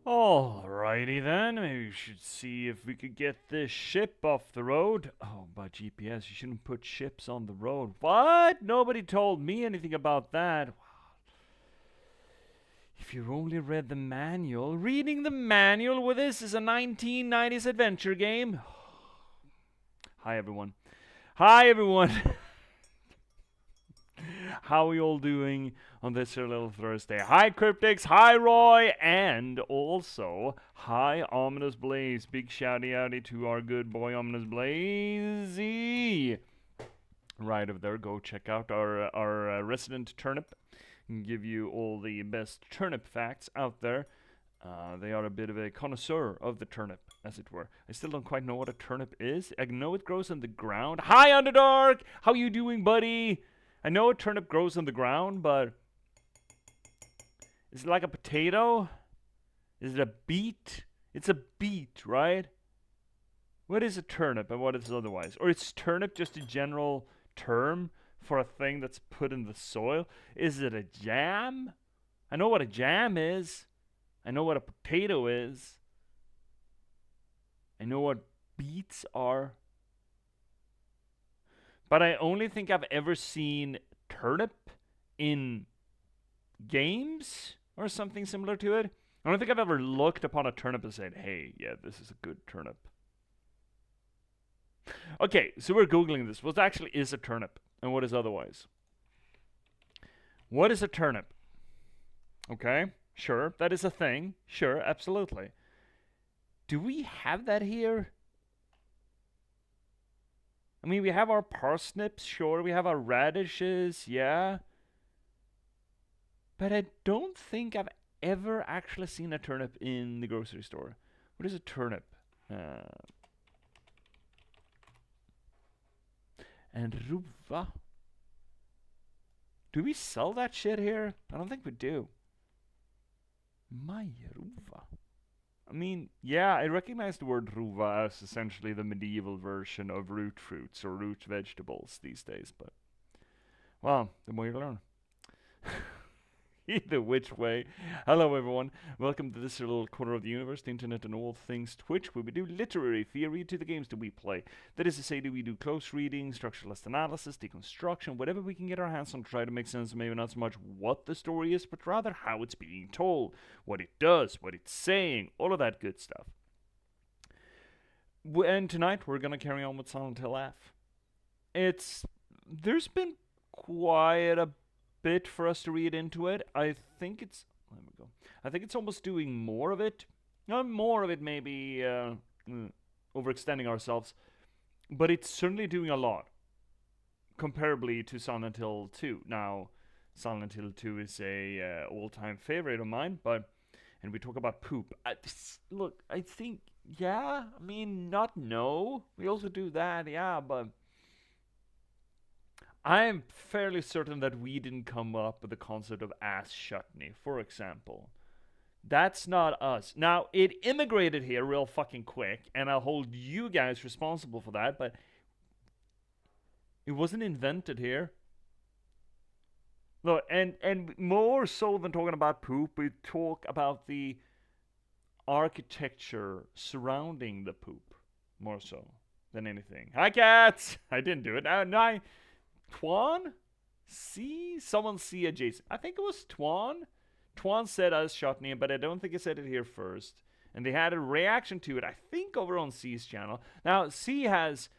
Alrighty then, maybe we should see if we could get this ship off the road. Oh, by J.P.S, you shouldn't put ships on the road. What? Nobody told me anything about that. If you only read the manual. Reading the manual with this is a 1990s adventure game. Hi, everyone. Hi, everyone. How are you all doing on this here little Thursday? Hi, Cryptics. Hi, Roy. And also, hi, Ominous Blaze. Big shouty outy to our good boy, Ominous Blaze. Right over there, go check out our resident turnip and give you all the best turnip facts out there. They are a bit of a connoisseur of the turnip, as it were. I still don't quite know what a turnip is. I know it grows in the ground. Hi, Underdark! How you doing, buddy? I know a turnip grows on the ground, but is it like a potato? Is it a beet? It's a beet, right? What is a turnip and what is it otherwise? Or is turnip just a general term for a thing that's put in the soil? Is it a jam? I know what a jam is. I know what a potato is. I know what beets are. But I only think I've ever seen turnip in games or something similar to it. I don't think I've ever looked upon a turnip and said, hey, yeah, this is a good turnip. Okay, so we're Googling this. What actually is a turnip and what is otherwise? What is a turnip? Okay, sure, that is a thing. Sure, absolutely. Do we have that here? I mean, we have our parsnips, sure. We have our radishes, yeah. But I don't think I've ever actually seen a turnip in the grocery store. What is a turnip? And ruva. Do we sell that shit here? I don't think we do. Majeruva. I mean, yeah, I recognize the word ruva as essentially the medieval version of root fruits or root vegetables these days, but well, the more you learn. Either which way. Hello, everyone. Welcome to this little corner of the universe, the internet and all things Twitch, where we do literary theory to the games that we play. That is to say, we do close reading, structuralist analysis, deconstruction, whatever we can get our hands on to try to make sense of maybe not so much what the story is, but rather how it's being told, what it does, what it's saying, all of that good stuff. And tonight, we're going to carry on with Silent Hill F. There's been quite a bit for us to read into it. I think it's almost doing more of it. More of it maybe overextending ourselves, but it's certainly doing a lot comparably to Silent Hill 2. Now, Silent Hill 2 is a all-time favorite of mine, and we talk about poop. Look, I think, yeah, I mean, not no. We also do that, yeah, but I am fairly certain that we didn't come up with the concept of ass chutney, for example. That's not us. Now, it immigrated here real fucking quick, and I'll hold you guys responsible for that, but it wasn't invented here. Look, and more so than talking about poop, we talk about the architecture surrounding the poop, more so than anything. Hi, cats! I didn't do it. No, Twan? See? Someone see adjacent. I think it was Twan. Twan said us chutney, but I don't think he said it here first. And they had a reaction to it, I think, over on C's channel. Now, C has,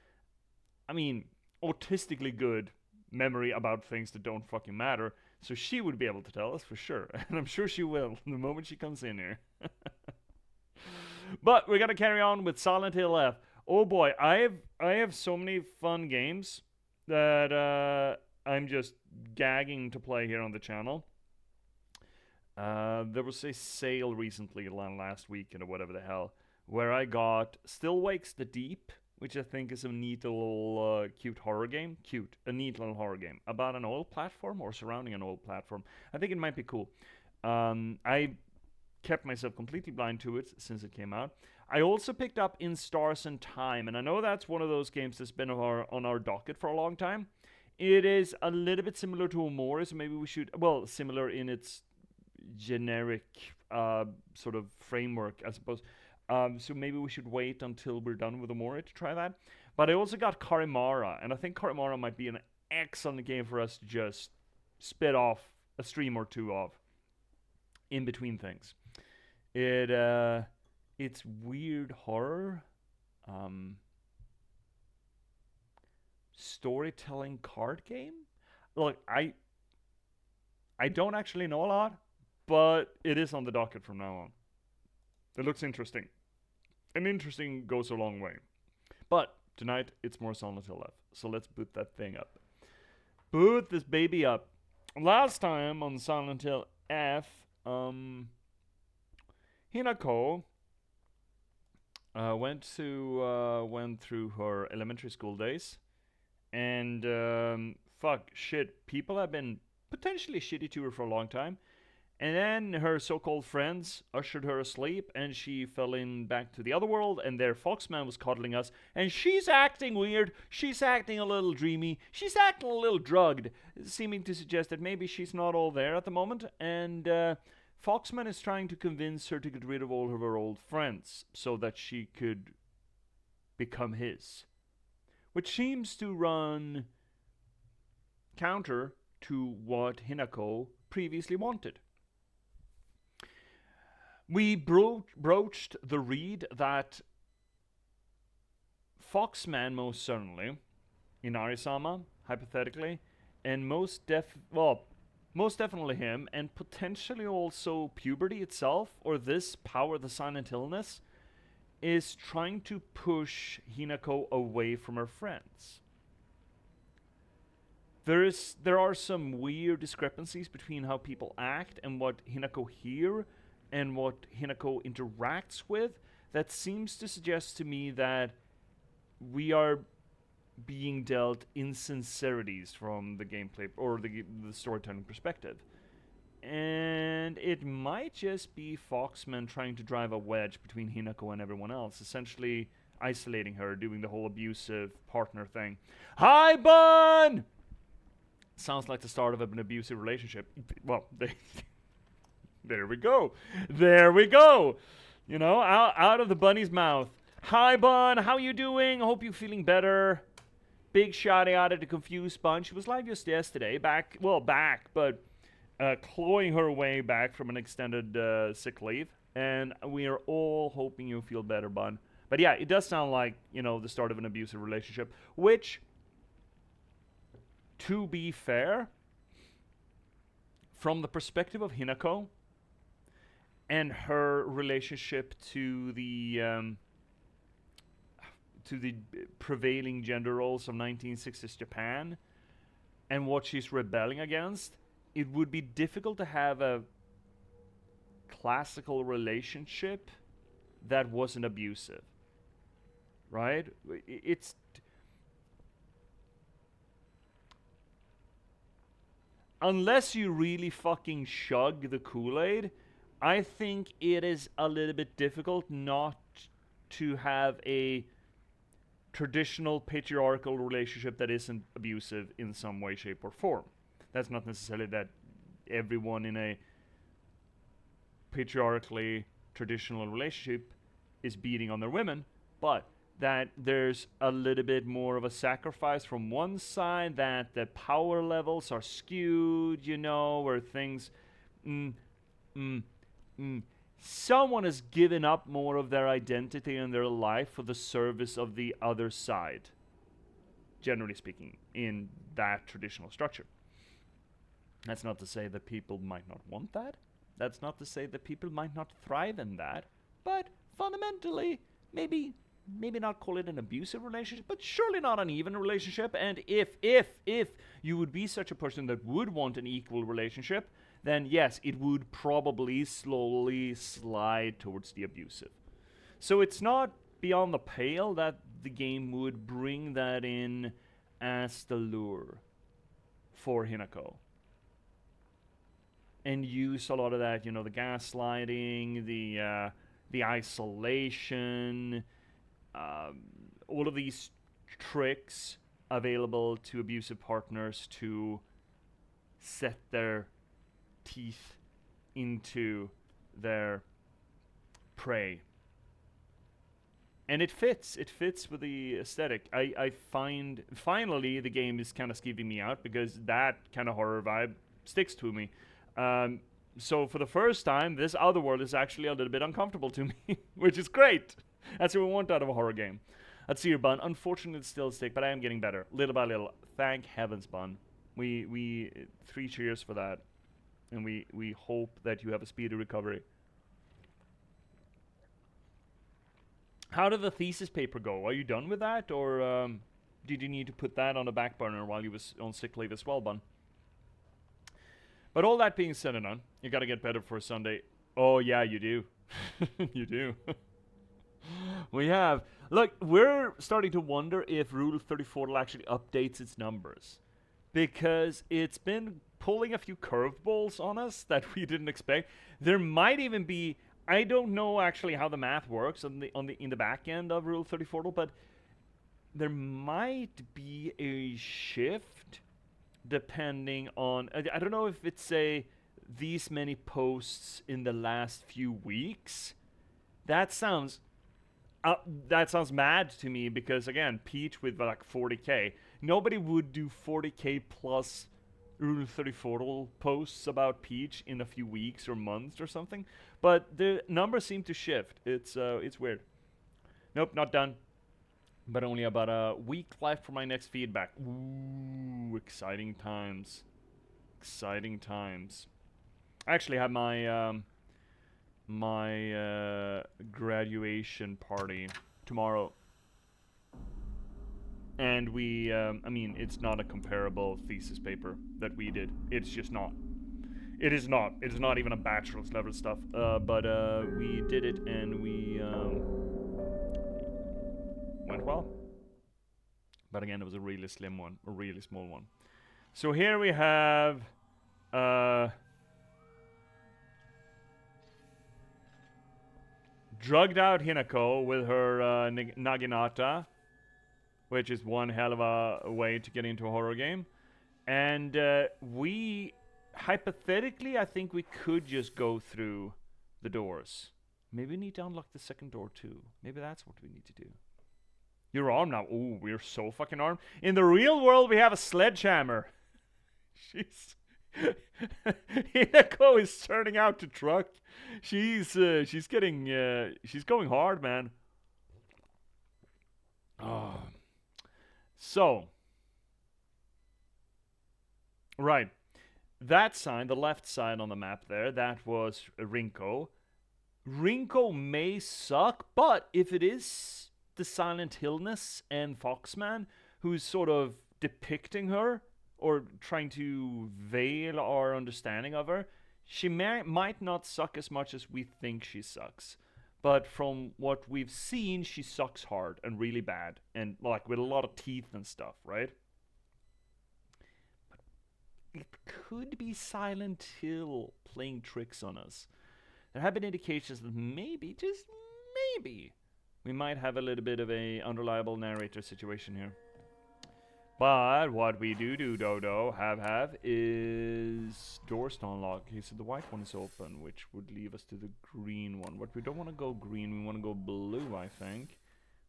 I mean, autistically good memory about things that don't fucking matter. So she would be able to tell us for sure. And I'm sure she will the moment she comes in here. But we're going to carry on with Silent Hill F. Oh boy, I have so many fun games that I'm just gagging to play here on the channel. There was a sale recently, last weekend or whatever the hell, where I got Still Wakes the Deep, which I think is a neat little cute horror game. A neat little horror game about an oil platform or surrounding an oil platform. I think it might be cool. I kept myself completely blind to it since it came out. I also picked up In Stars and Time, and I know that's one of those games that's been on our docket for a long time. It is a little bit similar to Omori, so maybe we should, well, similar in its generic sort of framework, I suppose. So maybe we should wait until we're done with Omori to try that. But I also got Karimara, and I think Karimara might be an excellent game for us to just spit off a stream or two of in between things. It's weird horror, storytelling card game. Look, I don't actually know a lot, but it is on the docket from now on. It looks interesting. And interesting goes a long way. But tonight, it's more Silent Hill left. So let's boot that thing up. Boot this baby up. Last time on Silent Hill F, Hinako went through her elementary school days. And people have been potentially shitty to her for a long time. And then her so-called friends ushered her asleep, and she fell in back to the other world, and there Foxman was coddling us, and she's acting weird, she's acting a little dreamy, she's acting a little drugged, seeming to suggest that maybe she's not all there at the moment, and Foxman is trying to convince her to get rid of all of her old friends, so that she could become his. Which seems to run counter to what Hinako previously wanted. We broached the read that Foxman, most certainly, Inari-sama, hypothetically, and most definitely him, and potentially also puberty itself, or this power, the silent illness, is trying to push Hinako away from her friends. There are some weird discrepancies between how people act and what Hinako hear and what Hinako interacts with that seems to suggest to me that we are being dealt insincerities from the gameplay or the storytelling perspective. And it might just be Foxman trying to drive a wedge between Hinako and everyone else, essentially isolating her, doing the whole abusive partner thing. Hi, Bun! Sounds like the start of an abusive relationship. Well, there we go. There we go. You know, out of the bunny's mouth. Hi, Bun. How you doing? I hope you're feeling better. Big shout out to the Confused Bun. She was live just yesterday. Back, but clawing her way back from an extended sick leave. And we are all hoping you feel better, Bun. But yeah, it does sound like, you know, the start of an abusive relationship. Which, to be fair, from the perspective of Hinako, and her relationship to the prevailing gender roles of 1960s Japan and what she's rebelling against, it would be difficult to have a classical relationship that wasn't abusive. Right? It's unless you really fucking chug the Kool-Aid, I think it is a little bit difficult not to have a traditional patriarchal relationship that isn't abusive in some way, shape, or form. That's not necessarily that everyone in a patriarchally traditional relationship is beating on their women, but that there's a little bit more of a sacrifice from one side, that the power levels are skewed, you know, where things... someone has given up more of their identity and their life for the service of the other side, generally speaking, in that traditional structure. That's not to say that people might not want that. That's not to say that people might not thrive in that. But fundamentally, maybe not call it an abusive relationship, but surely not an even relationship. And if you would be such a person that would want an equal relationship, then yes, it would probably slowly slide towards the abusive. So it's not beyond the pale that the game would bring that in as the lure for Hinako. And use a lot of that, you know, the gaslighting, the isolation, all of these tricks available to abusive partners to set their teeth into their prey. And it fits with the aesthetic. I find finally the game is kind of skeeving me out because that kind of horror vibe sticks to me. So for the first time, this other world is actually a little bit uncomfortable to me, which is great. That's what we want out of a horror game. Let's see your Bun. Unfortunately, it's still a stick, but I am getting better, little by little. Thank heavens, Bun. We 3 cheers for that, and we hope that you have a speedy recovery. How did the thesis paper go? Are you done with that, or did you need to put that on the back burner while you was on sick leave as well, Bun? But all that being said and done, you gotta get better for Sunday. Oh yeah, you do. You do. We have. Look, we're starting to wonder if Rule 34 will actually update its numbers. Because it's been pulling a few curveballs on us that we didn't expect. There might even be... I don't know actually how the math works in the back end of Rule 34, but there might be a shift depending on... I don't know if it's these many posts in the last few weeks. That sounds mad to me because, again, Peach with like 40k. Nobody would do 40k plus Rule 34 posts about Peach in a few weeks or months or something. But the numbers seem to shift. It's weird. Nope, not done. But only about a week left for my next feedback. Ooh, exciting times. Exciting times. I actually had my graduation party tomorrow. And we, I mean, it's not a comparable thesis paper that we did. It's just not. It is not. It is not even a bachelor's level stuff. But we did it and we went well. But again, it was a really slim one, a really small one. So here we have drugged out Hinako with her Naginata, which is one hell of a way to get into a horror game. And we, hypothetically, I think we could just go through the doors. Maybe we need to unlock the second door too. Maybe that's what we need to do. You're armed now. Ooh, we're so fucking armed. In the real world, we have a sledgehammer. She's... Hinako is turning out to truck. She's getting, she's going hard, man. Oh. So, right, that sign, the left side on the map there, that was Rinko. Rinko may suck, but if it is the Silent Hillness and Foxman who's sort of depicting her or trying to veil our understanding of her, she might not suck as much as we think she sucks. But from what we've seen, she sucks hard and really bad. And like with a lot of teeth and stuff, right? But it could be Silent Hill playing tricks on us. There have been indications that maybe, just maybe, we might have a little bit of a unreliable narrator situation here. But what we do, Dodo, have is doors to unlock. Okay, so the white one is open, which would leave us to the green one. But we don't want to go green, we want to go blue, I think.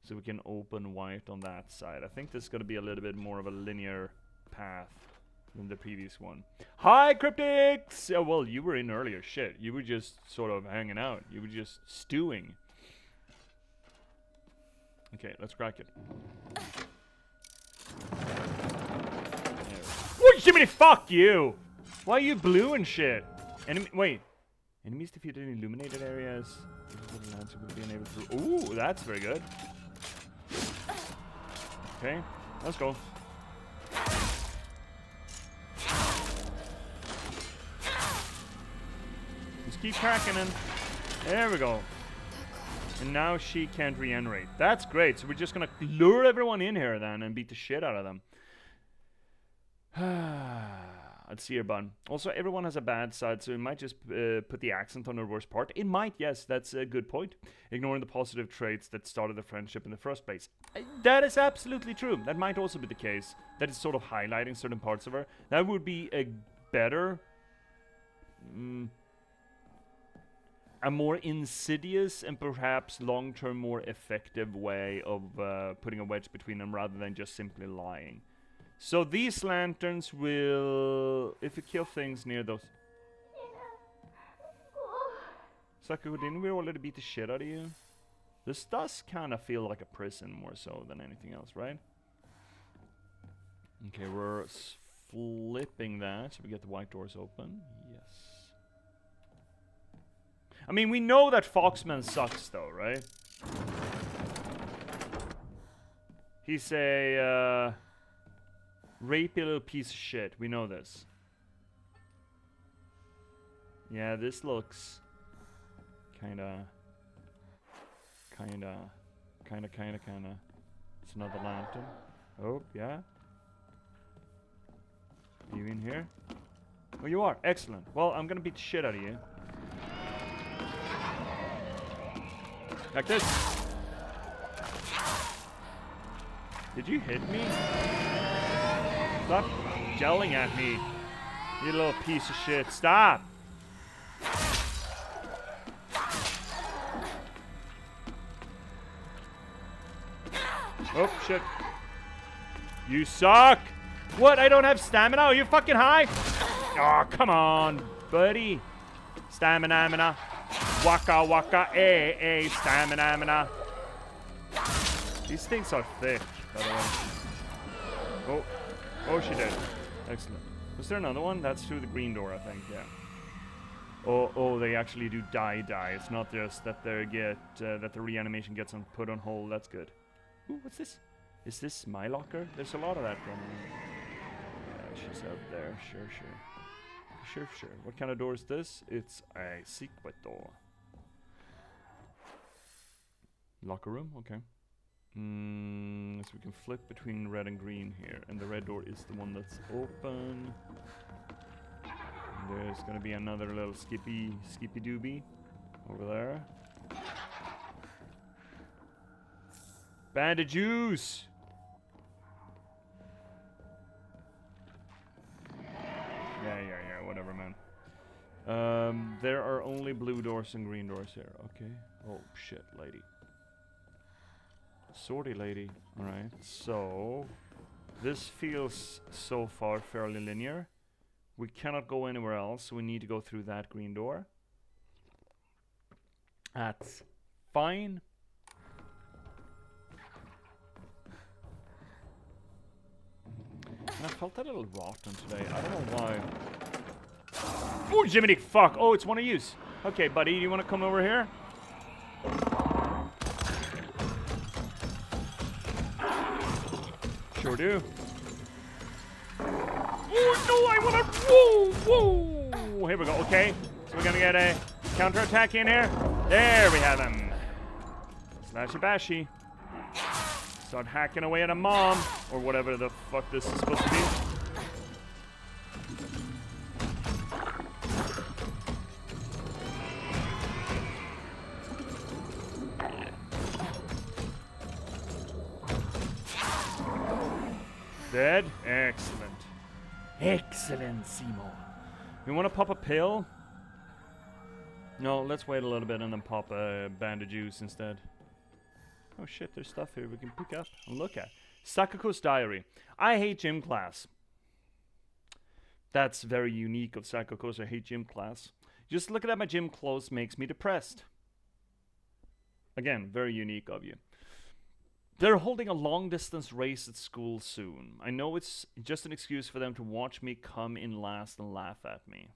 So we can open white on that side. I think this is going to be a little bit more of a linear path than the previous one. Hi, Cryptics! Oh, well, you were in earlier. Shit, you were just sort of hanging out. You were just stewing. Okay, let's crack it. What, Jiminy? Fuck you! Why are you blue and shit? Wait. Enemies defeated in illuminated areas. Ooh, that's very good. Okay, let's go. Just keep cracking in. There we go. And now she can't regenerate. That's great. So we're just gonna lure everyone in here then and beat the shit out of them. Let's see here, Bun. Also, everyone has a bad side, so we might just put the accent on the worst part. It might, yes, that's a good point. Ignoring the positive traits that started the friendship in the first place. That is absolutely true. That might also be the case. That is sort of highlighting certain parts of her. That would be a better... a more insidious and perhaps long-term more effective way of putting a wedge between them rather than just simply lying. So these lanterns will, if you kill things near those... Sakuko, didn't we already beat the shit out of you? This does kind of feel like a prison more so than anything else, right? Okay, we're flipping that so we get the white doors open. Yes. I mean, we know that Foxman sucks though, right? He's a rapey little piece of shit. We know this. Yeah, this looks kinda. It's another lantern. Oh, yeah. You in here? Oh, you are. Excellent. Well, I'm gonna beat the shit out of you. Like this. Did you hit me? Stop yelling at me. You little piece of shit. Stop! Oh, shit. You suck! What? I don't have stamina? Are you fucking high? Oh, come on, buddy. Stamina. Waka waka, stamina. These things are thick, by the way. Oh, she did. Excellent. Was there another one? That's through the green door, I think, yeah. Oh, they actually do die. It's not just that they get, that the reanimation gets put on hold. That's good. Ooh, what's this? Is this my locker? There's a lot of that going on. She's out there. Sure. What kind of door is this? It's a secret door. Locker room? Okay. So we can flip between red and green here. And the red door is the one that's open. And there's gonna be another little skippy doobie over there. Bandage juice! Yeah, whatever, man. There are only blue doors and green doors here. Okay. Oh, shit, lady. Sorry, lady. Alright, so... This feels so far fairly linear. We cannot go anywhere else, so we need to go through that green door. That's fine. I felt a little rotten today. I don't know why. Oh, Jiminy fuck! Oh, it's one of yous. Okay, buddy, you want to come over here? Sure do. Oh no! I want to. Whoa! Here we go. Okay, so we're gonna get a counterattack in here. There we have him. Slashy bashy. Start hacking away at a mom, or whatever the fuck this is supposed to be. Dead? Excellent. Excellent, Seymour. You want to pop a pill? No, let's wait a little bit and then pop a bandage juice instead. Oh shit, there's stuff here we can pick up and look at. Sakuko's diary. I hate gym class. That's very unique of Sakuko's. I hate gym class. Just looking at my gym clothes makes me depressed. Again, very unique of you. They're holding a long-distance race at school soon. I know it's just an excuse for them to watch me come in last and laugh at me.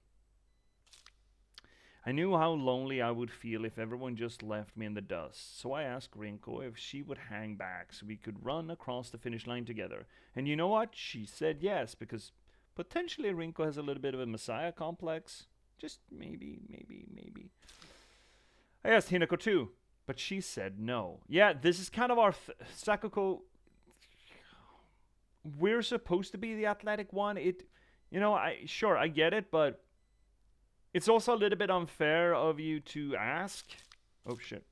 I knew how lonely I would feel if everyone just left me in the dust, so I asked Rinko if she would hang back so we could run across the finish line together. And you know what? She said yes, because potentially Rinko has a little bit of a messiah complex. Just maybe. I asked Hinako too, but she said no. Yeah, this is kind of our... Sakuko... We're supposed to be the athletic one. Sure, I get it, but... It's also a little bit unfair of you to ask. Oh, shit.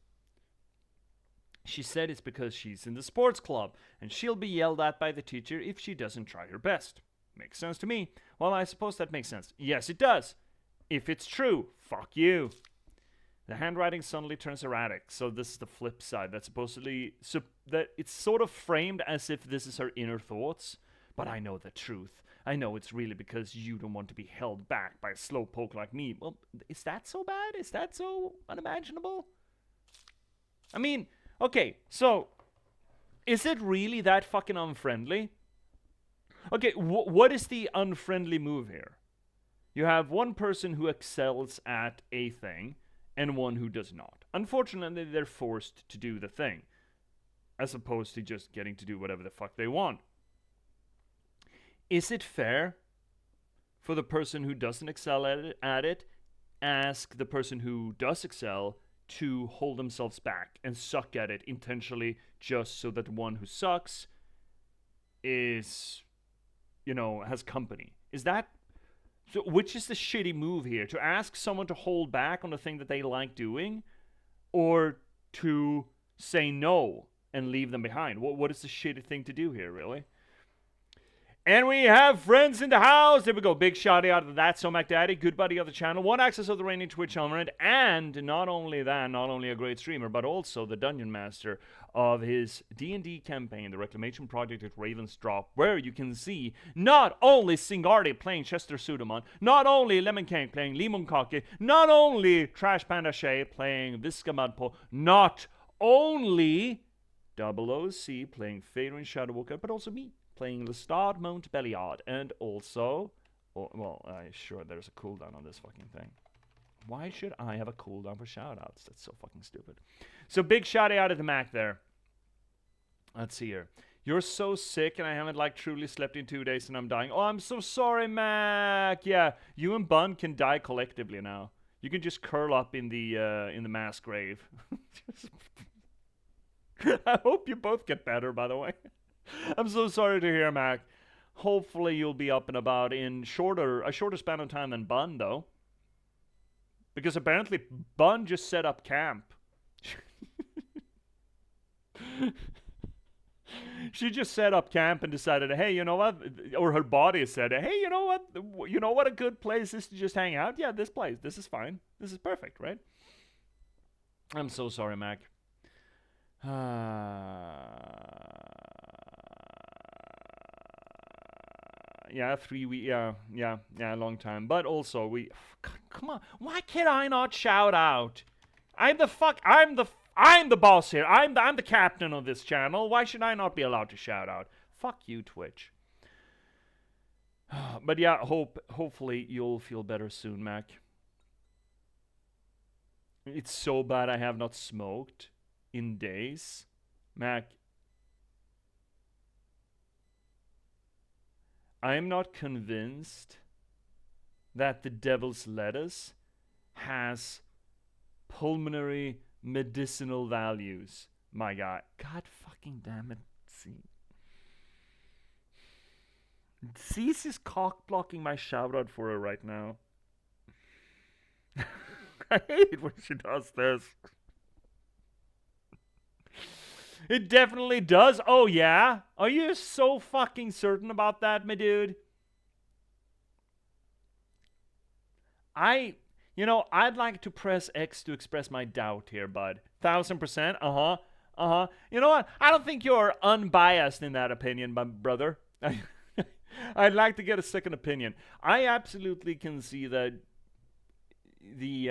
She said it's because she's in the sports club, and she'll be yelled at by the teacher if she doesn't try her best. Makes sense to me. Well, I suppose that makes sense. Yes, it does. If it's true, fuck you. The handwriting suddenly turns erratic. So this is the flip side. That's supposedly that it's sort of framed as if this is her inner thoughts. But I know the truth. I know it's really because you don't want to be held back by a slowpoke like me. Well, is that so bad? Is that so unimaginable? I mean, okay, so is it really that fucking unfriendly? Okay, what is the unfriendly move here? You have one person who excels at a thing and one who does not. Unfortunately, they're forced to do the thing, as opposed to just getting to do whatever the fuck they want. Is it fair for the person who doesn't excel at it ask the person who does excel to hold themselves back and suck at it intentionally just so that the one who sucks is, has company? Is that... So which is the shitty move here? To ask someone to hold back on the thing that they like doing, or to say no and leave them behind? What is the shitty thing to do here, really? And we have friends in the house. There we go. Big shout out to that So Mac Daddy, good buddy of the channel, one access of the reigning Twitch honorant, and not only that, not only a great streamer, but also the dungeon master of his D&D campaign, the Reclamation Project at Raven's Drop, where you can see not only Singardi playing Chester Sudamon, not only Lemon King playing Limon Kake, not only Trash Panda Shay playing Visca Mudpo, not only Double OC playing Fader and Shadow Walker, but also me playing Lestat Mount Belliard, and also, sure, there's a cooldown on this fucking thing. Why should I have a cooldown for shoutouts? That's so fucking stupid. So big shout out to Mac there. Let's see here. You're so sick, and I haven't truly slept in 2 days, and I'm dying. Oh, I'm so sorry, Mac. Yeah, you and Bun can die collectively now. You can just curl up in the mass grave. I hope you both get better, by the way. I'm so sorry to hear, Mac. Hopefully you'll be up and about in a shorter span of time than Bun, though. Because apparently Bun just set up camp. She just set up camp and decided, hey, you know what? Or her body said, hey, you know what? You know what a good place is to just hang out? Yeah, this place. This is fine. This is perfect, right? I'm so sorry, Mac. Yeah, 3 weeks. Yeah, long time. But also, come on. Why can't I not shout out? I'm the boss here. I'm the captain of this channel. Why should I not be allowed to shout out? Fuck you, Twitch. But yeah, hopefully you'll feel better soon, Mac. It's so bad I have not smoked in days. Mac, I am not convinced that the devil's lettuce has pulmonary medicinal values, my guy. God fucking damn it, Cease is cock blocking my shout out for her right now. I hate it when she does this. It definitely does. Oh, yeah? Are you so fucking certain about that, my dude? I'd like to press X to express my doubt here, bud. 1000%. You know what? I don't think you're unbiased in that opinion, my brother. I'd like to get a second opinion. I absolutely can see that the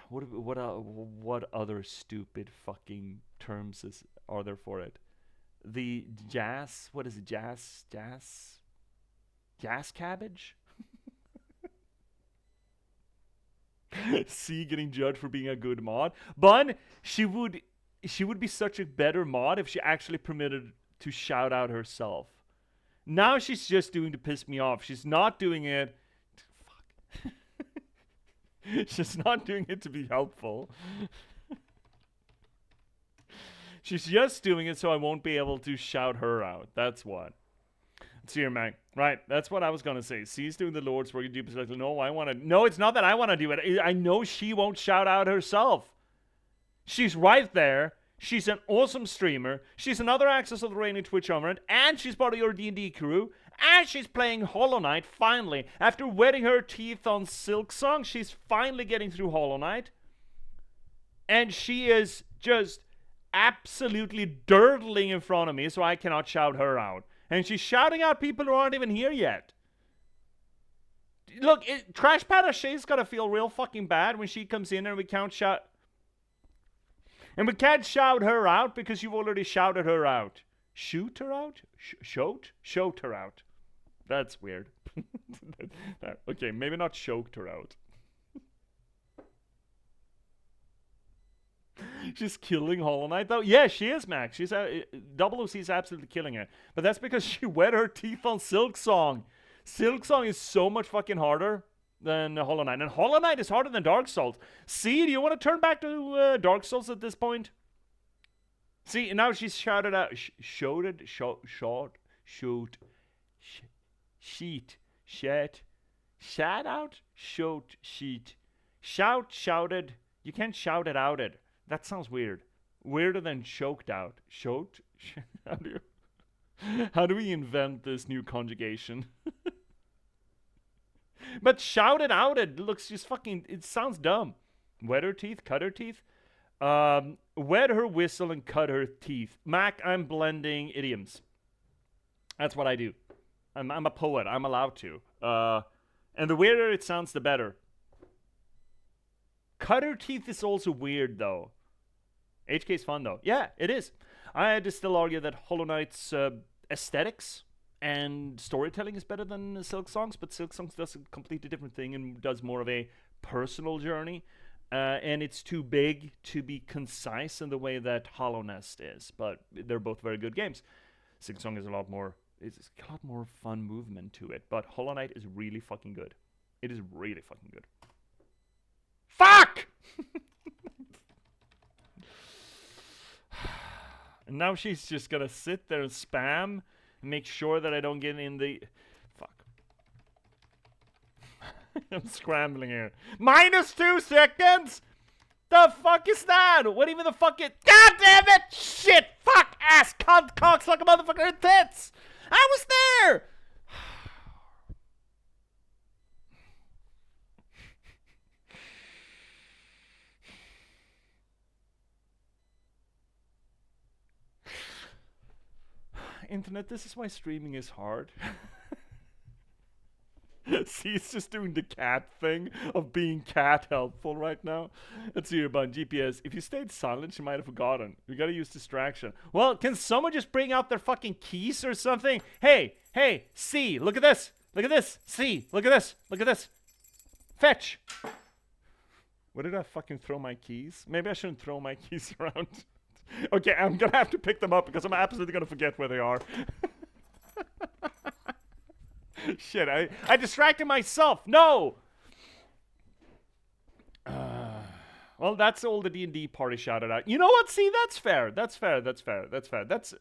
what other stupid fucking terms are there for it? The jazz, what is it? Jazz cabbage? C getting judged for being a good mod. Bun, she would be such a better mod if she actually permitted to shout out herself. Now she's just doing to piss me off. She's not doing it. Fuck. She's not doing it to be helpful. She's just doing it so I won't be able to shout her out. That's what. Let's see here, Mac. Right, that's what I was gonna say. She's doing the Lord's work. No, it's not that I want to do it. I know she won't shout out herself. She's right there. She's an awesome streamer. She's another access of the reigning Twitch honorant, and she's part of your D&D crew. And she's playing Hollow Knight, finally. After wetting her teeth on Silk Song, she's finally getting through Hollow Knight. And she is just absolutely dirtling in front of me, so I cannot shout her out. And she's shouting out people who aren't even here yet. Look, Trash Panda Shay's gotta feel real fucking bad when she comes in and we can't shout. And we can't shout her out because you've already shouted her out. Shoot her out? Shout her out. That's weird. Okay, maybe not choked her out. She's killing Hollow Knight, though. Yeah, she is, Max. She's OOC is absolutely killing it. But that's because she wet her teeth on Silk Song. Silk Song is so much fucking harder than Hollow Knight. And Hollow Knight is harder than Dark Souls. See, do you want to turn back to Dark Souls at this point? See, now she's shouted out. Shouted. Shout. Shoot. Sheet. Shat. Shout out. Shout. Sheet. Shout. Shouted. You can't shout it outed. That sounds weird. Weirder than choked out. Shout? How do we invent this new conjugation? But shout it outed looks just fucking... It sounds dumb. Wet her teeth? Cut her teeth? Wet her whistle and cut her teeth. Mac, I'm blending idioms. That's what I do. I'm a poet. I'm allowed to. And the weirder it sounds, the better. Cut her teeth is also weird, though. HK's fun, though. Yeah, it is. I had to still argue that Hollow Knight's aesthetics and storytelling is better than Silk Songs, but Silk Songs does a completely different thing and does more of a personal journey. And it's too big to be concise in the way that Hollow Nest is, but they're both very good games. Silk Song is a lot more fun movement to it, but Hollow Knight is really fucking good. It is really fucking good. Fuck! And now she's just gonna sit there and spam and make sure that I don't get in the... Fuck. I'm scrambling here. -2 seconds? The fuck is that? What even the fuck is... God damn it! Shit! Fuck! Ass! Cunt! Cocks like a motherfucker in tits! I was there! Internet, this is why streaming is hard. See, it's just doing the cat thing of being cat helpful right now. Let's see here about J.P.S. If you stayed silent, she might have forgotten. We gotta use distraction. Well, can someone just bring out their fucking keys or something? Hey, C, look at this. Look at this. C, look at this. Look at this. Fetch. Where did I fucking throw my keys? Maybe I shouldn't throw my keys around. Okay, I'm gonna have to pick them up because I'm absolutely gonna forget where they are. Shit, I distracted myself. No! Well, that's all the D&D party shouted out. You know what? See, that's fair. That's fair. That's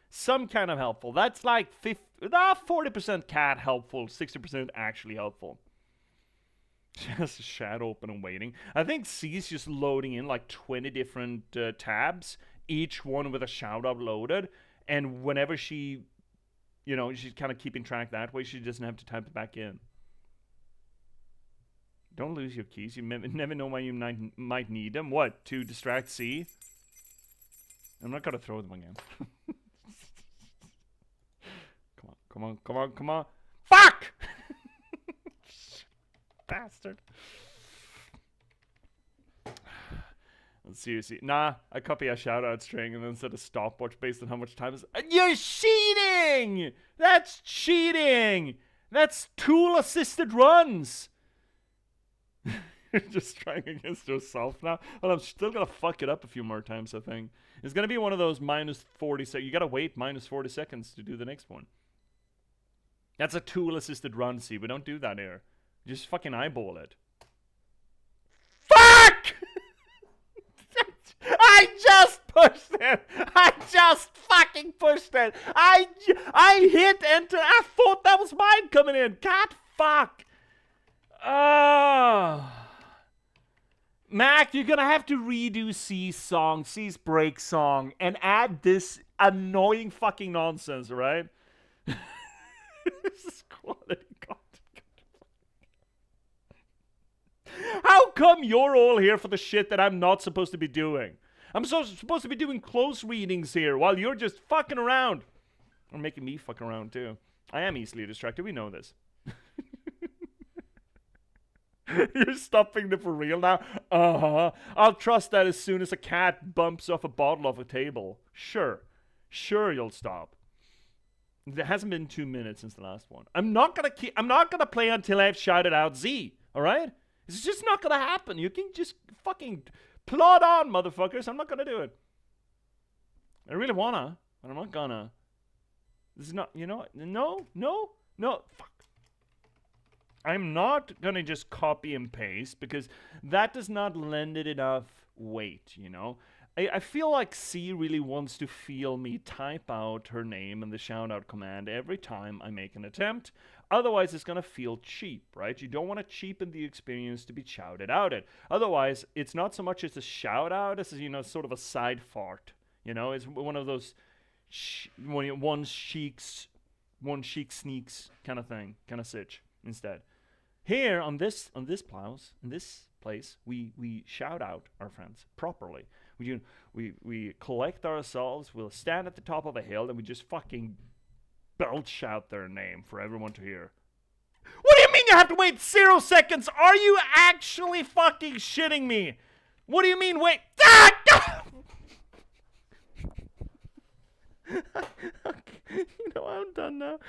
some kind of helpful. That's like 40% cat helpful, 60% actually helpful. Just a chat open and waiting. I think C's just loading in like 20 different tabs, each one with a shout out loaded, and whenever she, she's kind of keeping track that way, she doesn't have to type it back in. Don't lose your keys. You never know when you might need them. What, to distract C? I'm not gonna throw them again. Come on. Fuck! Bastard. Seriously. Nah, I copy a shout-out string and then set a stopwatch based on how much time is... You're cheating! That's cheating! That's tool-assisted runs! You're just trying against yourself now? Well, I'm still gonna fuck it up a few more times, I think. It's gonna be one of those -40 seconds. You gotta wait -40 seconds to do the next one. That's a tool-assisted run, see? We don't do that here. Just fucking eyeball it. Fuck! I just pushed it! I just fucking pushed it! I hit enter. I thought that was mine coming in. God fuck! Mac, you're gonna have to redo C's song, C's break song, and add this annoying fucking nonsense, right? This is quality content. How come you're all here for the shit that I'm not supposed to be doing? I'm supposed to be doing close readings here while you're just fucking around. Or making me fuck around too. I am easily distracted, we know this. You're stopping it for real now? Uh-huh. I'll trust that as soon as a cat bumps off a bottle off a table. Sure. Sure you'll stop. It hasn't been 2 minutes since the last one. I'm not gonna play until I've shouted out Z. Alright? It's just not gonna happen. You can just fucking plod on, motherfuckers. I'm not gonna do it. I really wanna, but I'm not gonna. This is not, you know what? No, fuck. I'm not gonna just copy and paste because that does not lend it enough weight, you know? I feel like C really wants to feel me type out her name in the shout-out command every time I make an attempt. Otherwise, it's gonna feel cheap, right? You don't want to cheapen the experience to be shouted out at. Otherwise, it's not so much as a shout-out as, you know, sort of a side fart. You know, it's one of those one chic sneaks kind of thing, kind of sitch instead. Here on this place, we shout out our friends properly. We collect ourselves. We'll stand at the top of a hill and we just fucking belch out their name for everyone to hear. What do you mean you have to wait 0 seconds? Are you actually fucking shitting me? What do you mean wait? Okay, you know, I'm done now.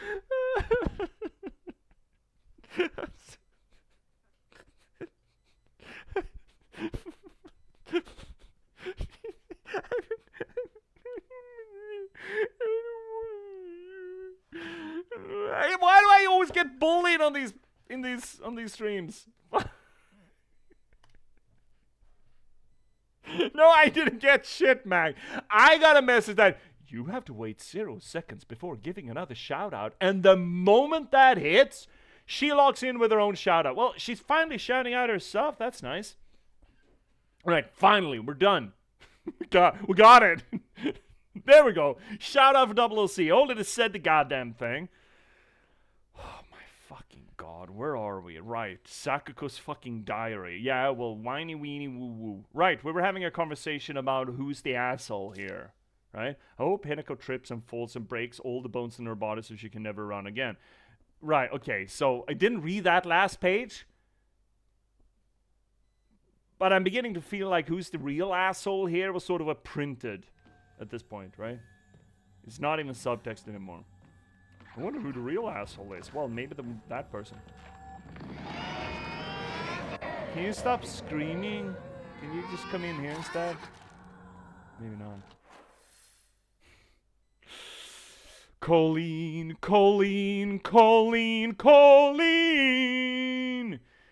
Why do I always get bullied on these streams? No, I didn't get shit, Mag. I got a message that you have to wait 0 seconds before giving another shout out, and the moment that hits, she logs in with her own shout out. Well, she's finally shouting out herself. That's nice. All right, finally, we're done. we got it. There we go. Shout out for Double C. Only to said the goddamn thing. Oh my fucking god, where are we? Right, Sakuko's fucking diary. Yeah, well, whiny weeny woo woo. Right, we were having a conversation about who's the asshole here. Right? I hope Hinako trips and falls and breaks all the bones in her body so she can never run again. Right, okay, so I didn't read that last page. But I'm beginning to feel like who's the real asshole here was sort of a printed at this point, right? It's not even subtext anymore. I wonder who the real asshole is. Well, maybe that person. Can you stop screaming? Can you just come in here instead? Maybe not. Colleen.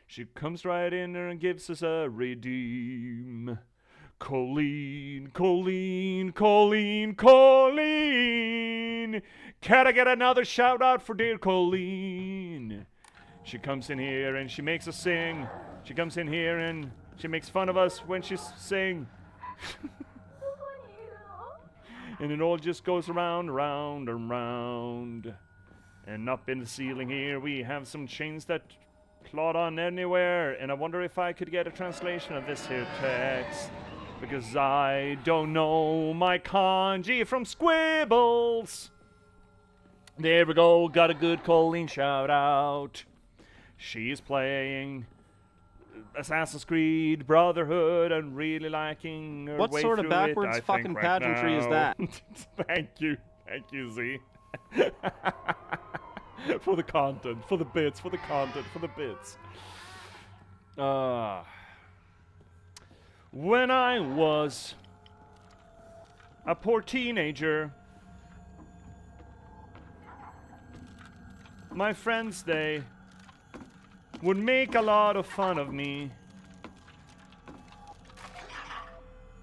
She comes right in there and gives us a redeem. Colleen. Can I get another shout out for dear Colleen? She comes in here and she makes us sing. She comes in here and she makes fun of us when she sing. And it all just goes round and round. And up in the ceiling here we have some chains that plot on anywhere. And I wonder if I could get a translation of this here text. Because I don't know my kanji from squibbles. There we go, got a good Colleen shout out. She's playing Assassin's Creed Brotherhood and really liking her what way sort of through backwards it, fucking right pageantry is that? Thank you, Z. For the content, for the bits, for the content, for the bits. When I was a poor teenager, my friends, they would make a lot of fun of me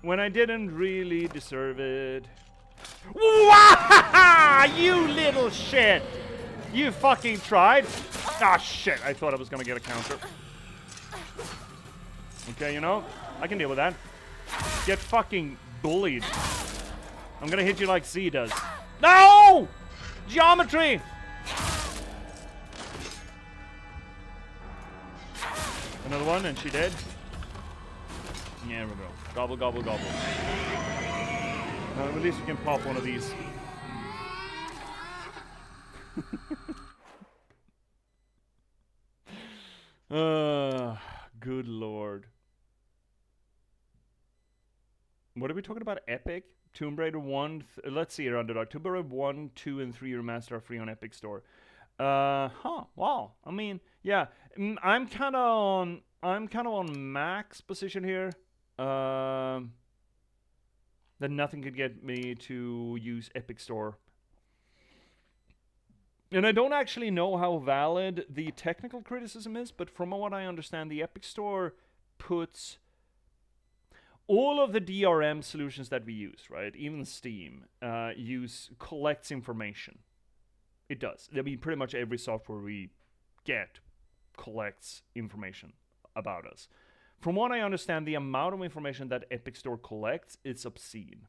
when I didn't really deserve it. Wah! You little shit! You fucking tried. Ah, shit. I thought I was gonna get a counter. Okay, you know, I can deal with that. Get fucking bullied. I'm gonna hit you like C does. No! Geometry! Another one, and she dead. Yeah, there we go. Gobble, gobble, gobble. At least we can pop one of these. Good lord. What are we talking about? Epic? Tomb Raider 1, let's see here, Underdog. Tomb Raider 1, 2, and 3 Remaster are free on Epic Store. Wow. I mean, yeah. I'm kind of on Mac's position here. That nothing could get me to use Epic Store. And I don't actually know how valid the technical criticism is, but from what I understand, the Epic Store puts all of the DRM solutions that we use, right? Even Steam, collects information. It does. I mean, pretty much every software we get collects information about us. From what I understand, the amount of information that Epic Store collects is obscene.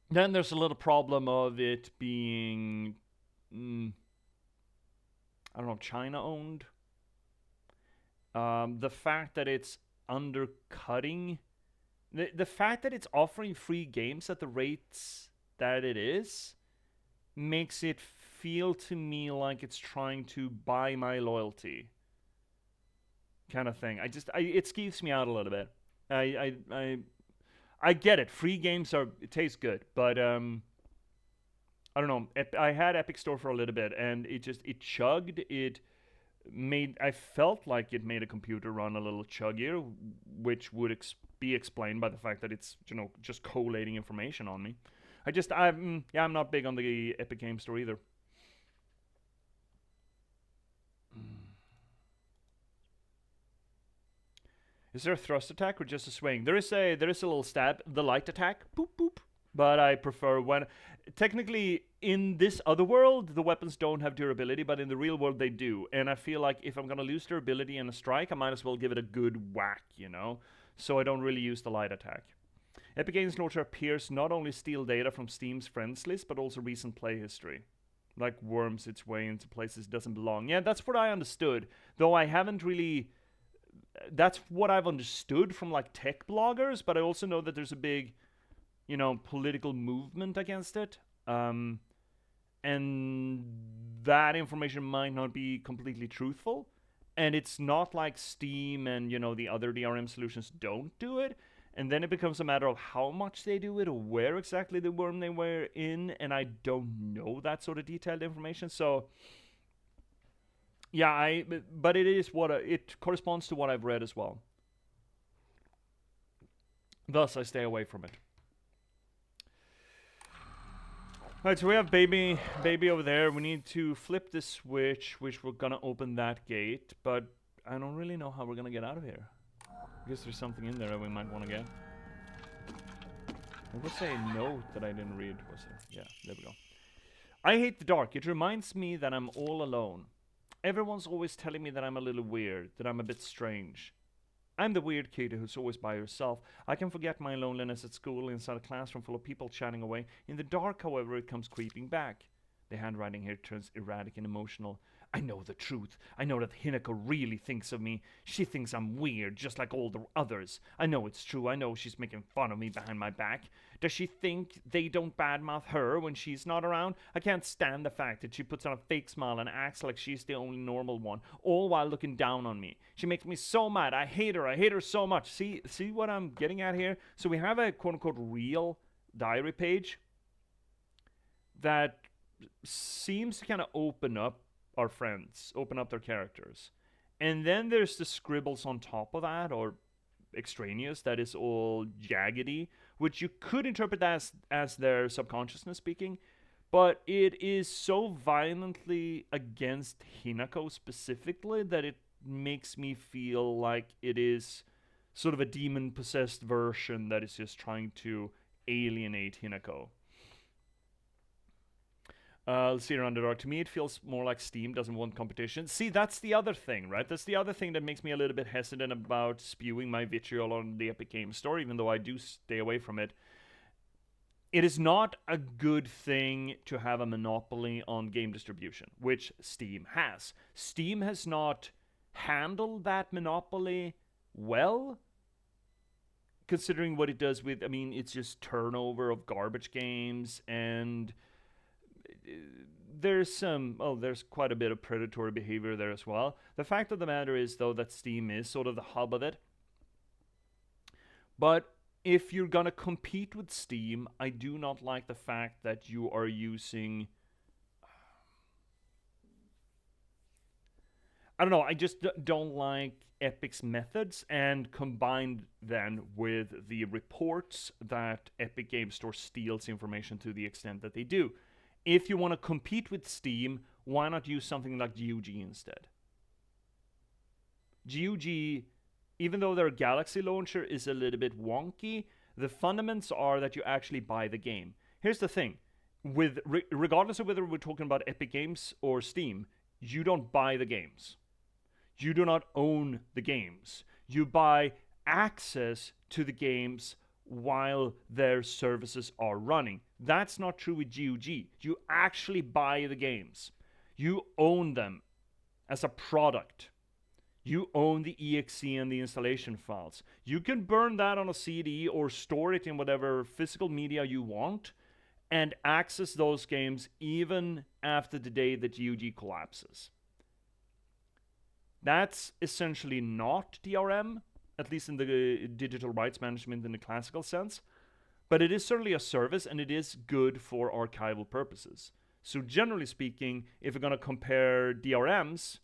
Then there's a little problem of it being, I don't know, China-owned. The fact that it's undercutting, the fact that it's offering free games at the rates that it is, makes it feel to me like it's trying to buy my loyalty, kind of thing. It skeeves me out a little bit. I get it. Free games it tastes good, but I don't know. I had Epic Store for a little bit, and it chugged. I felt like it made a computer run a little chuggier, which would be explained by the fact that it's just collating information on me. I'm not big on the Epic Game Store either. Is there a thrust attack or just a swing? There is a little stab, the light attack, boop boop. But I prefer when, technically in this other world, the weapons don't have durability, but in the real world they do. And I feel like if I'm gonna lose durability in a strike, I might as well give it a good whack, So I don't really use the light attack. Epic Games Launcher appears not only steal data from Steam's friends list, but also recent play history. Like worms its way into places it doesn't belong. Yeah, that's what I understood. Though I haven't really... That's what I've understood from like tech bloggers, but I also know that there's a big, political movement against it. And that information might not be completely truthful. And it's not like Steam and, the other DRM solutions don't do it. And then it becomes a matter of how much they do it or where exactly the worm they were in. And I don't know that sort of detailed information. So, yeah, but it is it corresponds to what I've read as well. Thus, I stay away from it. Alright, so we have baby over there. We need to flip the switch, which we're gonna open that gate, but I don't really know how we're gonna get out of here. I guess there's something in there that we might want to get. There was a note that I didn't read, was there? Yeah, there we go. I hate the dark. It reminds me that I'm all alone. Everyone's always telling me that I'm a little weird, that I'm a bit strange. I'm the weird kid who's always by herself. I can forget my loneliness at school inside a classroom full of people chatting away. In the dark, however, it comes creeping back. The handwriting here turns erratic and emotional. I know the truth. I know that Hinako really thinks of me. She thinks I'm weird, just like all the others. I know it's true. I know she's making fun of me behind my back. Does she think they don't badmouth her when she's not around? I can't stand the fact that she puts on a fake smile and acts like she's the only normal one, all while looking down on me. She makes me so mad. I hate her. I hate her so much. See what I'm getting at here? So we have a quote-unquote real diary page that seems to kind of open up our friends, open up their characters. And then there's the scribbles on top of that, or extraneous, that is all jaggedy, which you could interpret as their subconsciousness speaking, but it is so violently against Hinako specifically that it makes me feel like it is sort of a demon-possessed version that is just trying to alienate Hinako. Let's see here, Underdog. To me, it feels more like Steam doesn't want competition. See, that's the other thing, right? That's the other thing that makes me a little bit hesitant about spewing my vitriol on the Epic Games Store, even though I do stay away from it. It is not a good thing to have a monopoly on game distribution, which Steam has. Steam has not handle that monopoly well, considering what it does with, I mean, it's just turnover of garbage games, and there's quite a bit of predatory behavior there as well. The fact of the matter is, though, that Steam is sort of the hub of it. But if you're gonna compete with Steam, I do not like the fact that you are using, I don't know, I just don't like Epic's methods, and combined then with the reports that Epic Game Store steals information to the extent that they do. If you want to compete with Steam, why not use something like GOG instead? GOG, even though their Galaxy launcher is a little bit wonky, the fundamentals are that you actually buy the game. Here's the thing, with regardless of whether we're talking about Epic Games or Steam, you don't buy the games. You do not own the games. You buy access to the games while their services are running. That's not true with GOG. You actually buy the games. You own them as a product. You own the exe and the installation files. You can burn that on a CD or store it in whatever physical media you want and access those games even after the day that GOG collapses. That's essentially not DRM, at least in the digital rights management in the classical sense, but it is certainly a service, and it is good for archival purposes. So generally speaking, if you're going to compare DRMs,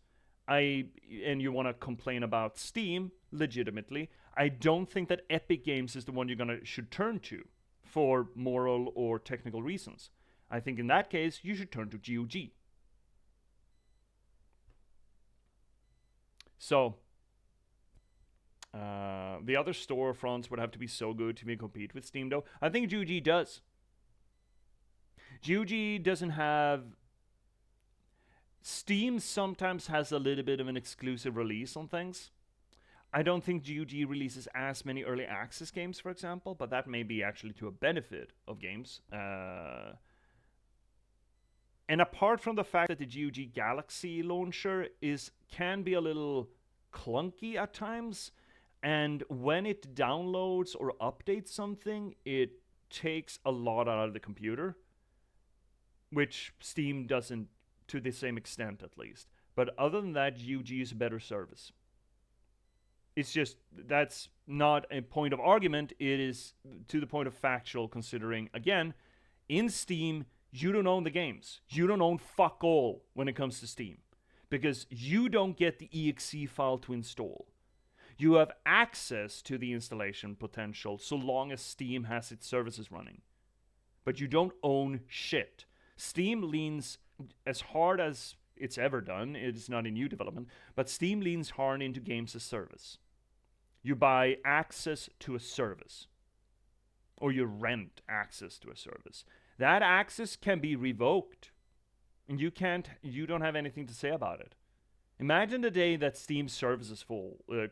and you want to complain about Steam legitimately, I don't think that Epic Games is the one you're should turn to for moral or technical reasons. I think in that case, you should turn to GOG. So, the other storefronts would have to be so good to compete with Steam, though. I think GOG does. GOG doesn't have... Steam sometimes has a little bit of an exclusive release on things. I don't think GOG releases as many early access games, for example, but that may be actually to a benefit of games. And apart from the fact that the GOG Galaxy launcher can be a little clunky at times, and when it downloads or updates something, it takes a lot out of the computer, which Steam doesn't to the same extent, at least. But other than that, GOG is a better service. It's just, that's not a point of argument, it is to the point of factual, considering, again, in Steam, you don't own the games. You don't own fuck all when it comes to Steam, because you don't get the exe file to install. You have access to the installation potential so long as Steam has its services running. But you don't own shit. Steam leans as hard as it's ever done, it's not a new development, but Steam leans hard into games as service. You buy access to a service, or you rent access to a service. That access can be revoked, and you don't have anything to say about it. Imagine the day that Steam services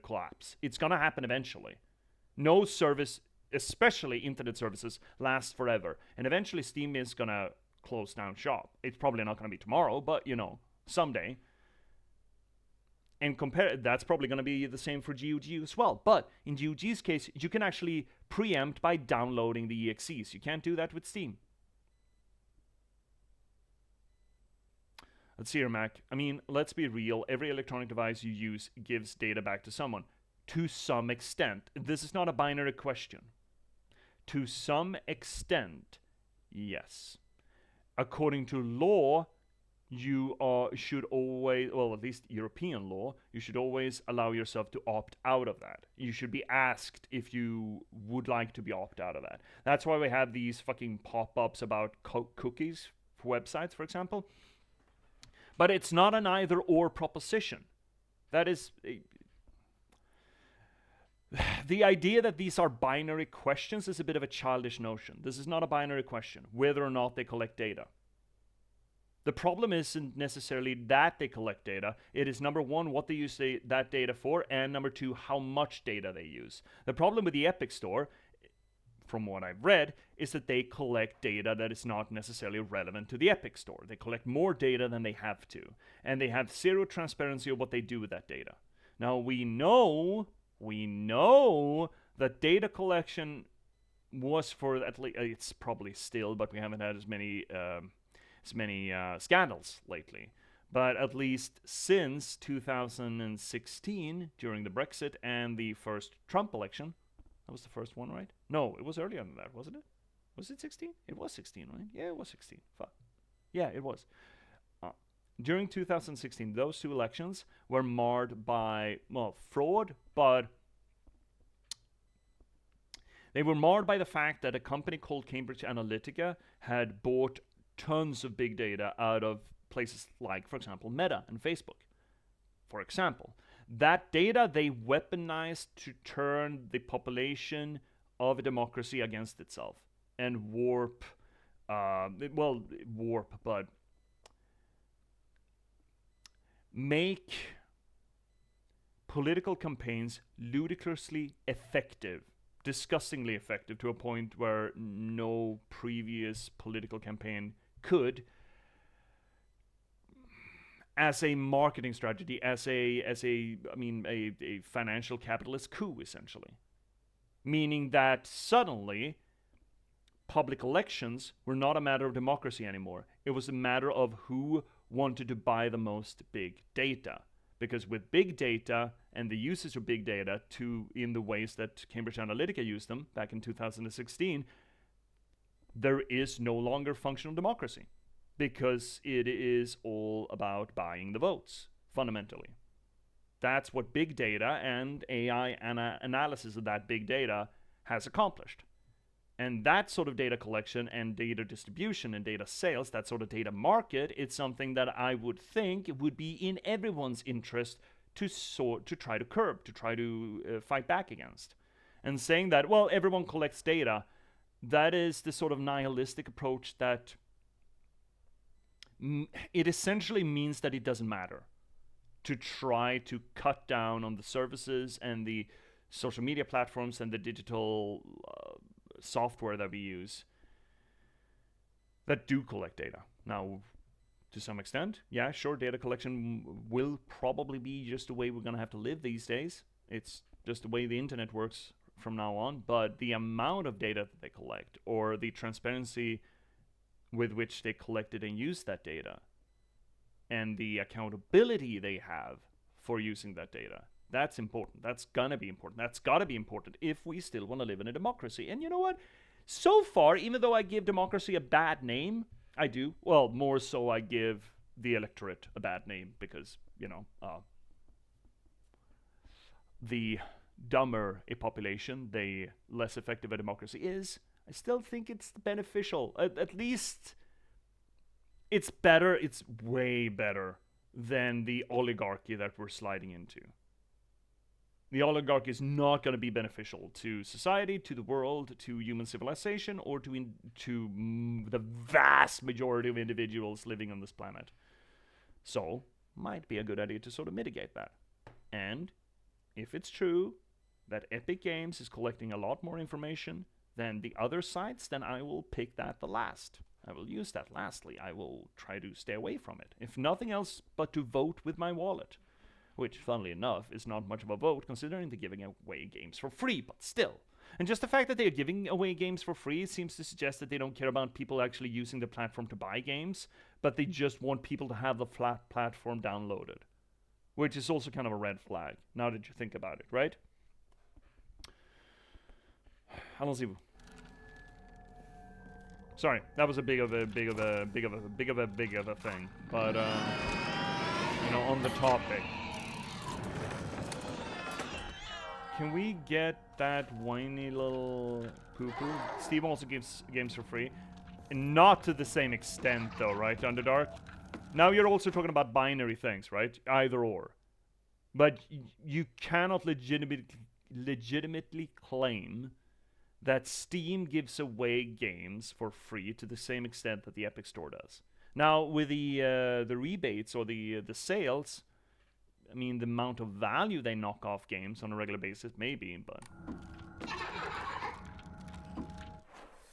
collapse. It's gonna happen eventually. No service, especially internet services, lasts forever, and eventually Steam is gonna close down shop. It's probably not gonna be tomorrow, but someday. And that's probably going to be the same for GOG as well. But in GOG's case, you can actually preempt by downloading the EXEs. You can't do that with Steam. Let's see here, Mac. I mean, let's be real. Every electronic device you use gives data back to someone. To some extent. This is not a binary question. To some extent, yes. According to law, you should always, well, at least European law, you should always allow yourself to opt out of that. You should be asked if you would like to be opt out of that. That's why we have these fucking pop-ups about cookies for websites, for example. But it's not an either-or proposition. That is... The idea that these are binary questions is a bit of a childish notion. This is not a binary question, whether or not they collect data. The problem isn't necessarily that they collect data. It is, number one, what they use that data for, and number two, how much data they use. The problem with the Epic Store, from what I've read, is that they collect data that is not necessarily relevant to the Epic Store. They collect more data than they have to, and they have zero transparency of what they do with that data. Now we know that data collection was for at least, it's probably still, but we haven't had as many scandals lately. But at least since 2016, during the Brexit and the first Trump election, that was the first one, right? No, it was earlier than that, wasn't it? Was it 16? It was 16, right? Yeah, it was 16. Fuck. Yeah, it was. During 2016, those two elections were marred by, well, fraud, but they were marred by the fact that a company called Cambridge Analytica had bought tons of big data out of places like, for example, Meta and Facebook. For example, that data they weaponized to turn the population of a democracy against itself and but make political campaigns ludicrously effective, disgustingly effective, to a point where no previous political campaign could, as a marketing strategy, as a financial capitalist coup, essentially. Meaning that suddenly public elections were not a matter of democracy anymore. It was a matter of who wanted to buy the most big data. Because with big data and the usage of big data in the ways that Cambridge Analytica used them back in 2016, there is no longer functional democracy. Because it is all about buying the votes, fundamentally. That's what big data and AI analysis of that big data has accomplished. And that sort of data collection and data distribution and data sales, that sort of data market, it's something that I would think would be in everyone's interest to try to curb, to try to fight back against. And saying that, well, everyone collects data, that is the sort of nihilistic approach that it essentially means that it doesn't matter. To try to cut down on the services and the social media platforms and the digital software that we use that do collect data. Now, to some extent, yeah, sure, data collection will probably be just the way we're going to have to live these days. It's just the way the internet works from now on. But the amount of data that they collect, or the transparency with which they collected and used that data, and the accountability they have for using that data, that's important. That's gonna be important. That's gotta be important if we still want to live in a democracy. And you know what? So far, even though I give democracy a bad name, I do. Well, more so I give the electorate a bad name because, the dumber a population, the less effective a democracy is. I still think it's beneficial. At least it's better. It's way better than the oligarchy that we're sliding into. The oligarchy is not going to be beneficial to society, to the world, to human civilization, or to the vast majority of individuals living on this planet. So, might be a good idea to sort of mitigate that. And if it's true that Epic Games is collecting a lot more information than the other sites, then I will pick that the last. I will use that lastly. I will try to stay away from it. If nothing else but to vote with my wallet. Which, funnily enough, is not much of a vote, considering they're giving away games for free, but still. And just the fact that they're giving away games for free seems to suggest that they don't care about people actually using the platform to buy games, but they just want people to have the flat platform downloaded. Which is also kind of a red flag, now that you think about it, right? I don't see. Sorry, that was a big of a thing, but on the topic. Can we get that whiny little poo-poo? Steam also gives games for free. Not to the same extent, though, right, Underdark? Now you're also talking about binary things, right? Either or. But you cannot legitimately claim that Steam gives away games for free to the same extent that the Epic Store does. Now, with the rebates or the sales, I mean, the amount of value they knock off games on a regular basis, maybe, but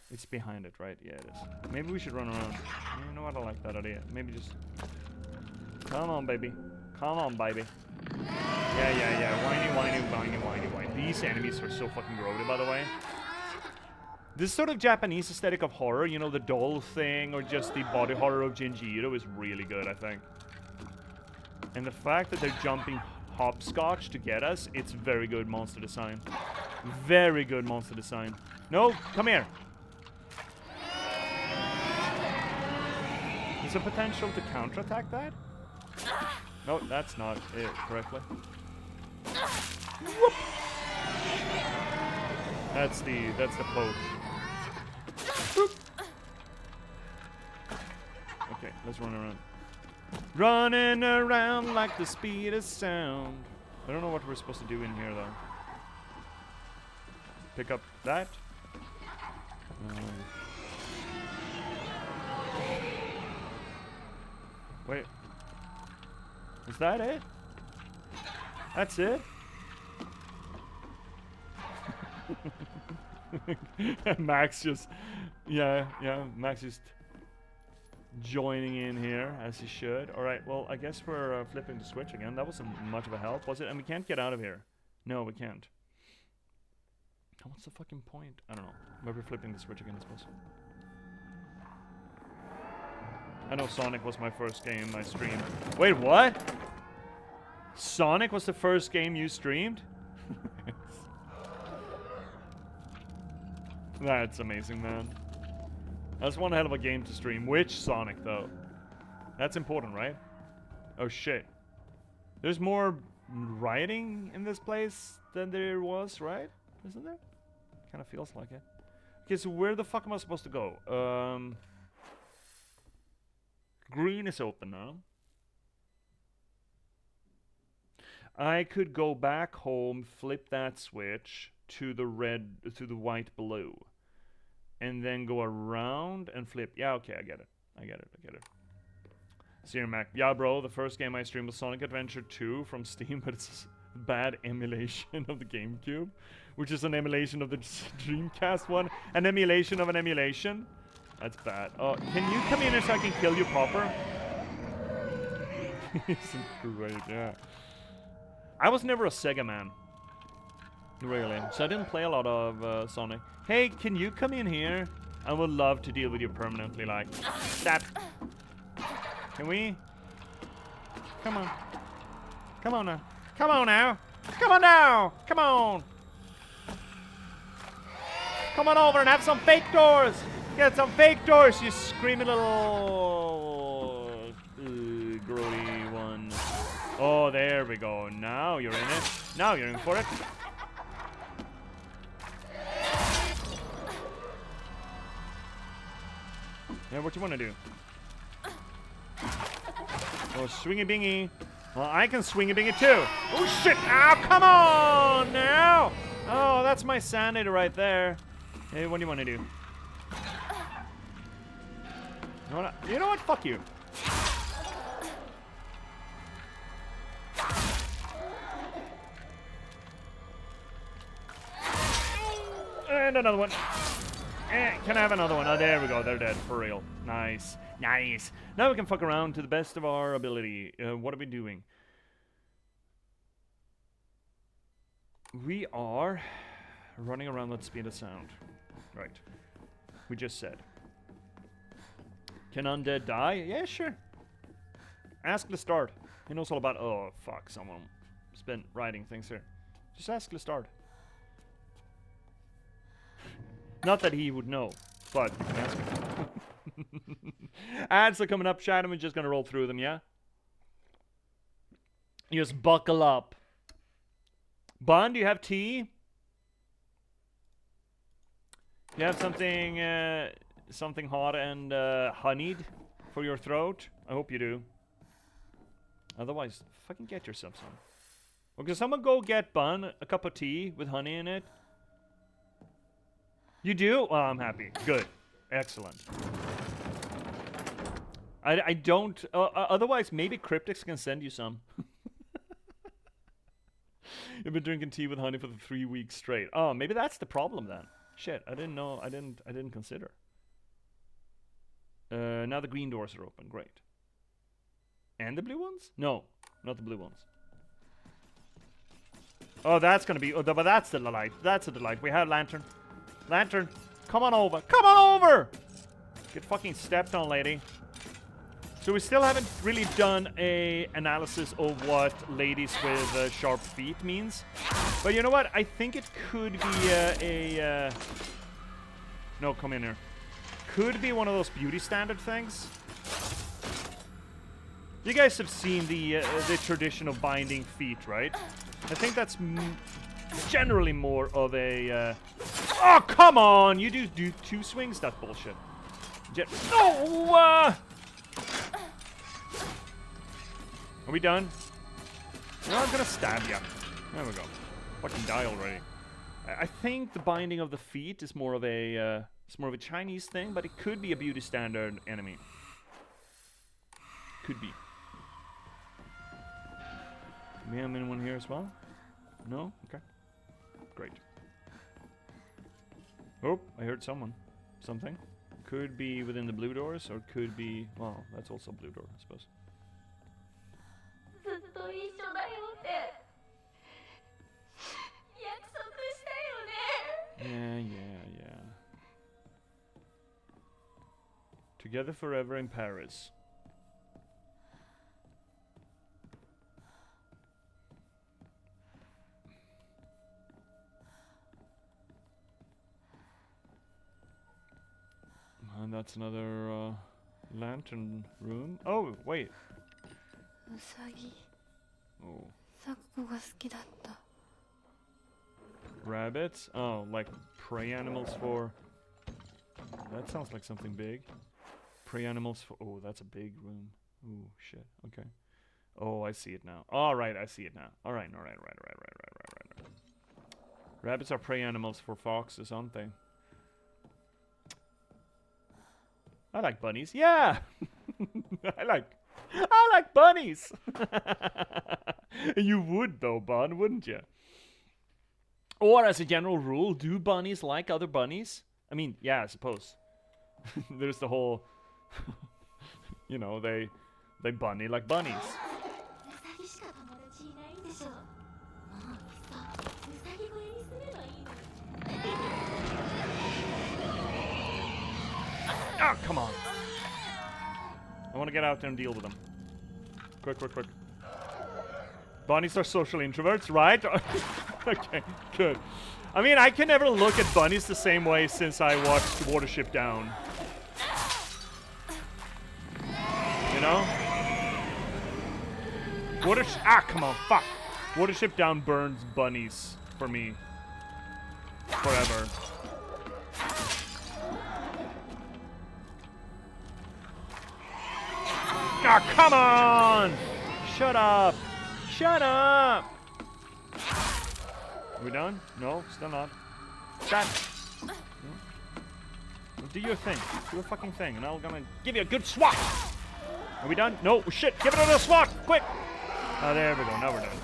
it's behind it, right? Yeah, it is. Maybe we should run around. You know what? I like that idea. Maybe just come on, baby. Come on, baby. Yeah. Whiny. These enemies are so fucking grody, by the way. This sort of Japanese aesthetic of horror, you know, the doll thing, or just the body horror of Jinjiro is really good, I think. And the fact that they're jumping hopscotch to get us, it's very good monster design. Very good monster design. No, come here. Is there potential to counterattack that? No, that's not it correctly. Whoop. That's the poke. Whoop. Okay, let's run around. Running around like the speed of sound. I don't know what we're supposed to do in here though. Pick up that. Wait. Is that it? That's it? Max just... Yeah, Max just joining in here, as he should. Alright, well, I guess we're flipping the switch again. That wasn't much of a help, was it? And we can't get out of here. No, we can't. What's the fucking point? I don't know. Maybe flipping the switch again, I suppose. I know Sonic was my first game I streamed. Wait, what? Sonic was the first game you streamed? That's amazing, man. That's one hell of a game to stream. Which Sonic, though? That's important, right? Oh, shit. There's more rioting in this place than there was, right? Isn't there? Kind of feels like it. Okay, so where the fuck am I supposed to go? Green is open now. I could go back home, flip that switch to the red, to the white blue, and then go around and flip. Yeah, okay, I get it. Senior Mac. Yeah, bro, the first game I streamed was Sonic Adventure 2 from Steam, but it's a bad emulation of the GameCube, which is an emulation of the Dreamcast one. An emulation of an emulation. That's bad. Oh, can you come in here so I can kill you proper? Isn't great, yeah. I was never a Sega man. Really. So I didn't play a lot of Sonic. Hey, can you come in here? I would love to deal with you permanently, like that. Can we? Come on. Come on now. Come on now. Come on now. Come on. Come on over and have some fake doors. Get some fake doors, you screamy little grody one. Oh, there we go. Now you're in it. Now you're in for it. Yeah, what you want to do? Oh, swingy bingy. Well, I can swingy bingy too. Oh shit! Ow, come on now! Oh, that's my sanity right there. Hey, what do you want to do? You know what? Fuck you. And another one. Can I have another one? Oh, there we go. They're dead. For real. Nice. Nice. Now we can fuck around to the best of our ability. What are we doing? We are running around at speed of sound. Right. We just said. Can undead die? Yeah, sure. Ask Lestard. He knows all about... Oh, fuck. Someone has been writing things here. Just ask Lestard. Not that he would know, but ask him. Ads are coming up, chat, and we're just gonna roll through them, yeah? Just buckle up. Bun, do you have tea? You have something, something hot and honeyed for your throat? I hope you do. Otherwise, fucking get yourself some. Or can someone go get Bun a cup of tea with honey in it? You do? Well, I'm happy. Good. Excellent. I don't... otherwise, maybe Cryptics can send you some. You've been drinking tea with honey for the 3 weeks straight. Oh, maybe that's the problem then. Shit, I didn't know. I didn't consider. Now the green doors are open. Great. And the blue ones? No, not the blue ones. Oh, that's gonna be. Oh, but that's the delight. That's a delight. We have lantern. Lantern, come on over. Come on over. Get fucking stepped on, lady. So we still haven't really done a analysis of what ladies with sharp feet means. But you know what? I think it could be no, come in here. Could be one of those beauty standard things. You guys have seen the tradition of binding feet, right? I think that's generally more of a... Oh, come on! You do 2 swings? That's bullshit. No! Are we done? No, I'm gonna stab you. There we go. Fucking die already. I think the binding of the feet is more of a... it's more of a Chinese thing, but it could be a beauty standard enemy. Could be. Do we have anyone here as well? No? Okay. Great. Oh, I heard someone. Something. Could be within the blue doors, or could be... Well, that's also blue door, I suppose. Yeah. Together forever in Paris. And that's another lantern room. Oh, wait. Oh. Rabbits? Oh, like prey animals for... That sounds like something big. Prey animals for... Oh, that's a big room. Oh, shit. Okay. Oh, I see it now. All right, I see it now. All right. Rabbits are prey animals for foxes, aren't they? I like bunnies. Yeah! I like bunnies! You would though, Bun, wouldn't you? Or as a general rule, do bunnies like other bunnies? I mean, yeah, I suppose. There's the whole... you know, they bunny like bunnies. Ah, come on. I want to get out there and deal with them. Quick. Bunnies are social introverts, right? Okay, good. I mean, I can never look at bunnies the same way since I watched Watership Down. You know? Come on, fuck. Watership Down burns bunnies for me. Forever. Ah, come on! Shut up! Shut up! Are we done? No, still not. That. No. Well, do your thing. Do a fucking thing, and I'm gonna give you a good swat! Are we done? No, shit! Give it another swat! Quick! Oh, there we go. Now we're done.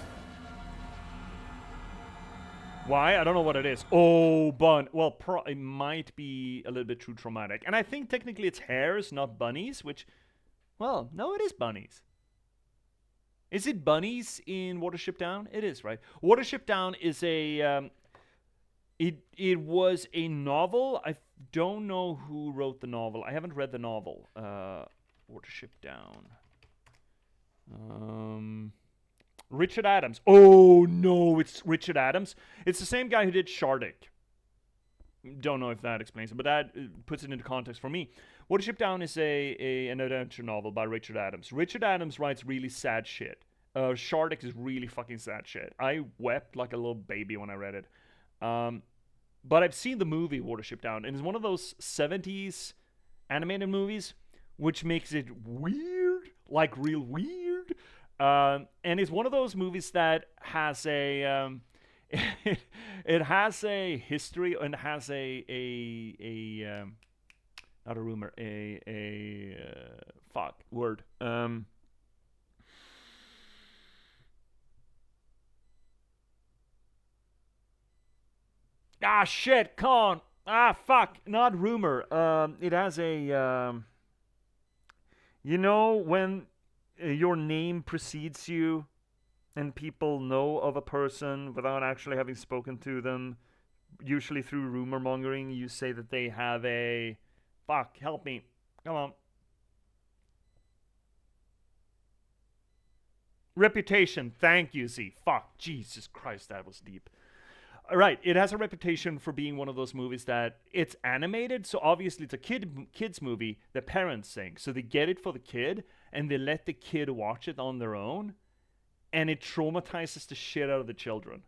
Why? I don't know what it is. Oh, bun. Well, it might be a little bit too traumatic. And I think technically it's hares, not bunnies, which... Well, no, it is bunnies. Is it bunnies in Watership Down? It is, right? Watership Down is a... It was a novel. I don't know who wrote the novel. I haven't read the novel. Watership Down. Richard Adams. Oh, no, it's Richard Adams. It's the same guy who did Shardik. Don't know if that explains it, but that puts it into context for me. Watership Down is an adventure novel by Richard Adams. Richard Adams writes really sad shit. Shardik is really fucking sad shit. I wept like a little baby when I read it. But I've seen the movie Watership Down, and it's one of those 70s animated movies, which makes it weird, like real weird. And it's one of those movies that has a... it has a history and has a not a rumor, fuck word. Ah, shit, come on. Ah, fuck, not rumor. It has a, you know, when your name precedes you and people know of a person without actually having spoken to them. Usually through rumor mongering, you say that they have a... Fuck, help me. Come on. Reputation. Thank you, Z. Fuck. Jesus Christ, that was deep. Right, it has a reputation for being one of those movies that it's animated, so obviously it's a kids movie. The parents sing, so they get it for the kid, and they let the kid watch it on their own, and it traumatizes the shit out of the children.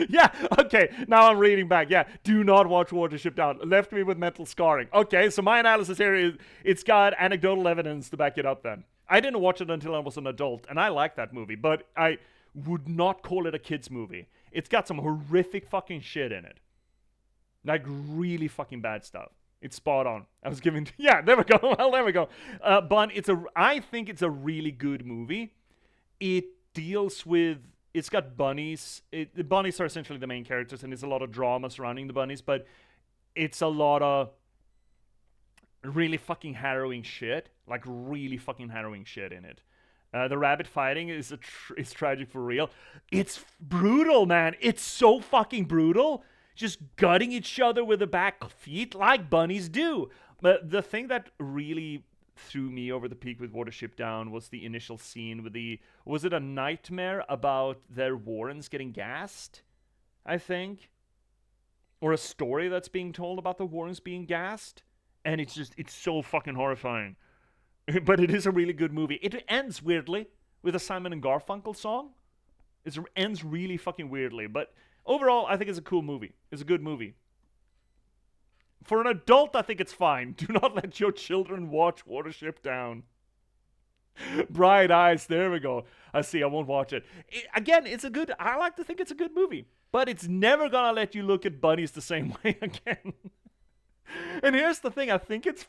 Yeah, okay, now I'm reading back. Yeah, do not watch Watership Down. Left me with mental scarring. Okay, so my analysis here is it's got anecdotal evidence to back it up then. I didn't watch it until I was an adult, and I like that movie, but I would not call it a kid's movie. It's got some horrific fucking shit in it. Like, really fucking bad stuff. It's spot on. I was giving... Yeah, there we go. Well, there we go. But I think it's a really good movie. It deals with... It's got bunnies. The bunnies are essentially the main characters, and there's a lot of drama surrounding the bunnies, but it's a lot of really fucking harrowing shit. Like, really fucking harrowing shit in it. The rabbit fighting is tragic for real. It's brutal, man. It's so fucking brutal. Just gutting each other with the back feet like bunnies do. But the thing that really threw me over the peak with Watership Down was the initial scene with the... Was it a nightmare about their Warrens getting gassed? I think. Or a story that's being told about the Warrens being gassed. And it's so fucking horrifying. But it is a really good movie. It ends weirdly with a Simon and Garfunkel song. It ends really fucking weirdly. But overall, I think it's a cool movie. It's a good movie. For an adult, I think it's fine. Do not let your children watch Watership Down. Bright Eyes, there we go. I see, I won't watch it. Again, I like to think it's a good movie. But it's never gonna let you look at bunnies the same way again. And here's the thing, I think it's,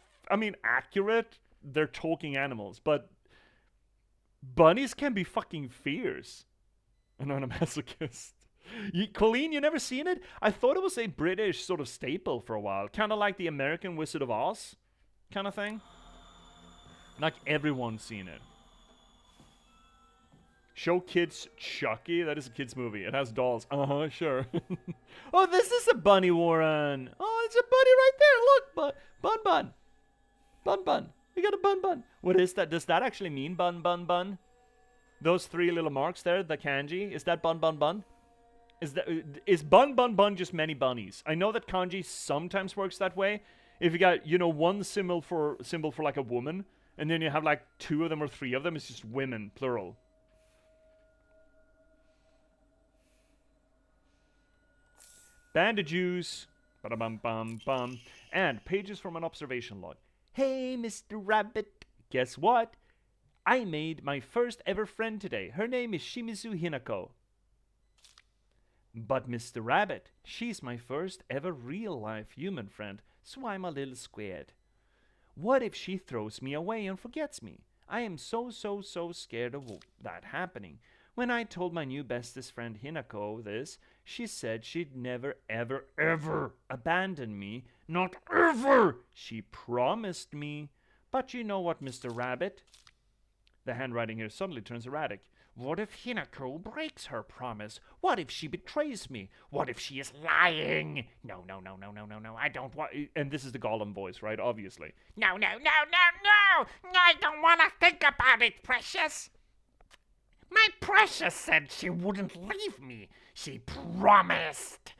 accurate. They're talking animals, but bunnies can be fucking fierce. And I'm a masochist. Colleen, you never seen it? I thought it was a British sort of staple for a while. Kind of like the American Wizard of Oz kind of thing. Like everyone's seen it. Show kids Chucky. That is a kid's movie. It has dolls. Uh-huh, sure. Oh, this is a bunny, Warren. Oh, it's a bunny right there. Look, Bun. Bun. We got a bun. What is that? Does that actually mean bun? Those three little marks there, the kanji, is that bun? Is bun just many bunnies? I know that kanji sometimes works that way. If you got, one symbol for like a woman, and then you have like two of them or three of them, it's just women, plural. Bandages. Ba-da-bum-bum-bum. And pages from an observation log. Hey, Mr. Rabbit. Guess what? I made my first ever friend today. Her name is Shimizu Hinako. But Mr. Rabbit, she's my first ever real-life human friend, so I'm a little scared. What if she throws me away and forgets me? I am so scared of that happening. When I told my new bestest friend Hinako this, she said she'd never ever abandon me. Not ever! She promised me. But you know what, Mr. Rabbit? The handwriting here suddenly turns erratic. What if Hinako breaks her promise? What if she betrays me? What if she is lying? No, I don't want... And this is the Gollum voice, right? Obviously. No. I don't want to think about it, Precious. My Precious said she wouldn't leave me. She promised.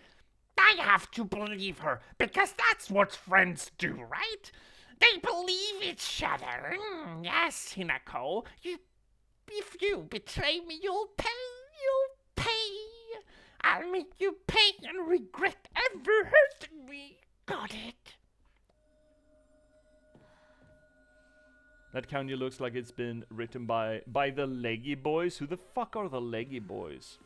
I have to believe her, because that's what friends do, right? They believe each other. Yes, Hinako. If you betray me, you'll pay. I'll make you pay and regret ever hurting me. Got it? That kanji looks like it's been written by the Leggy Boys. Who the fuck are the Leggy Boys?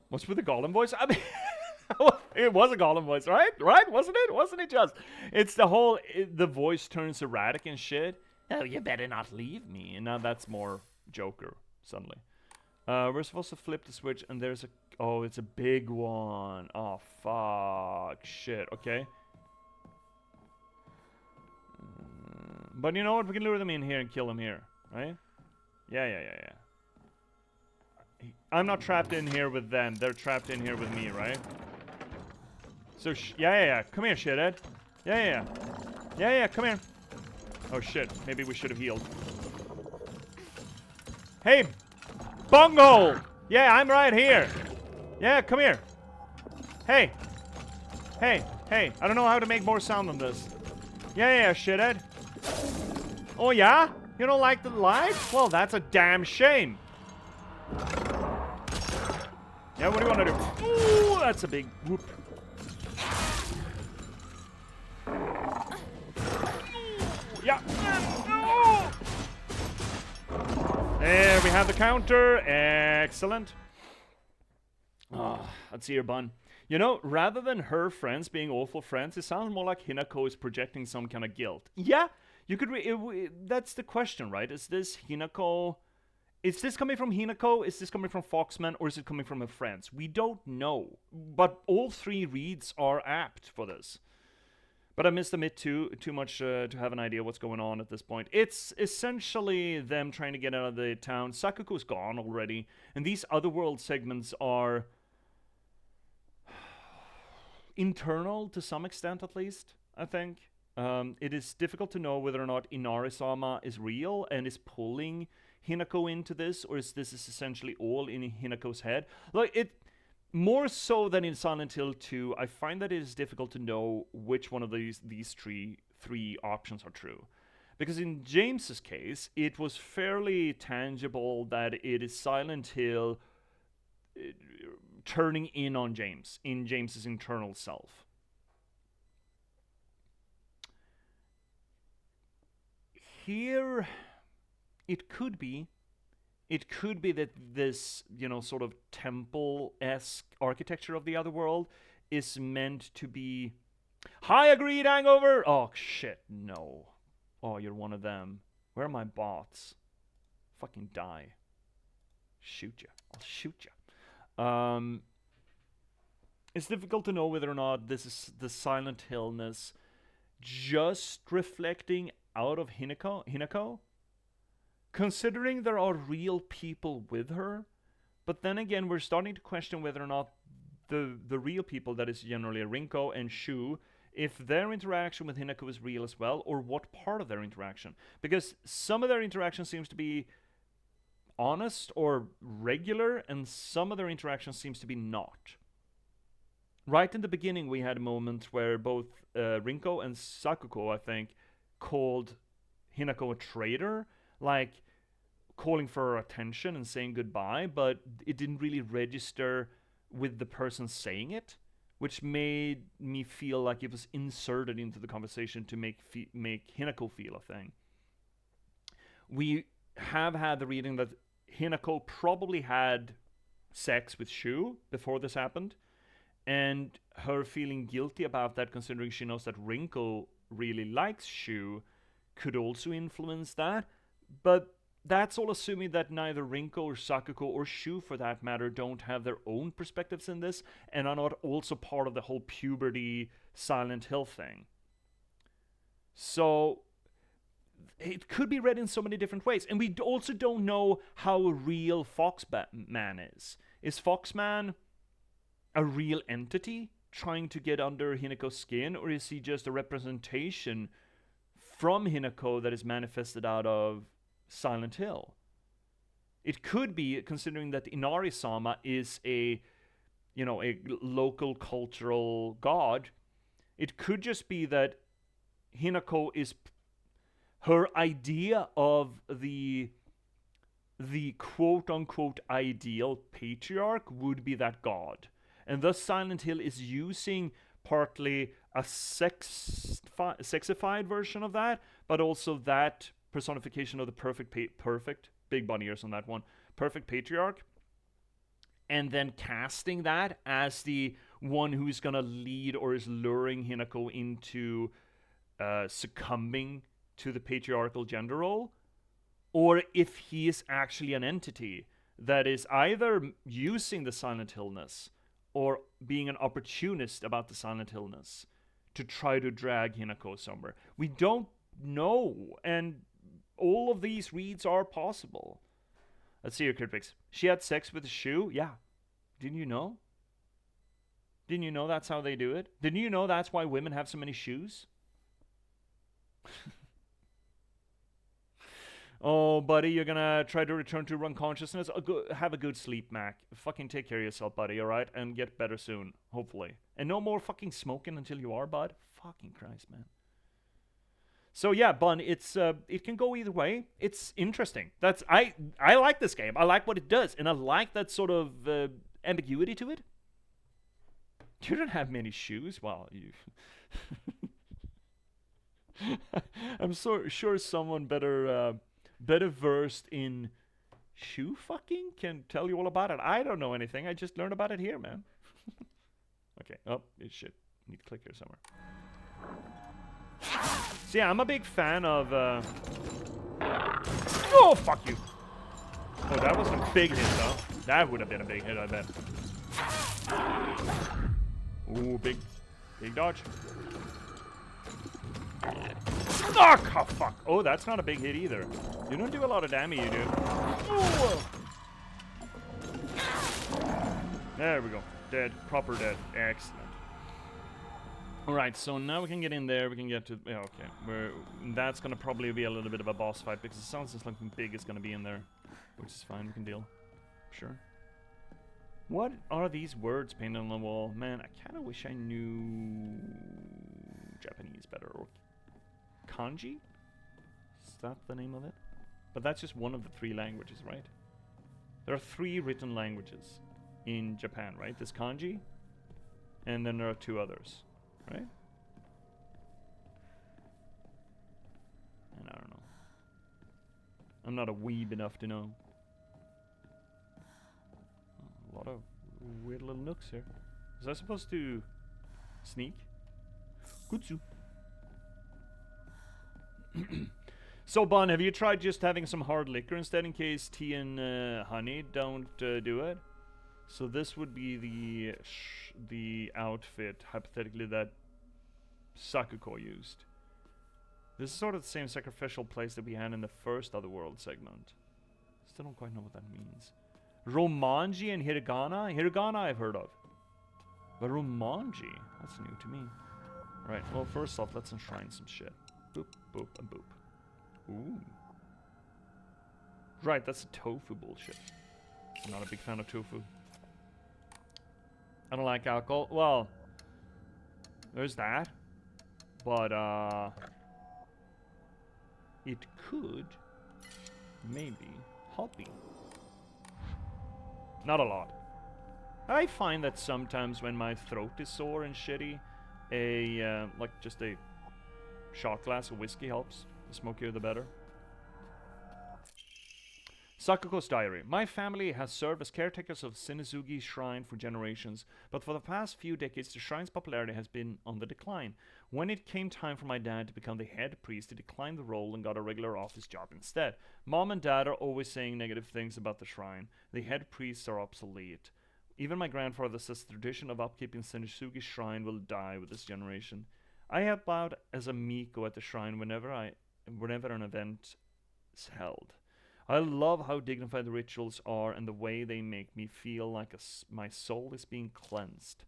What's with the Gollum voice? I mean, it was a Gollum voice, right? Right? Wasn't it? Wasn't it just? It's the whole, the voice turns erratic and shit. Oh, you better not leave me. And now that's more Joker, suddenly. We're supposed to flip the switch, and there's a... Oh, it's a big one. Oh, fuck. Shit, okay. But you know what? We can lure them in here and kill them here, right? Yeah. I'm not trapped in here with them. They're trapped in here with me, right? So, yeah. Come here, shithead. Yeah, come here. Oh, shit. Maybe we should have healed. Hey, bunghole! Yeah, I'm right here. Yeah, come here. Hey. I don't know how to make more sound than this. Yeah, shithead. Oh, yeah? You don't like the light? Well, that's a damn shame. Yeah, what do you want to do? Ooh, that's a big whoop. Yeah. There we have the counter. Excellent. Let's see your bun. You know, rather than her friends being awful friends, it sounds more like Hinako is projecting some kind of guilt. Yeah, you could. That's the question, right? Is this Hinako? Is this coming from Hinako? Is this coming from Foxman? Or is it coming from her friends? We don't know. But all three reads are apt for this. But I missed the mid too much to have an idea what's going on at this point. It's essentially them trying to get out of the town. Sakuko's gone already. And these otherworld segments are internal to some extent, at least, I think. It is difficult to know whether or not Inari-sama is real and is pulling Hinako into this, or is this essentially all in Hinako's head. Like, it more so than in Silent Hill 2, I find that it is difficult to know which one of these three options are true. Because in James's case, it was fairly tangible that it is Silent Hill turning in on James, in James's internal self. Here, it could be that this, sort of temple-esque architecture of the other world is meant to be... Hi, agreed, hangover! Oh, shit, no. Oh, you're one of them. Where are my bots? Fucking die. Shoot you. I'll shoot you. It's difficult to know whether or not this is the Silent Hillness just reflecting out of Hinako, considering there are real people with her. But then again, we're starting to question whether or not the real people, that is generally Rinko and Shu, if their interaction with Hinako is real as well, or what part of their interaction. Because some of their interaction seems to be honest or regular, and some of their interaction seems to be not. Right in the beginning, we had a moment where both Rinko and Sakuko, I think, called Hinako a traitor, like calling for her attention and saying goodbye, but it didn't really register with the person saying it, which made me feel like it was inserted into the conversation to make Hinako feel a thing. We have had the reading that Hinako probably had sex with Shu before this happened, and her feeling guilty about that, considering she knows that Rinko really likes Shu, could also influence that. But that's all assuming that neither Rinko or Sakuko or Shu, for that matter, don't have their own perspectives in this and are not also part of the whole puberty Silent Hill thing. So it could be read in so many different ways. And we also don't know how real Foxman is. Is Foxman a real entity trying to get under Hinako's skin, or is he just a representation from Hinako that is manifested out of Silent Hill? It could be, considering that Inari-sama is a local cultural god, it could just be that Hinako is her idea of the quote-unquote ideal patriarch would be that god. And thus Silent Hill is using partly a sexified version of that, but also that personification of the perfect big bunny ears on that one, perfect patriarch, and then casting that as the one who's gonna lead or is luring Hinako into succumbing to the patriarchal gender role, or if he is actually an entity that is either using the Silent Hillness or being an opportunist about the Silent Hillness to try to drag Hinako somewhere. We don't know. And all of these reads are possible. Let's see here, Cryptix. She had sex with a shoe? Yeah. Didn't you know? Didn't you know that's how they do it? Didn't you know that's why women have so many shoes? Oh, buddy, you're gonna try to return to run consciousness? Have a good sleep, Mac. Fucking take care of yourself, buddy, alright? And get better soon, hopefully. And no more fucking smoking until you are, bud. Fucking Christ, man. So yeah, Bun, it's it can go either way. It's interesting. I like this game. I like what it does, and I like that sort of ambiguity to it. You don't have many shoes. Well, you. I'm so sure someone better versed in shoe fucking can tell you all about it. I don't know anything. I just learned about it here, man. Okay. Oh, it's shit. Need to click here somewhere. So yeah, I'm a big fan of. Oh, fuck you. Oh, that was a big hit, though. That would have been a big hit, I bet. Ooh, big dodge. Oh, fuck. Oh, that's not a big hit either. You don't do a lot of damage, you do. Ooh. There we go. Dead. Proper dead. Excellent. Alright, so now we can get in there. We can get to... Yeah, okay. That's going to probably be a little bit of a boss fight because it sounds like something big is going to be in there. Which is fine. We can deal. Sure. What are these words painted on the wall? Man, I kind of wish I knew Japanese better. Or kanji? Is that the name of it? But that's just one of the 3 languages, right? There are 3 written languages in Japan, right? There's kanji, and then there are 2 others, right? And I don't know. I'm not a weeb enough to know. A lot of weird little nooks here. Was I supposed to sneak? Kutsu. So, Bun, have you tried just having some hard liquor instead in case tea and honey don't do it? So this would be the outfit, hypothetically, that Sakuko used. This is sort of the same sacrificial place that we had in the first Otherworld segment. Still don't quite know what that means. Romanji and Hiragana? Hiragana I've heard of. But Romanji? That's new to me. Right, well, first off, let's enshrine some shit. Boop, boop, and boop. Ooh. Right, that's a tofu bullshit. I'm not a big fan of tofu. I don't like alcohol. Well, there's that. But, it could maybe help me. Not a lot. I find that sometimes when my throat is sore and shitty, like just a shot glass of whiskey helps. The smokier the better. Sakuko's diary. My family has served as caretakers of Senizugi Shrine for generations, but for the past few decades the shrine's popularity has been on the decline. When it came time for my dad to become the head priest, he declined the role and got a regular office job instead. Mom and dad are always saying negative things about the shrine. The head priests are obsolete. Even my grandfather says the tradition of upkeeping Senizugi Shrine will die with this generation. I help out as a Miko at the shrine whenever an event is held. I love how dignified the rituals are and the way they make me feel like my soul is being cleansed.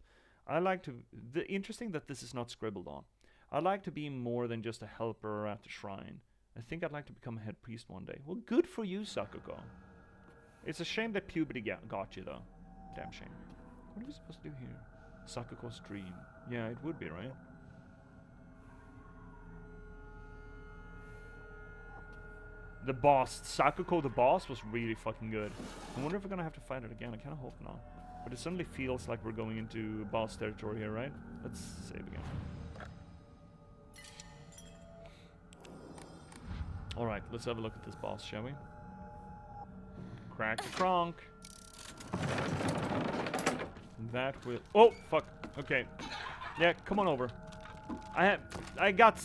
I like to... interesting that this is not scribbled on. I like to be more than just a helper at the shrine. I think I'd like to become a head priest one day. Well, good for you, Sakuko. It's a shame that puberty got you, though. Damn shame. What are we supposed to do here? Sakuko's dream. Yeah, it would be, right? The boss, Sakuko the boss, was really fucking good. I wonder if we're gonna have to fight it again. I kinda hope not. But it suddenly feels like we're going into boss territory here, right? Let's save again. Alright, let's have a look at this boss, shall we? Crack the trunk. That will... Oh, fuck. Okay. Yeah, come on over. I got...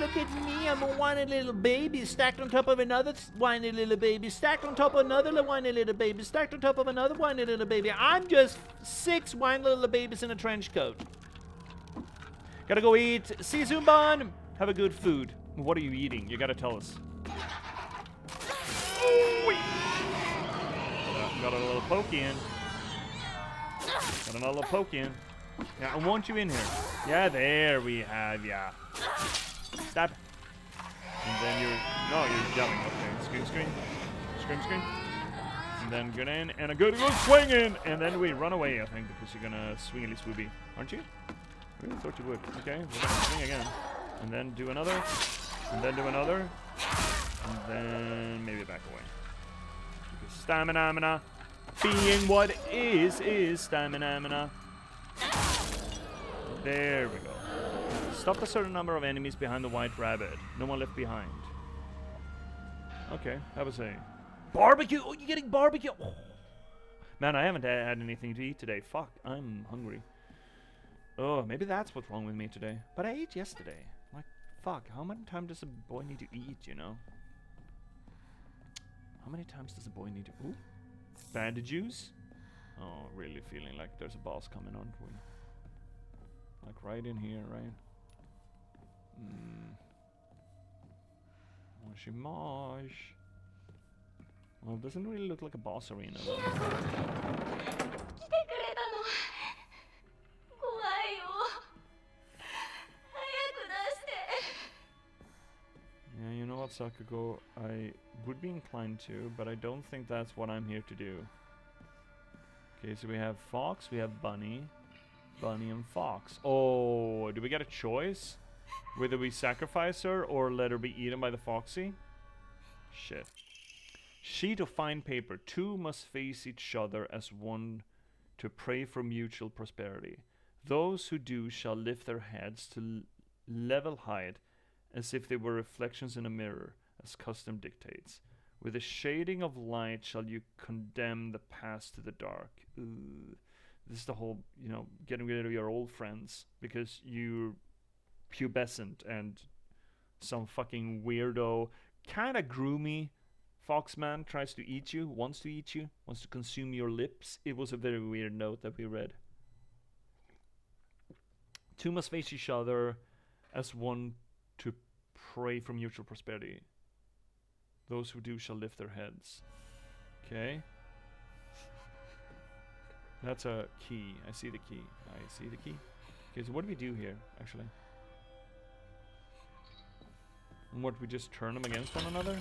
look at me. I'm a whiny little baby stacked on top of another whiny little baby, stacked on top of another whiny little baby, stacked on top of another whiny little baby. I'm just 6 whiny little babies in a trench coat. Gotta go eat. See you soon, Bon. Have a good food. What are you eating? You gotta tell us. Got a little pokey in. Got another little pokey in. Yeah, I want you in here. Yeah, there we have ya. Stop. And then you're... No, you're yelling. Okay, scream. And then get in, and a good swing in. And then we run away, I think, because you're gonna swingily swoopy. Aren't you? I really thought you would. Okay, we're gonna swing again. And then do another. And then do another. And then maybe back away. Because stamina. Being what is stamina. There we go. Stop a certain number of enemies behind the white rabbit. No one left behind. Okay, that was a barbecue. Oh, you're getting barbecue. Oh. Man, I haven't had anything to eat today. Fuck, I'm hungry. Oh, maybe that's what's wrong with me today. But I ate yesterday. Like, fuck, how much time does a boy need to eat, you know? How many times does a boy need to... Ooh. Bandages? Oh, really feeling like there's a boss coming on for you. Like right in here, right? Mosh. Well, it doesn't really look like a boss arena though. Yeah, you know what, Sakugo? I would be inclined to, but I don't think that's what I'm here to do. Okay, so we have Fox, we have Bunny. Bunny and Fox. Oh, do we get a choice? Whether we sacrifice her or let her be eaten by the Foxy? Shit. Sheet of fine paper. 2 must face each other as one to pray for mutual prosperity. Those who do shall lift their heads to level height as if they were reflections in a mirror, as custom dictates. With a shading of light shall you condemn the past to the dark. Ooh. This is the whole, you know, getting rid of your old friends because you're pubescent and some fucking weirdo, kind of groomy foxman tries to eat you, wants to consume your lips. It was a very weird note that we read. 2 must face each other as one to pray for mutual prosperity. Those who do shall lift their heads. Okay. That's a key. I see the key. Okay, so what do we do here, actually? And what, we just turn them against one another?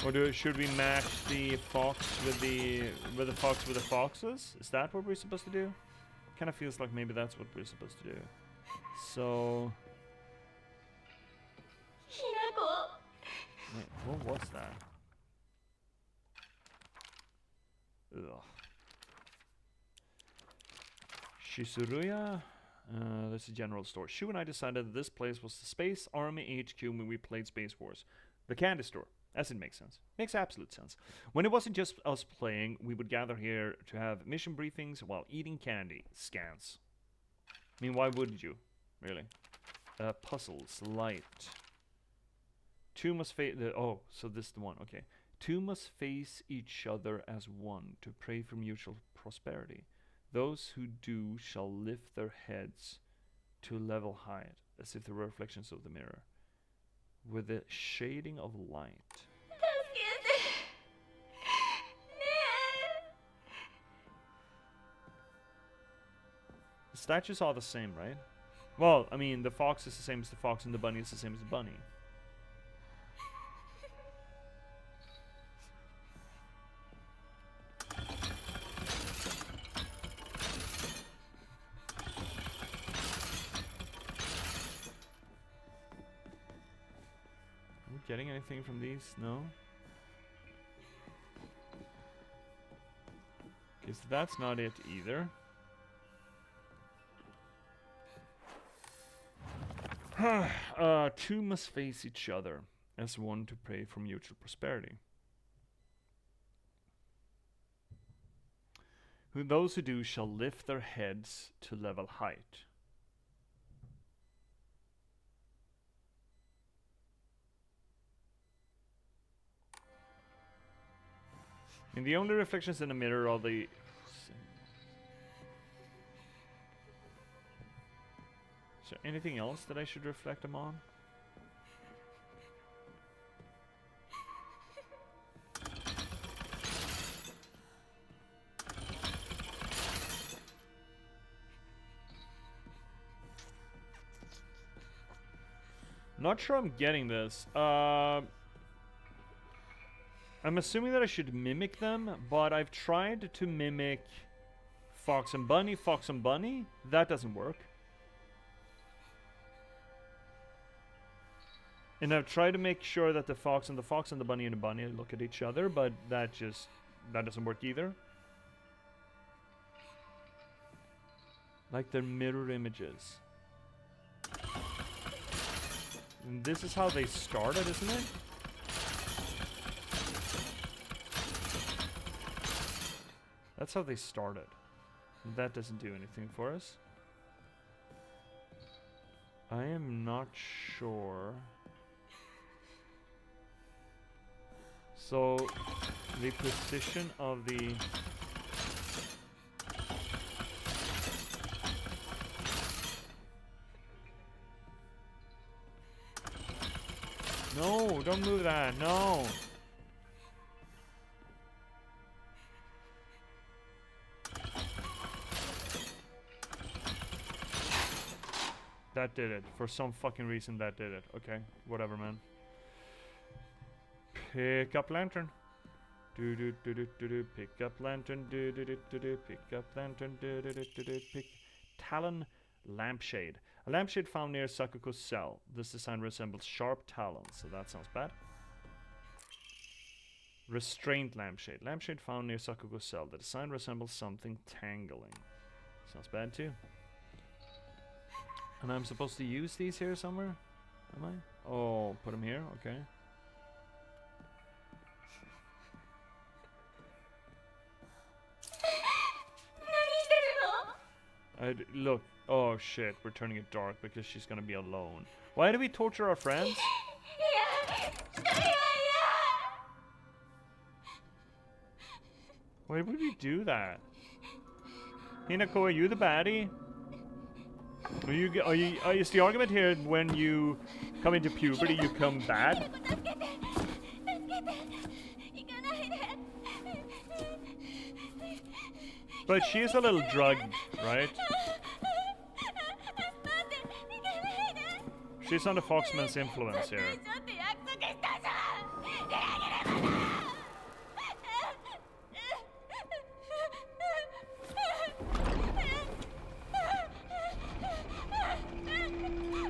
Or should we match the fox with the fox with the foxes? Is that what we're supposed to do? Kind of feels like maybe that's what we're supposed to do. So... Wait, what was that? Ugh. Shizuruya? That's a general store. Shu and I decided that this place was the Space Army HQ when we played Space Wars. The candy store. As it makes sense. Makes absolute sense. When it wasn't just us playing, we would gather here to have mission briefings while eating candy. Scans. I mean, why wouldn't you? Really? Puzzles. Light. 2 must face... Oh, so this is the one. Okay. 2 must face each other as one to pray for mutual prosperity. Those who do shall lift their heads to level height, as if they were reflections of the mirror, with a shading of light. The statues are the same, right? Well, I mean, the fox is the same as the fox and the bunny is the same as the bunny. Are we getting anything from these? No? Okay, so that's not it either. 2 must face each other. as one to pray for mutual prosperity. Those who do shall lift their heads to level height. And the only reflections in the mirror are the... Is there anything else that I should reflect them on? Not sure I'm getting this. I'm assuming that I should mimic them, but I've tried to mimic Fox and Bunny, Fox and Bunny. That doesn't work. And I've tried to make sure that the fox and the bunny and the bunny look at each other, but that doesn't work either. Like they're mirror images. And this is how they started, isn't it? That's how they started. That doesn't do anything for us. I am not sure. So, the position of the... No, don't move that, no! That did it. For some fucking reason, that did it. Okay, whatever, man. Pick up lantern. Do do do do do do. Pick up lantern. Do do do do do. Pick up lantern. Do do do do do. Pick talon lampshade. A lampshade found near Sakuko's cell. This design resembles sharp talons, so that sounds bad. Restraint lampshade. Lampshade found near Sakuko's cell. The design resembles something tangling. Sounds bad too. And I'm supposed to use these here somewhere? Am I? Oh, put them here? Okay. Look. Oh shit, we're turning it dark because she's gonna be alone. Why do we torture our friends? Why would we do that? Hinako, are you the baddie? Is the argument here when you come into puberty you come bad? But she is a little drugged, right? She's under Foxman's influence here.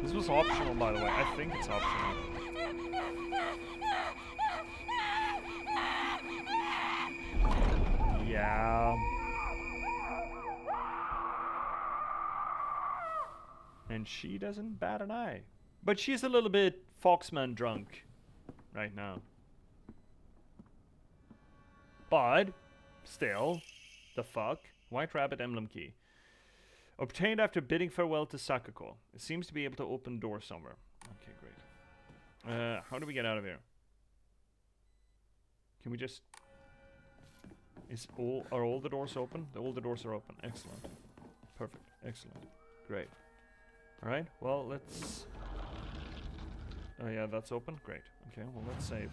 This was optional, by the way. I think it's optional. Yeah. And she doesn't bat an eye. But she's a little bit Foxman drunk right now. But, still, the fuck? White Rabbit emblem key. Obtained after bidding farewell to Sakuko. It seems to be able to open door somewhere. Okay, great. How do we get out of here? Can we just... Are all the doors open? All the doors are open. Excellent. Perfect. Excellent. Great. Alright, well, let's... Oh yeah, that's open? Great. Okay, well, let's save.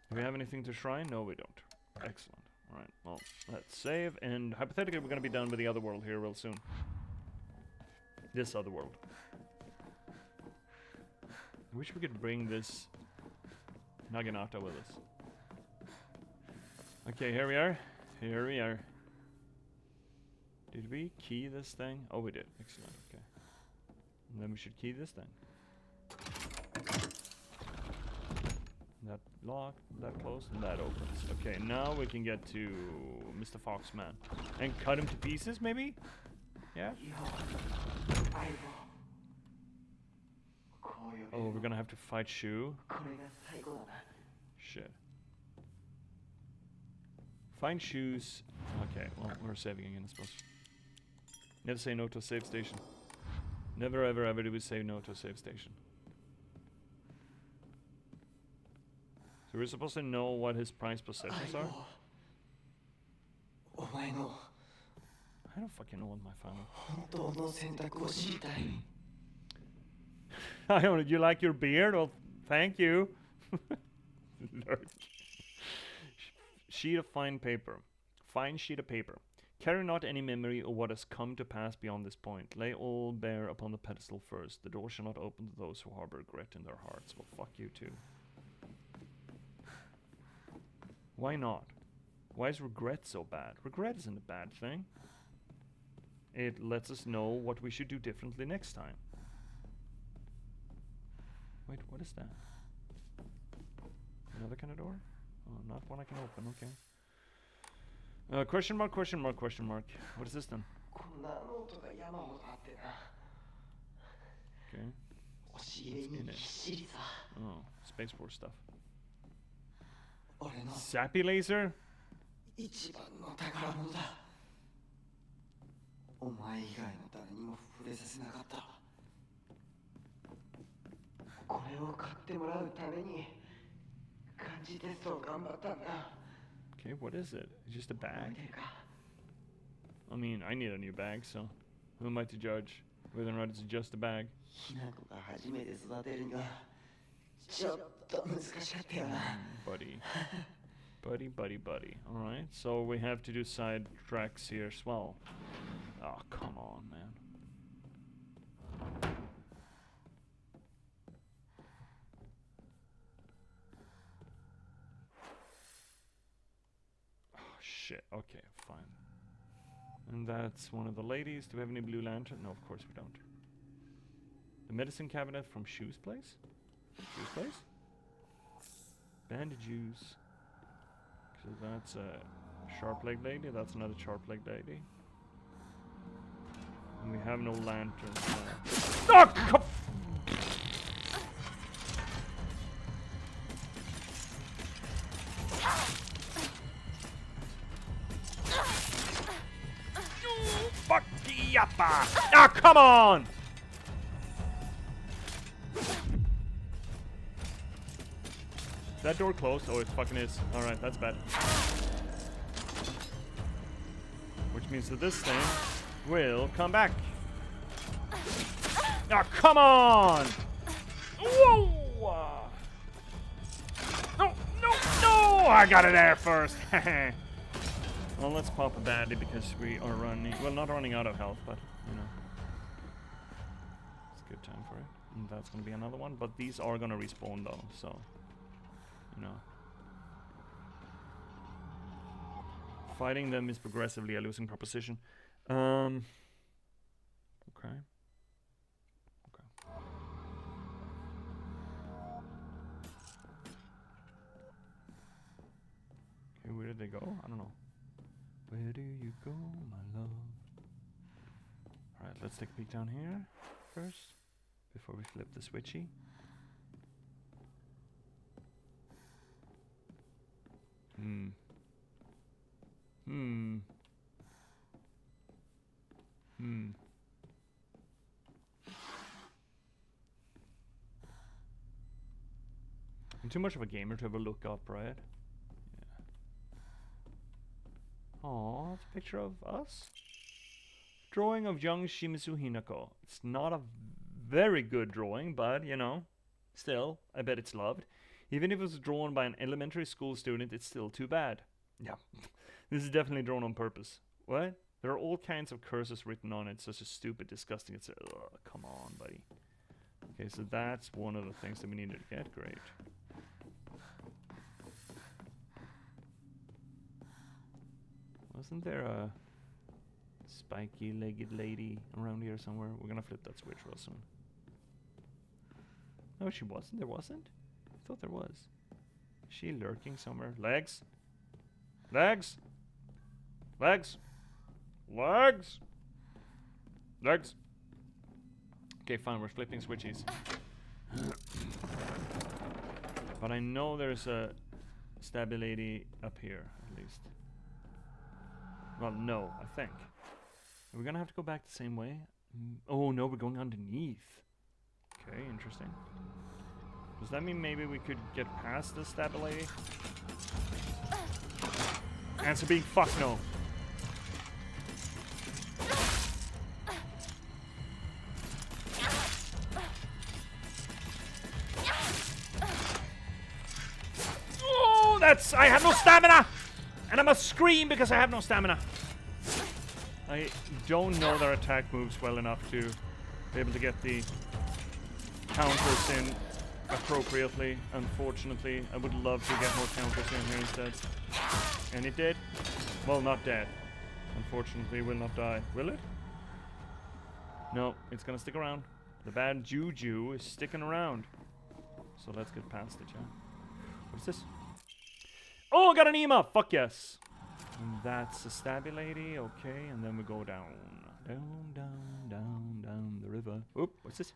Do we have anything to shrine? No, we don't. Excellent. Alright, well, let's save, and hypothetically we're going to be done with the other world here real soon. This other world. I wish we could bring this Naginata with us. Okay, here we are. Here we are. Did we key this thing? Oh, we did. Excellent, okay. And then we should key this thing. That locked, that closed, and that opens. Okay, now we can get to Mr. Foxman. And cut him to pieces, maybe? Yeah? Oh, we're gonna have to fight Shu. Shit. Find shoes. Okay, well, we're saving again, I suppose. Never say no to a save station. Never ever ever do we say no to a save station. So we're supposed to know what his prized possessions are? I don't fucking know what my final. I don't. You like your beard? Well, thank you. Sheet of fine paper. Fine sheet of paper. Carry not any memory of what has come to pass beyond this point. Lay all bare upon the pedestal first. The door shall not open to those who harbor regret in their hearts. Well, fuck you too. Why not? Why is regret so bad? Regret isn't a bad thing. It lets us know what we should do differently next time. Wait, what is that? Another kind of door? Oh, not one I can open, okay. Question mark, question mark, question mark. What is this then? Okay. What's in it? Oh, Space Force stuff. Sappy laser? Okay, what is it? It's just a bag? I mean, I need a new bag, so who am I to judge whether or not it's just a bag? Buddy. Buddy, buddy, buddy. Alright, so we have to do side tracks here as well. Oh, come on, man. Shit, okay, fine. And that's one of the ladies. Do we have any blue lantern? No, of course we don't. The medicine cabinet from Shu's place? Shu's place? Bandages. So that's a sharp-legged lady. That's another sharp-legged lady. And we have no lanterns now. Oh, come! Fuck yappa! Ah, come on! Is that door closed? Oh, it fucking is. Alright, that's bad. Which means that this thing will come back. Ah, come on! Whoa! No, no, no! I got it there first. Well, let's pop a badly because we are running, well, not running out of health, but, you know. It's a good time for it. And that's going to be another one, but these are going to respawn though, so, you know. Fighting them is progressively a losing proposition. Okay. Okay. Okay, where did they go? I don't know. Where do you go, my love? Alright, let's take a peek down here first, before we flip the switchy. I'm too much of a gamer to ever look up, right? Aww, it's a picture of us. Drawing of young Shimizu Hinako. It's not a very good drawing, but, you know, still, I bet it's loved. Even if it was drawn by an elementary school student, it's still too bad. Yeah, this is definitely drawn on purpose. What? There are all kinds of curses written on it, such as stupid, disgusting, etc. Come on, buddy. Okay, so that's one of the things that we needed to get. Great. Wasn't there a spiky-legged lady around here somewhere? We're gonna flip that switch real soon. No, she wasn't. There wasn't? I thought there was. Is she lurking somewhere? Legs? Legs? Legs? Legs? Legs? Okay, fine. We're flipping switches. But I know there's a stabby lady up here, at least. Well, no, I think. Are we gonna have to go back the same way? Oh no, we're going underneath. Okay, interesting. Does that mean maybe we could get past this stabby lady? Answer being fuck no. Oh, that's... I have no stamina! And I must scream because I have no stamina. I don't know their attack moves well enough to be able to get the counters in appropriately, unfortunately. I would love to get more counters in here instead. And it did. Well, not dead. Unfortunately, it will not die. Will it? No, it's gonna stick around. The bad juju is sticking around. So let's get past it, yeah? What's this? Oh, I got an ema! Fuck yes! And that's a stabby lady, okay, and then we go down. Down the river. Oop, what's this?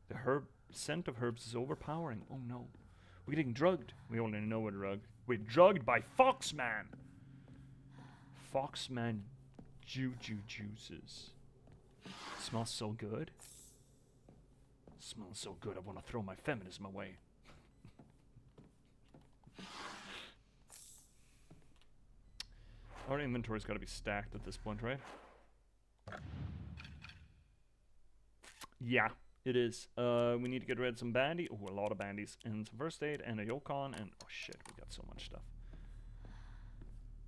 The scent of herbs is overpowering. Oh no. We're getting drugged. We only know we're drugged. We're drugged by Foxman! Foxman juju juices. Smells so good. Smells so good I want to throw my feminism away. Our inventory's got to be stacked at this point, right? Yeah, it is. We need to get rid of some bandy. Oh, a lot of bandies. And some first aid and a Yokon. And oh shit, we got so much stuff.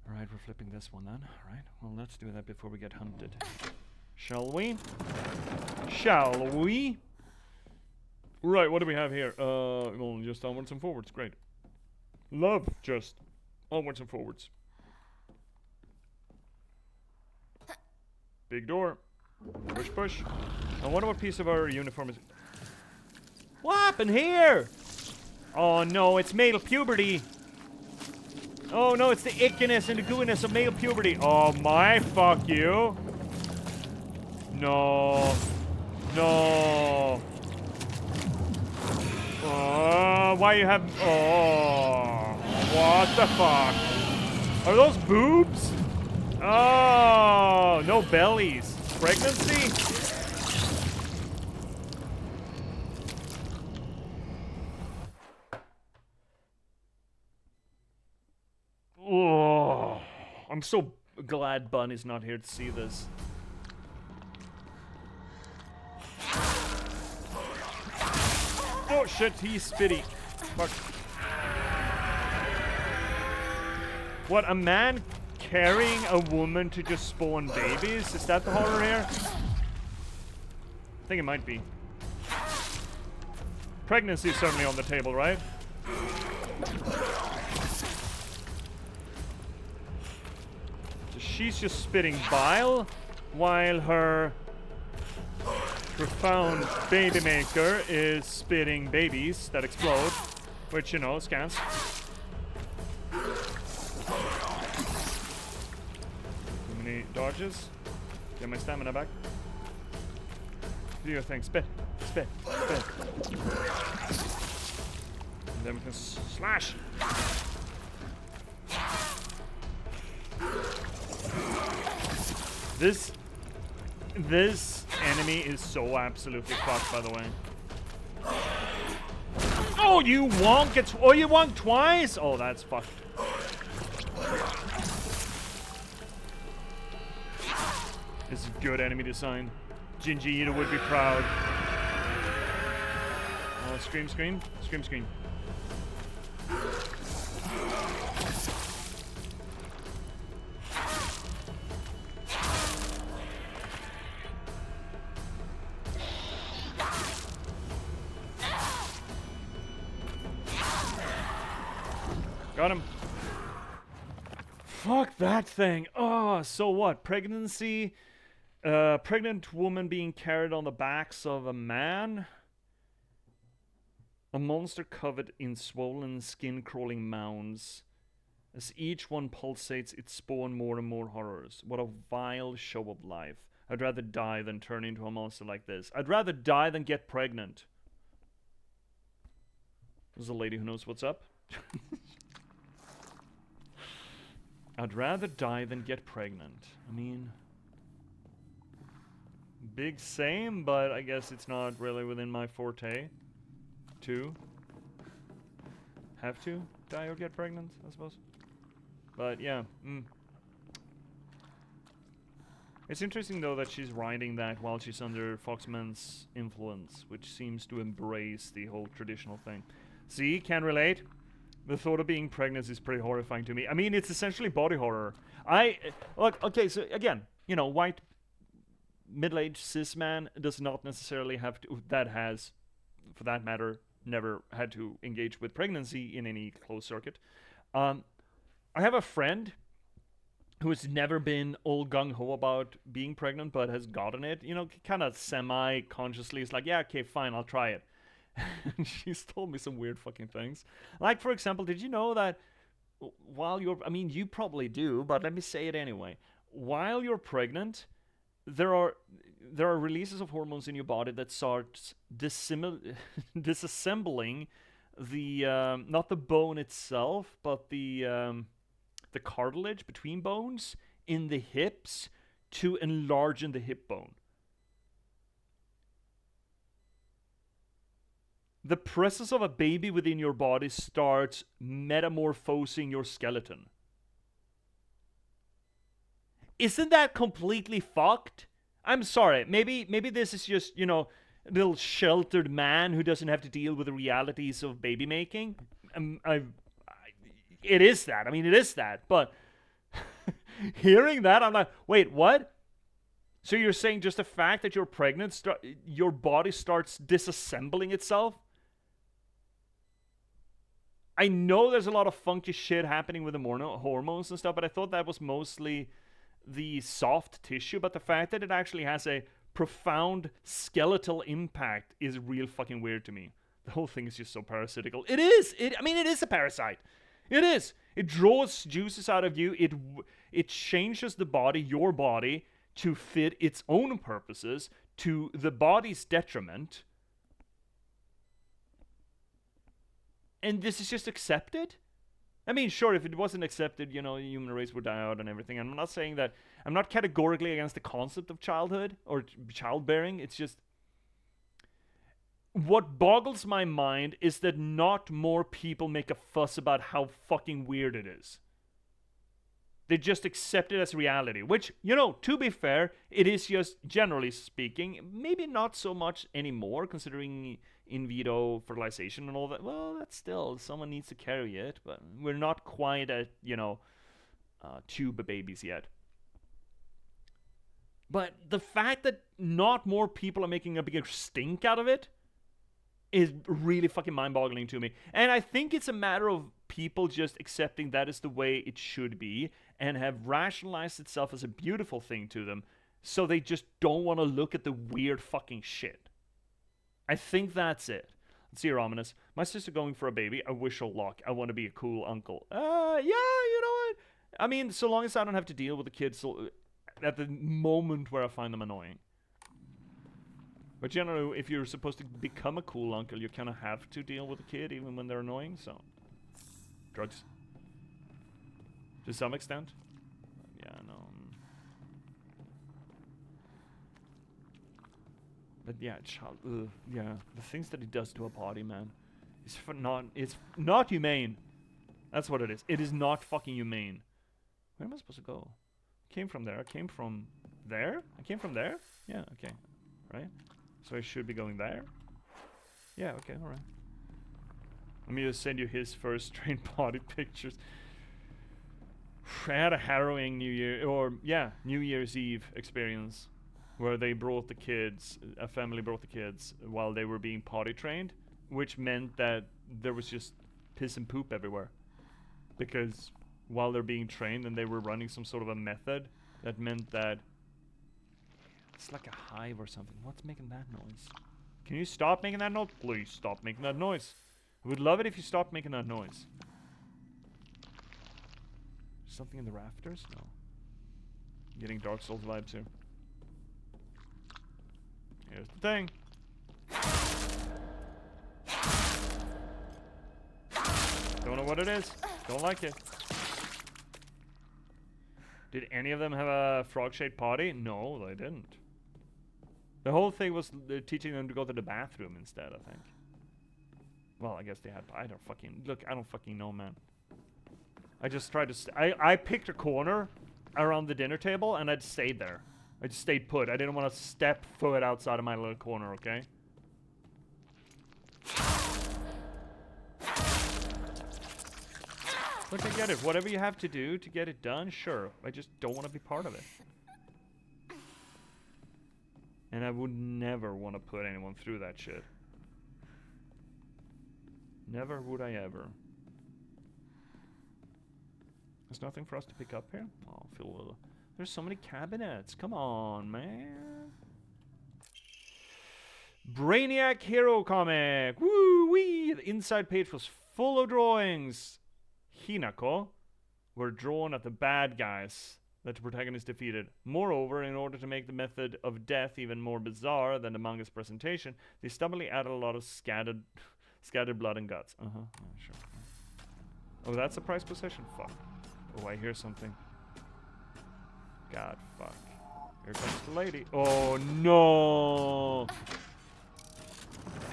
Alright, we're flipping this one then. Alright, well let's do that before we get hunted. Shall we? Shall we? Right, what do we have here? Well, just onwards and forwards. Great. Love just onwards and forwards. Big door. Push, push. I wonder what piece of our uniform is... What happened here? Oh no, it's male puberty. Oh no, it's the ickiness and the gooiness of male puberty. Oh my, fuck you. No. No. Oh, why you have... Oh. What the fuck? Are those boobs? Oh, no bellies. Pregnancy? Oh, I'm so glad Bunny's not here to see this. Oh shit, he's spitty. Fuck. What, a man carrying a woman to just spawn babies? Is that the horror here? I think it might be. Pregnancy is certainly on the table, right? So she's just spitting bile while her profound baby maker is spitting babies that explode, which, you know, scans. Too many dodges. Get my stamina back. Do your thing. Spit. Spit. Spit. And then we can slash. This enemy is so absolutely fucked, by the way. Oh, you wonk! Oh, you wonk twice? Oh, that's fucked. This is good enemy design. Gingy Eater would be proud. Scream, scream. Scream, scream. Got him. Fuck that thing. Oh, so what? Pregnancy? Pregnant woman being carried on the backs of a man? A monster covered in swollen skin-crawling mounds. As each one pulsates, it spawns more and more horrors. What a vile show of life. I'd rather die than turn into a monster like this. I'd rather die than get pregnant. There's a lady who knows what's up. I'd rather die than get pregnant. I mean, big same, but I guess it's not really within my forte. To have to die or get pregnant, I suppose. But yeah, It's interesting though that she's writing that while she's under Foxman's influence, which seems to embrace the whole traditional thing. See, can relate. The thought of being pregnant is pretty horrifying to me. I mean, it's essentially body horror. Look, okay, so again, you know, white, middle-aged cis man does not necessarily have to, that has, for that matter, never had to engage with pregnancy in any closed circuit. I have a friend who has never been all gung-ho about being pregnant, but has gotten it, you know, kind of semi-consciously. It's like, yeah, okay, fine, I'll try it. And she's told me some weird fucking things. Like, for example, did you know that while you're, I mean, you probably do, but let me say it anyway. While you're pregnant, there are releases of hormones in your body that starts disassembling the, not the bone itself, but the cartilage between bones in the hips to enlarge in the hip bone. The presence of a baby within your body starts metamorphosing your skeleton. Isn't that completely fucked? I'm sorry. Maybe this is just, you know, a little sheltered man who doesn't have to deal with the realities of baby making. It is that. I mean, it is that. But hearing that, I'm like, wait, what? So you're saying just the fact that you're pregnant, your body starts disassembling itself? I know there's a lot of funky shit happening with the hormones and stuff, but I thought that was mostly the soft tissue. But the fact that it actually has a profound skeletal impact is real fucking weird to me. The whole thing is just so parasitical. It is. I mean, it is a parasite. It is. It draws juices out of you. It changes the body, your body, to fit its own purposes to the body's detriment. And this is just accepted? I mean, sure, if it wasn't accepted, you know, the human race would die out and everything. I'm not saying that. I'm not categorically against the concept of childhood or childbearing. It's just, what boggles my mind is that not more people make a fuss about how fucking weird it is. They just accept it as reality, which, you know, to be fair, it is just, generally speaking, maybe not so much anymore, considering in vitro fertilization and all that. Well, that's still, someone needs to carry it, but we're not quite at, you know, tube babies yet. But the fact that not more people are making a bigger stink out of it is really fucking mind-boggling to me. And I think it's a matter of people just accepting that is the way it should be and have rationalized itself as a beautiful thing to them, so they just don't want to look at the weird fucking shit. I think that's it. Let's see here, Ominous. My sister going for a baby. I wish her luck. I want to be a cool uncle. Yeah, you know what? I mean, so long as I don't have to deal with the kids at the moment where I find them annoying. But generally, if you're supposed to become a cool uncle, you kind of have to deal with the kid even when they're annoying, so. Drugs. To some extent. Yeah, no. But yeah, yeah, the things that he does to a body, man, it's not humane. That's what it is. It is not fucking humane. Where am I supposed to go? I came from there. I came from there? I came from there? Yeah, okay. Right? So I should be going there? Yeah, okay, alright. Let me just send you his first trained body pictures. I had a harrowing New Year's Eve experience where they brought the kids, a family brought the kids while they were being potty trained, which meant that there was just piss and poop everywhere. Because while they're being trained and they were running some sort of a method, that meant that it's like a hive or something. What's making that noise? Can you stop making that noise? Please stop making that noise. I would love it if you stopped making that noise. Something in the rafters? No. I'm getting Dark Souls vibes here. Here's the thing. know what it is. Don't like it. Did any of them have a frog-shaped potty? No, they didn't. The whole thing was teaching them to go to the bathroom instead, I think. Well, I guess they had... I don't fucking know, man. I just tried to... I picked a corner around the dinner table, and I'd stayed there. I just stayed put. I didn't want to step foot outside of my little corner, okay? Look, I get it. Whatever you have to do to get it done, sure. I just don't want to be part of it. And I would never want to put anyone through that shit. Never would I ever. There's nothing for us to pick up here? Oh, I feel a little... There's so many cabinets. Come on, man. Brainiac Hero Comic. Woo-wee! The inside page was full of drawings. Hinako were drawn at the bad guys that the protagonist defeated. Moreover, in order to make the method of death even more bizarre than the manga's presentation, they stubbornly added a lot of scattered blood and guts. Yeah, sure. Oh, that's a prized possession? Fuck. Oh, I hear something. God, fuck. Here comes the lady. Oh, no!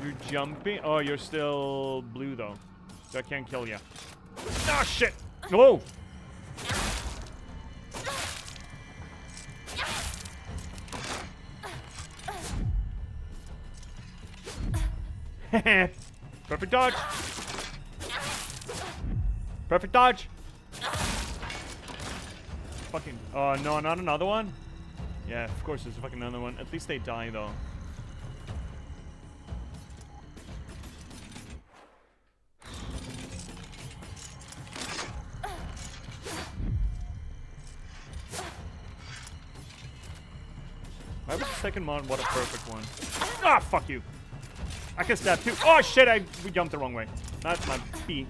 You're jumping? Oh, you're still blue, though. So I can't kill you. Ah, shit! Oh! Perfect dodge! Perfect dodge! Fucking... Oh, no, not another one? Yeah, of course there's a fucking another one. At least they die, though. Why was the second one? What a perfect one. Ah, fuck you! I can stab too. Oh, shit, we jumped the wrong way. That's my B.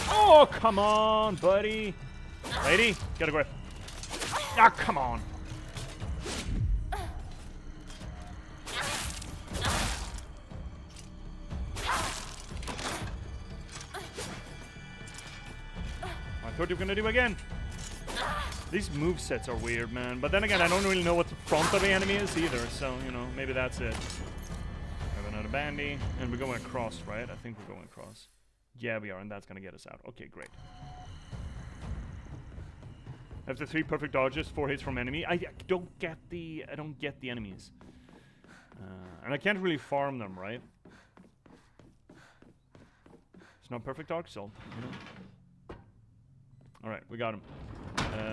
Oh, come on, buddy. Lady, get a grip. Ah, come on. I thought you were gonna do again. These movesets are weird, man. But then again, I don't really know what the front of the enemy is either. So, you know, maybe that's it. I have another bandy. And we're going across, right? I think we're going across. Yeah, we are. And that's going to get us out. Okay, great. After 3 perfect dodges, 4 hits from enemy. I don't get the enemies. And I can't really farm them, right? It's not perfect dodge, so, you know. Alright, we got him.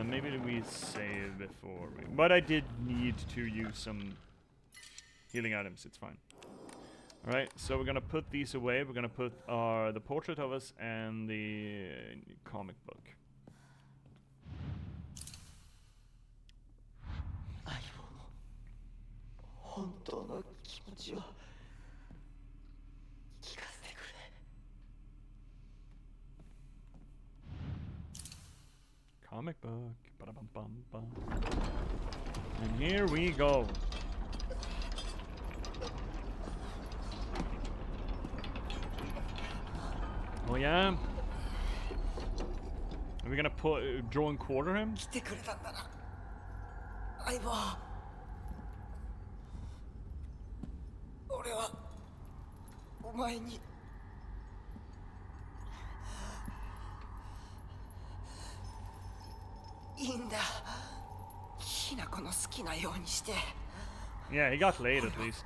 Maybe we save before we... But I did need to use some healing items. It's fine. Alright, so we're gonna put these away. We're gonna put the portrait of us and the comic book. Comic book. Ba-da-bum-bum-bum. And here we go. Oh yeah? Are we gonna draw and quarter him? Yeah, he got laid at least.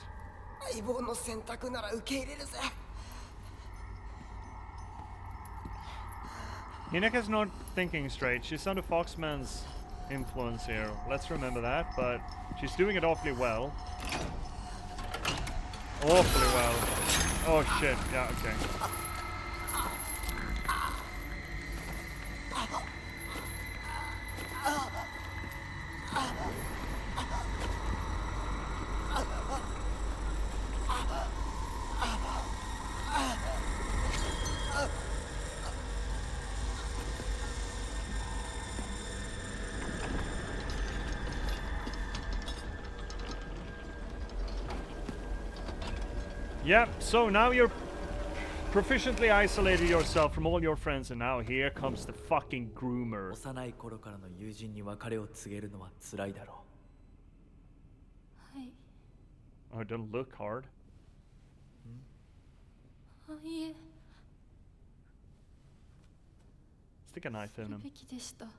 Hinaka's not thinking straight. She's under Foxman's influence here. Let's remember that, but she's doing it awfully well. Awfully well. Oh shit, yeah, okay. Yep, so now you're proficiently isolated yourself from all your friends, and now here comes the fucking groomer. 幼い頃からの友人に別れを告げるのは辛いだろはい。Oh, it doesn't look hard. あ、いえ。 Stick a knife in する him. べきでした。も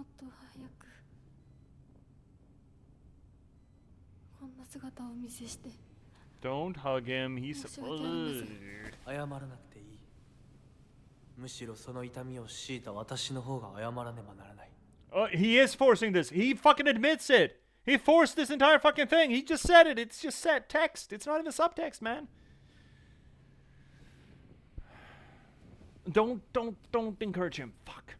っと早くこんな姿をお見せして。 Don't hug him. He's. 申し訳ありません。謝らなくていい。むしろその痛みを強いた私の方が謝らねばならない。He is forcing this. He fucking admits it. He forced this entire fucking thing. He just said it. It's just set text. It's not even subtext, man. Don't encourage him. Fuck.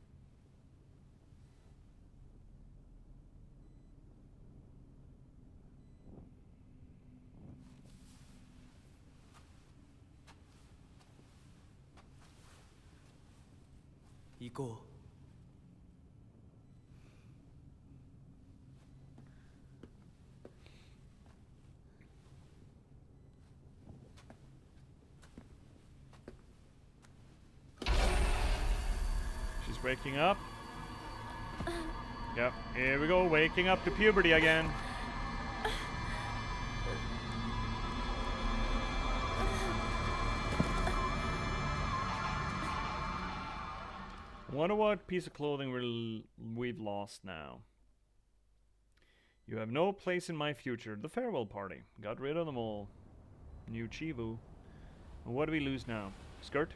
Go. She's waking up. Yep, here we go, waking up to puberty again. Wonder what piece of clothing we've lost now. You have no place in my future. The farewell party. Got rid of them all. New Chivu. What do we lose now? Skirt?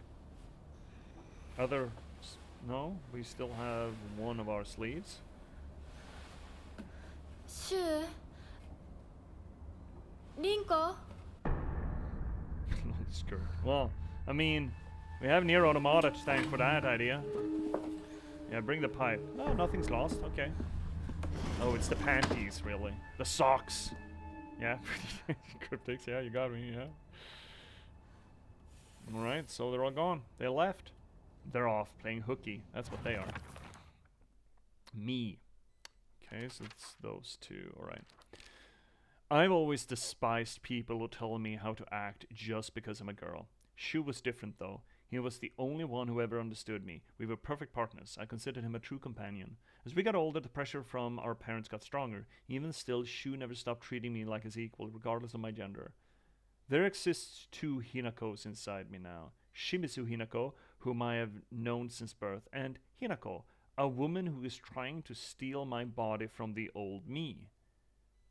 Other... No? We still have one of our sleeves. シュウ、リンコ。 Not skirt. Well, I mean, we have Nier Automata to thank for that idea. Yeah, bring the pipe. Oh, nothing's lost. Okay. Oh, it's the panties, really. The socks. Yeah, cryptics. Yeah, you got me. Yeah. All right, so they're all gone. They left. They're off playing hooky. That's what they are. Me. Okay, so it's those two. All right. I've always despised people who tell me how to act just because I'm a girl. Shu was different, though. He was the only one who ever understood me. We were perfect partners. I considered him a true companion. As we got older, the pressure from our parents got stronger. Even still, Shu never stopped treating me like his equal, regardless of my gender. There exists two Hinakos inside me now. Shimizu Hinako, whom I have known since birth, and Hinako, a woman who is trying to steal my body from the old me.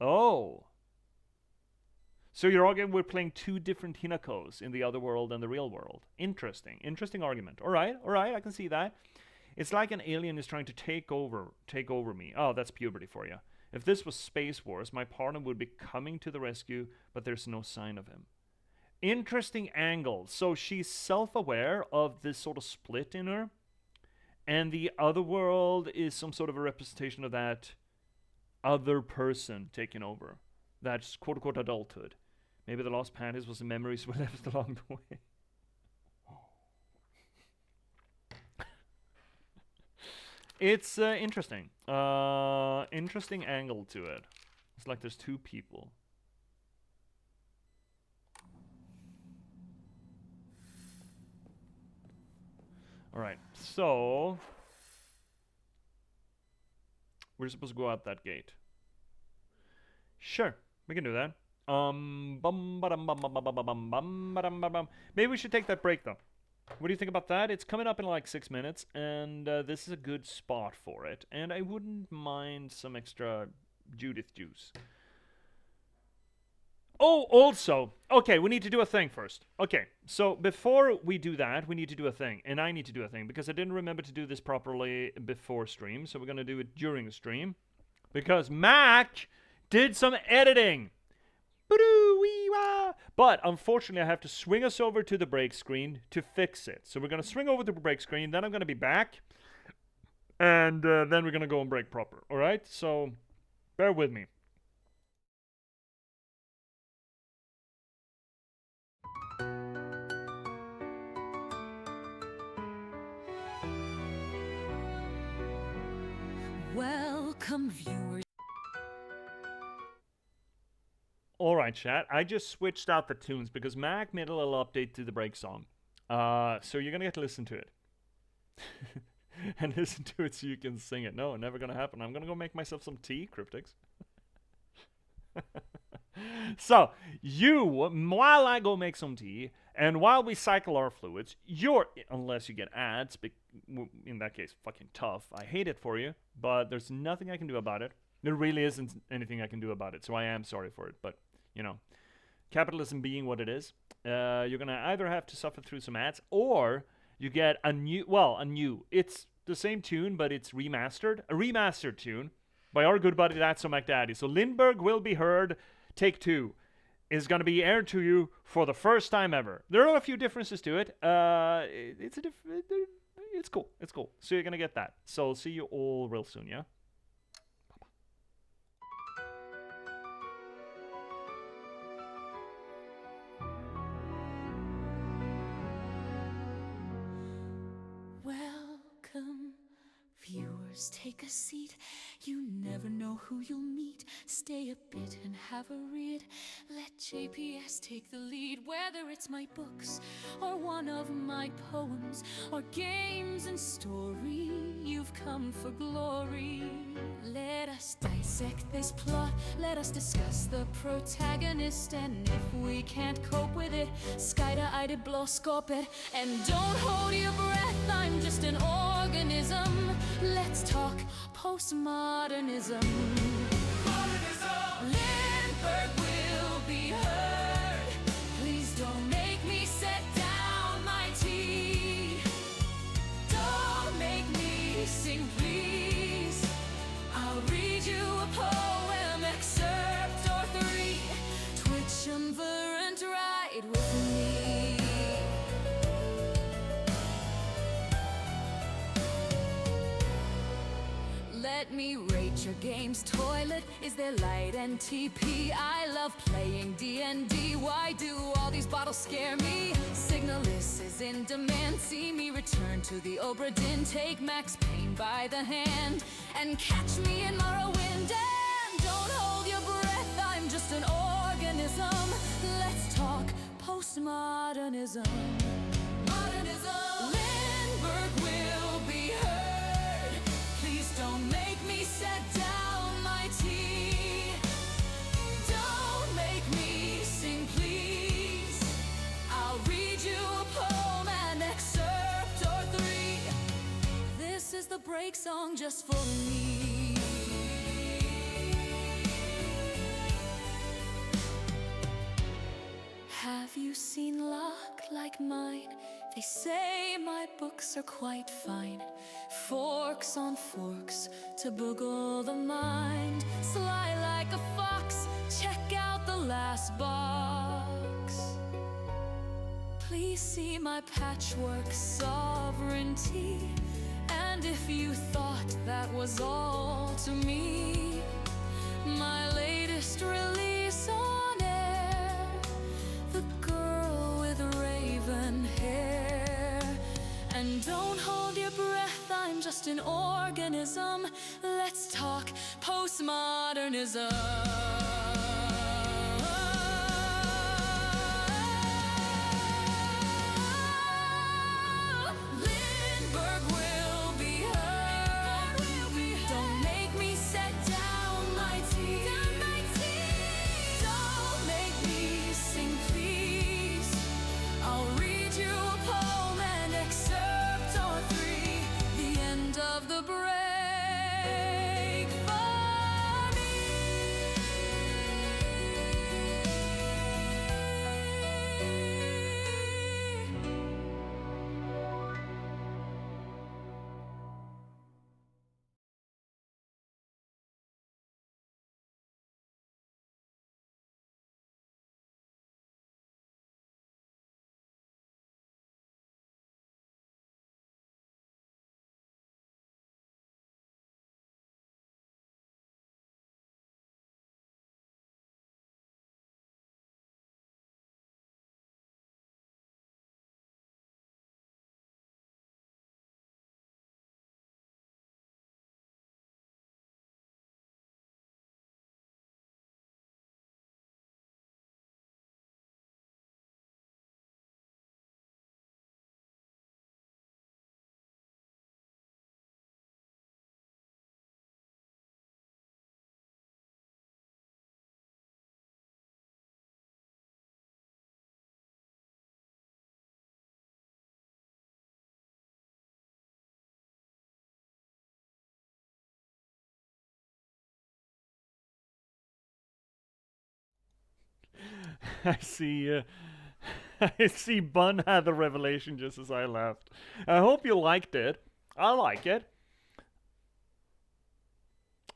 Oh! So you're arguing we're playing two different Hinakos in the other world and the real world. Interesting. Interesting argument. Alright, I can see that. It's like an alien is trying to take over me. Oh, that's puberty for you. If this was Space Wars, my partner would be coming to the rescue, but there's no sign of him. Interesting angle. So she's self-aware of this sort of split in her, and the other world is some sort of a representation of that other person taking over. That's quote-unquote adulthood. Maybe the lost panties was the memories we left along the way. It's interesting. Interesting angle to it. It's like there's two people. Alright, so... we're supposed to go out that gate. Sure, we can do that. Maybe we should take that break, though. What do you think about that? It's coming up in like 6 minutes, and this is a good spot for it. And I wouldn't mind some extra Judith juice. Oh, also, okay, we need to do a thing first. Okay, so before we do that, we need to do a thing. And I need to do a thing, because I didn't remember to do this properly before stream. So we're going to do it during the stream. Because Mac did some editing. But unfortunately, I have to swing us over to the break screen to fix it. So we're going to swing over to the break screen, then I'm going to be back. And then we're going to go and break proper. Alright, so bear with me. Welcome, viewers. Alright, chat. I just switched out the tunes because Mac made a little update to the break song. So you're gonna get to listen to it. And listen to it so you can sing it. No, never gonna happen. I'm gonna go make myself some tea, Cryptics. So, while I go make some tea, and while we cycle our fluids, unless you get ads, in that case, fucking tough. I hate it for you, but there's nothing I can do about it. There really isn't anything I can do about it, so I am sorry for it. But, capitalism being what it is, you're gonna either have to suffer through some ads, or you get it's the same tune, but it's remastered. A remastered tune by our good buddy That's So McDaddy. So Lindberg Will Be Heard, Take 2, is going to be aired to you for the first time ever. There are a few differences to it. It's cool. It's cool. So you're going to get that. So see you all real soon, yeah? Welcome, viewers, take a seat. You never know who you'll meet. Stay a bit and have a read. Let J.P.S take the lead. Whether it's my books, or one of my poems, or games and story, you've come for glory. Let us dissect this plot. Let us discuss the protagonist. And if we can't cope with it, skida blåskåp it. And don't hold your breath, I'm just an organism. Let's talk postmodernism. Lindberg will be heard. Please don't make me set down my tea. Don't make me sing, please. I'll read you a poem, excerpt or three. Twitchumvirant, ride with me. Let me rate your game's toilet. Is there light and TP? I love playing D&D. Why do all these bottles scare me? Signalis is in demand. See me return to the Obra Dinn. Take Max Payne by the hand and catch me in Morrowind. And don't hold your breath, I'm just an organism. Let's talk postmodernism. Modernism. Lindberg will be heard. Please don't make me set down my tea. Don't make me sing, please. I'll read you a poem, an excerpt or three. This is the break song just for me. Have you seen luck like mine? They say my books are quite fine. Forks on forks to boggle the mind. Sly like a fox, check out the last box. Please see my patchwork sovereignty. And if you thought that was all to me, my latest release on air, The Girl with Raven Hair. And don't hold your breath, I'm just an organism. Let's talk postmodernism. Lindberg will be heard. Don't make me set down my tea. Don't make me sing, please. I'll read you a poem, an excerpt or three. The end of the break for me. I see. I see. Bun had the revelation just as I left. I hope you liked it. I like it.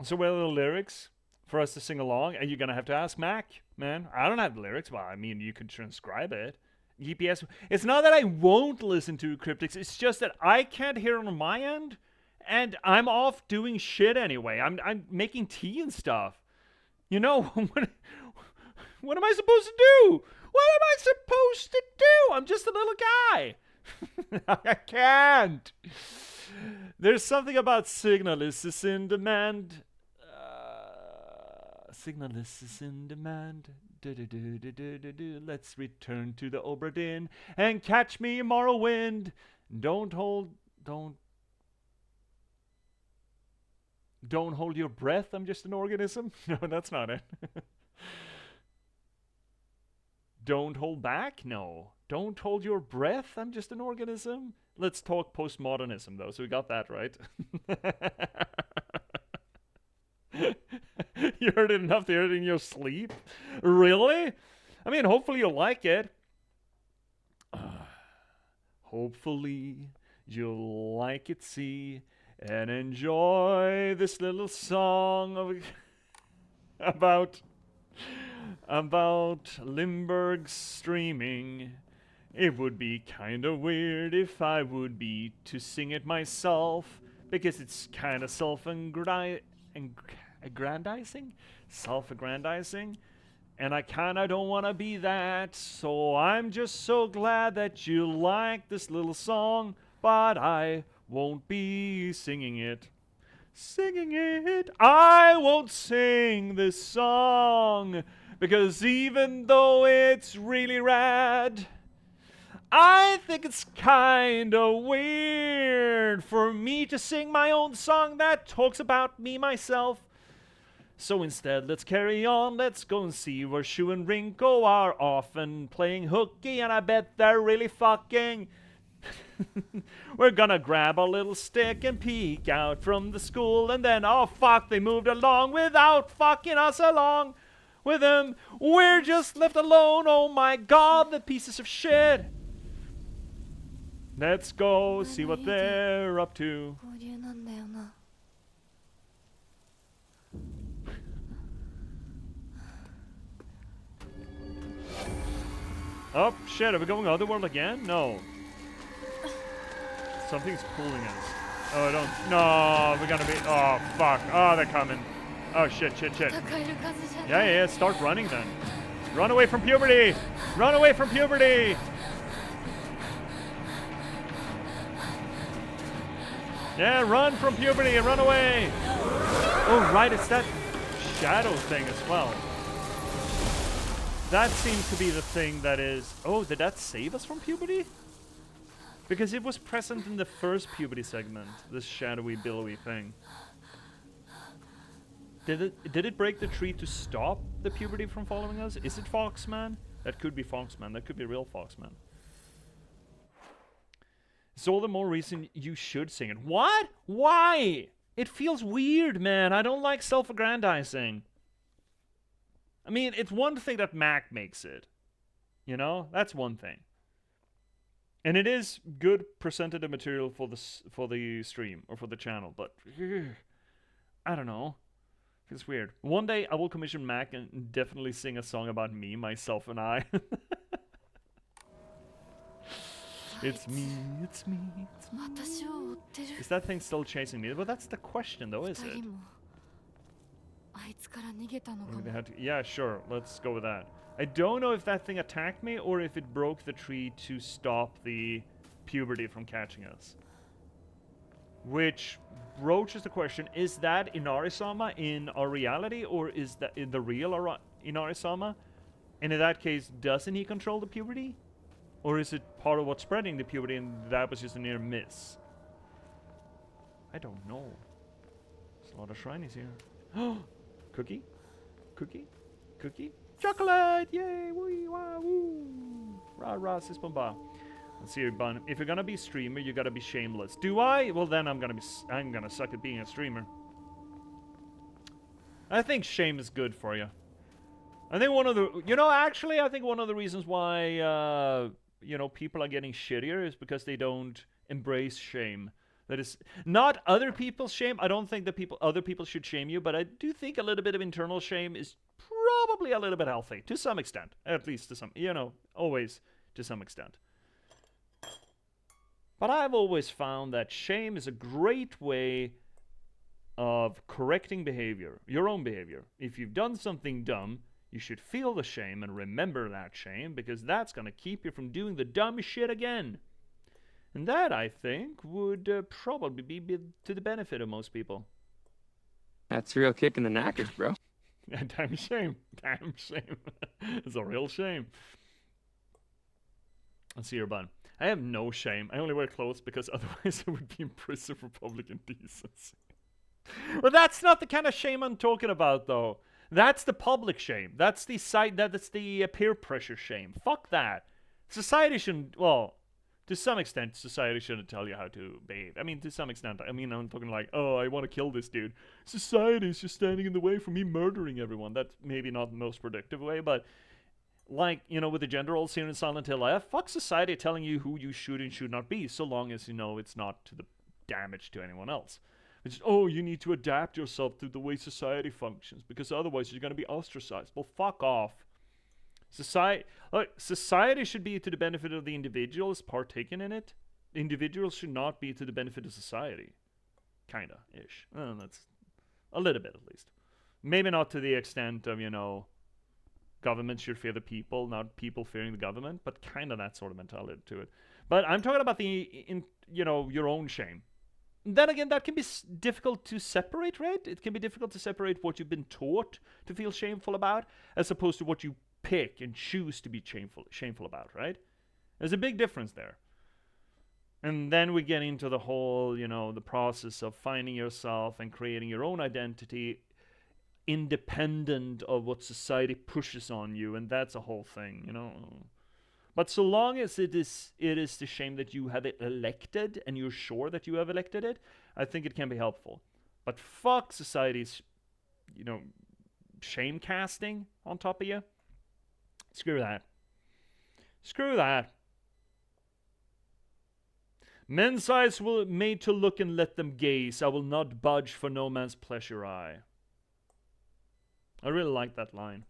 So, what are the lyrics for us to sing along? And you're gonna have to ask Mac, man. I don't have the lyrics. Well, I mean, you could transcribe it. J.P.S. It's not that I won't listen to Cryptics. It's just that I can't hear it on my end, and I'm off doing shit anyway. I'm making tea and stuff. You know, what am I supposed to do? What am I supposed to do? I'm just a little guy. I can't. There's something about Signalist is in demand. Signalist is in demand. Let's return to the Oberdin and catch me Morrowind. Don't hold your breath. I'm just an organism. No, that's not it. Don't hold back? No. Don't hold your breath. I'm just an organism. Let's talk postmodernism, though. So we got that right. You heard it enough to hear it in your sleep? Really? I mean, hopefully you'll like it. Hopefully you'll like it, see, and enjoy this little song of about Lindberg's streaming. It would be kinda weird if I would be to sing it myself, because it's kinda self-aggrandizing, and I kinda don't wanna be that, so I'm just so glad that you like this little song, but I won't be singing it. I won't sing this song, because even though it's really rad, I think it's kinda weird for me to sing my own song that talks about me myself. So instead, let's carry on, let's go and see where Shu and Rinko are off and playing hooky, and I bet they're really fucking. We're gonna grab a little stick and peek out from the school, and then, oh fuck, they moved along without fucking us along with them. We're just left alone, oh my god, the pieces of shit. Let's go see what they're up to. 合流なんだよな。 Oh shit, are we going Otherworld again? No. Something's pulling us. Oh, don't. No, we're gonna be. Oh, fuck. Oh, they're coming. Oh, shit. 戦える数じゃない。 Yeah, start running then. Run away from puberty! Run away from puberty! Yeah, run from puberty and run away! Oh, right, it's that shadow thing as well. That seems to be the thing that is... Oh, did that save us from puberty? Because it was present in the first puberty segment, this shadowy, billowy thing. Did it break the tree to stop the puberty from following us? Is it Foxman? That could be Foxman. That could be real Foxman. It's all the more reason you should sing it. What? Why? It feels weird, man. I don't like self-aggrandizing. I mean, it's one thing that Mac makes it. You know? That's one thing. And it is good presentative material for the stream or for the channel, but I don't know. It's weird. One day I will commission Mac and definitely sing a song about me, myself, and I. It's me, it's me, it's me. 私を追ってる。 Is that thing still chasing me? Well, that's the question, though, is 二 it? 人もあいつから逃げたのかも。 They had to, yeah, sure. Let's go with that. I don't know if that thing attacked me or if it broke the tree to stop the puberty from catching us. Which broaches the question, is that Inari-sama in our reality, or is that in the real Inari-sama? And in that case, doesn't he control the puberty? Or is it part of what's spreading the puberty and that was just a near miss? I don't know. There's a lot of shinies here. Cookie? Cookie? Cookie? Chocolate! Yay! Wee wah woo! Rah rah sis bomba. Let's see, Bun. If you're gonna be a streamer, you gotta be shameless. Do I? Well, then I'm gonna suck at being a streamer. I think shame is good for you. I think one of the, you know, actually, I think one of the reasons why, you know, people are getting shittier is because they don't embrace shame. That is not other people's shame. I don't think that other people should shame you, but I do think a little bit of internal shame is probably a little bit healthy to some extent, at least to some, you know, always to some extent. But I've always found that shame is a great way of correcting behavior, your own behavior. If you've done something dumb, you should feel the shame and remember that shame, because that's going to keep you from doing the dumb shit again. And that, I think, would probably be to the benefit of most people. That's a real kick in the knackers, bro. Yeah, damn shame. Damn shame. It's a real shame. Let's see your bun. I have no shame. I only wear clothes because otherwise I would be in prison for public indecency. Well, that's not the kind of shame I'm talking about, though. That's the public shame. That's the that's the peer pressure shame. Fuck that. Society shouldn't. Well, to some extent, society shouldn't tell you how to behave. I mean, to some extent. I mean, I'm talking like, oh, I want to kill this dude. Society is just standing in the way for me murdering everyone. That's maybe not the most productive way, but like, you know, with the gender roles here in Silent Hill F, fuck society telling you who you should and should not be, so long as you know it's not to the damage to anyone else. It's, oh, you need to adapt yourself to the way society functions, because otherwise you're going to be ostracized. Well, fuck off. Society should be to the benefit of the individuals partaking in it. Individuals should not be to the benefit of society. Kinda ish. That's a little bit, at least. Maybe not to the extent of, you know, government should fear the people, not people fearing the government, but kind of that sort of mentality to it. But I'm talking about you know, your own shame. Then again, that can be difficult to separate, right? It can be difficult to separate what you've been taught to feel shameful about, as opposed to what you pick and choose to be shameful about, right? There's a big difference there. And then we get into the whole, you know, the process of finding yourself and creating your own identity independent of what society pushes on you, and that's a whole thing, you know. But so long as it is the shame that you have it elected and you're sure that you have elected it, I think it can be helpful. But fuck society's, you know, shame casting on top of you. Screw that. Screw that. Men's eyes were made to look and let them gaze. I will not budge for no man's pleasure eye. I really like that line.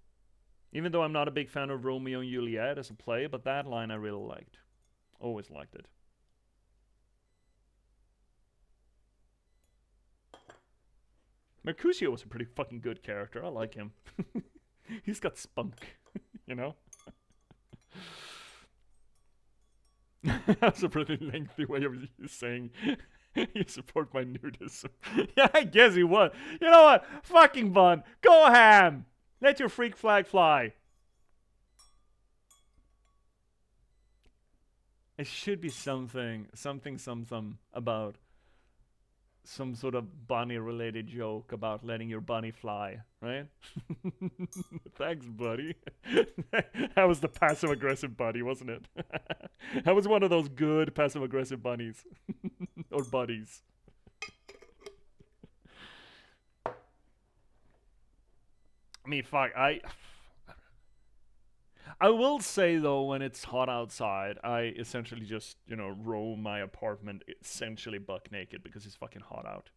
Even though I'm not a big fan of Romeo and Juliet as a play, but that line I really liked. Always liked it. Mercutio was a pretty fucking good character. I like him. He's got spunk, you know? That's a pretty lengthy way of saying you support my nudism. Yeah, I guess he would. You know what? Fucking Bun. Go ham. Let your freak flag fly. It should be something about some sort of bunny-related joke about letting your bunny fly, right? Thanks, buddy. That was the passive-aggressive bunny, wasn't it? That was one of those good passive-aggressive bunnies. Or buddies. I mean, fuck, I will say, though, when it's hot outside, I essentially just, you know, roam my apartment essentially buck naked because it's fucking hot out.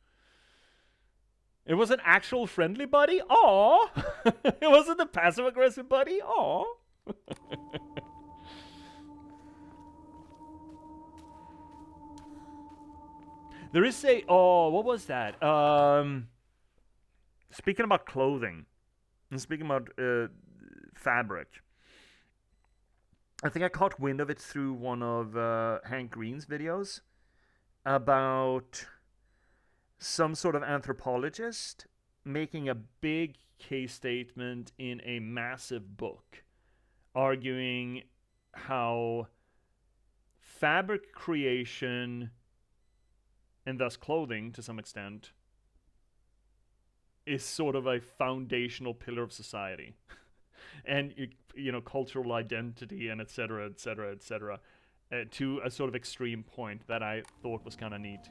It was an actual friendly buddy? Aww! It wasn't a passive-aggressive buddy? Aww! There is a... Oh, what was that? Speaking about clothing, and speaking about fabric, I think I caught wind of it through one of Hank Green's videos about some sort of anthropologist making a big case statement in a massive book, arguing how fabric creation, and thus clothing to some extent, is sort of a foundational pillar of society. And, you know, cultural identity and etc., etc., etc., to a sort of extreme point that I thought was kind of neat.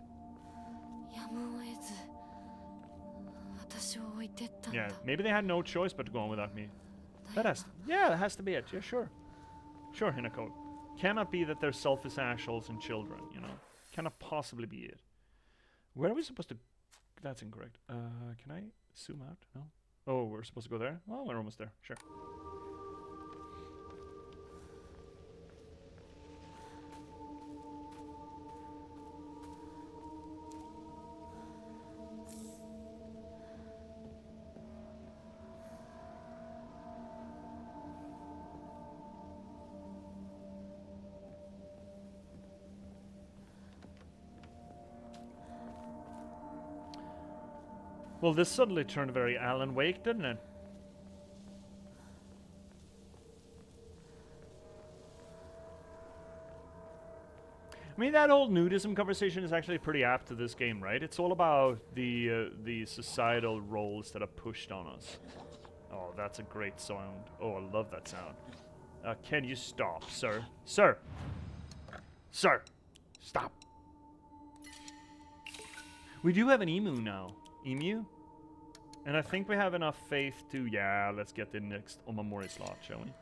Yeah, maybe they had no choice but to go on without me. That has that has to be it. Yeah, sure. Sure, Hinako. Cannot be that they're selfish assholes and children, you know. Cannot possibly be it. Where are we supposed to... That's incorrect. Can I zoom out? No? Oh, we're supposed to go there? Oh, we're almost there. Sure. Well, this suddenly turned very Alan Wake, didn't it? I mean, that whole nudism conversation is actually pretty apt to this game, right? It's all about the societal roles that are pushed on us. Oh, that's a great sound. Oh, I love that sound. Can you stop, sir? Sir! Sir! Stop! We do have an emu now. Emu? And I think we have enough faith to... Yeah, let's get the next Omamori slot, shall we?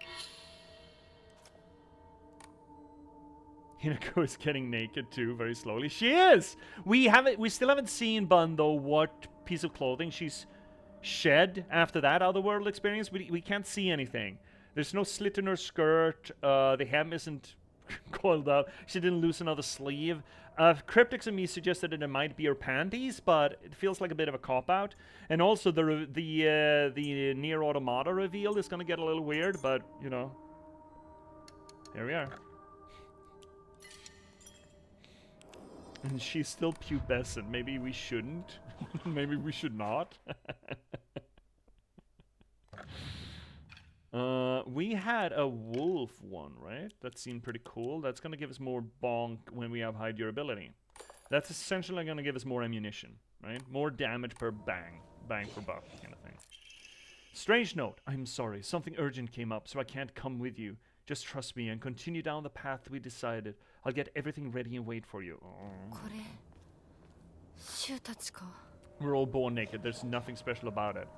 Hinako is getting naked too, very slowly. She is! We still haven't seen Bun, though, what piece of clothing she's shed after that otherworld experience. We can't see anything. There's no slit in her skirt. The hem isn't coiled up. She didn't lose another sleeve. Cryptics and me suggested that it might be her panties, but it feels like a bit of a cop-out. And also the Nier Automata reveal is gonna get a little weird, but, you know. Here we are. And she's still pubescent. Maybe we shouldn't. Maybe we should not. We had a wolf one, right? That seemed pretty cool. That's gonna give us more bonk when we have high durability. That's essentially gonna give us more ammunition, right? More damage per bang. Bang per buck kind of thing. Strange note. I'm sorry. Something urgent came up, so I can't come with you. Just trust me and continue down the path we decided. I'll get everything ready and wait for you. Oh. We're all born naked. There's nothing special about it.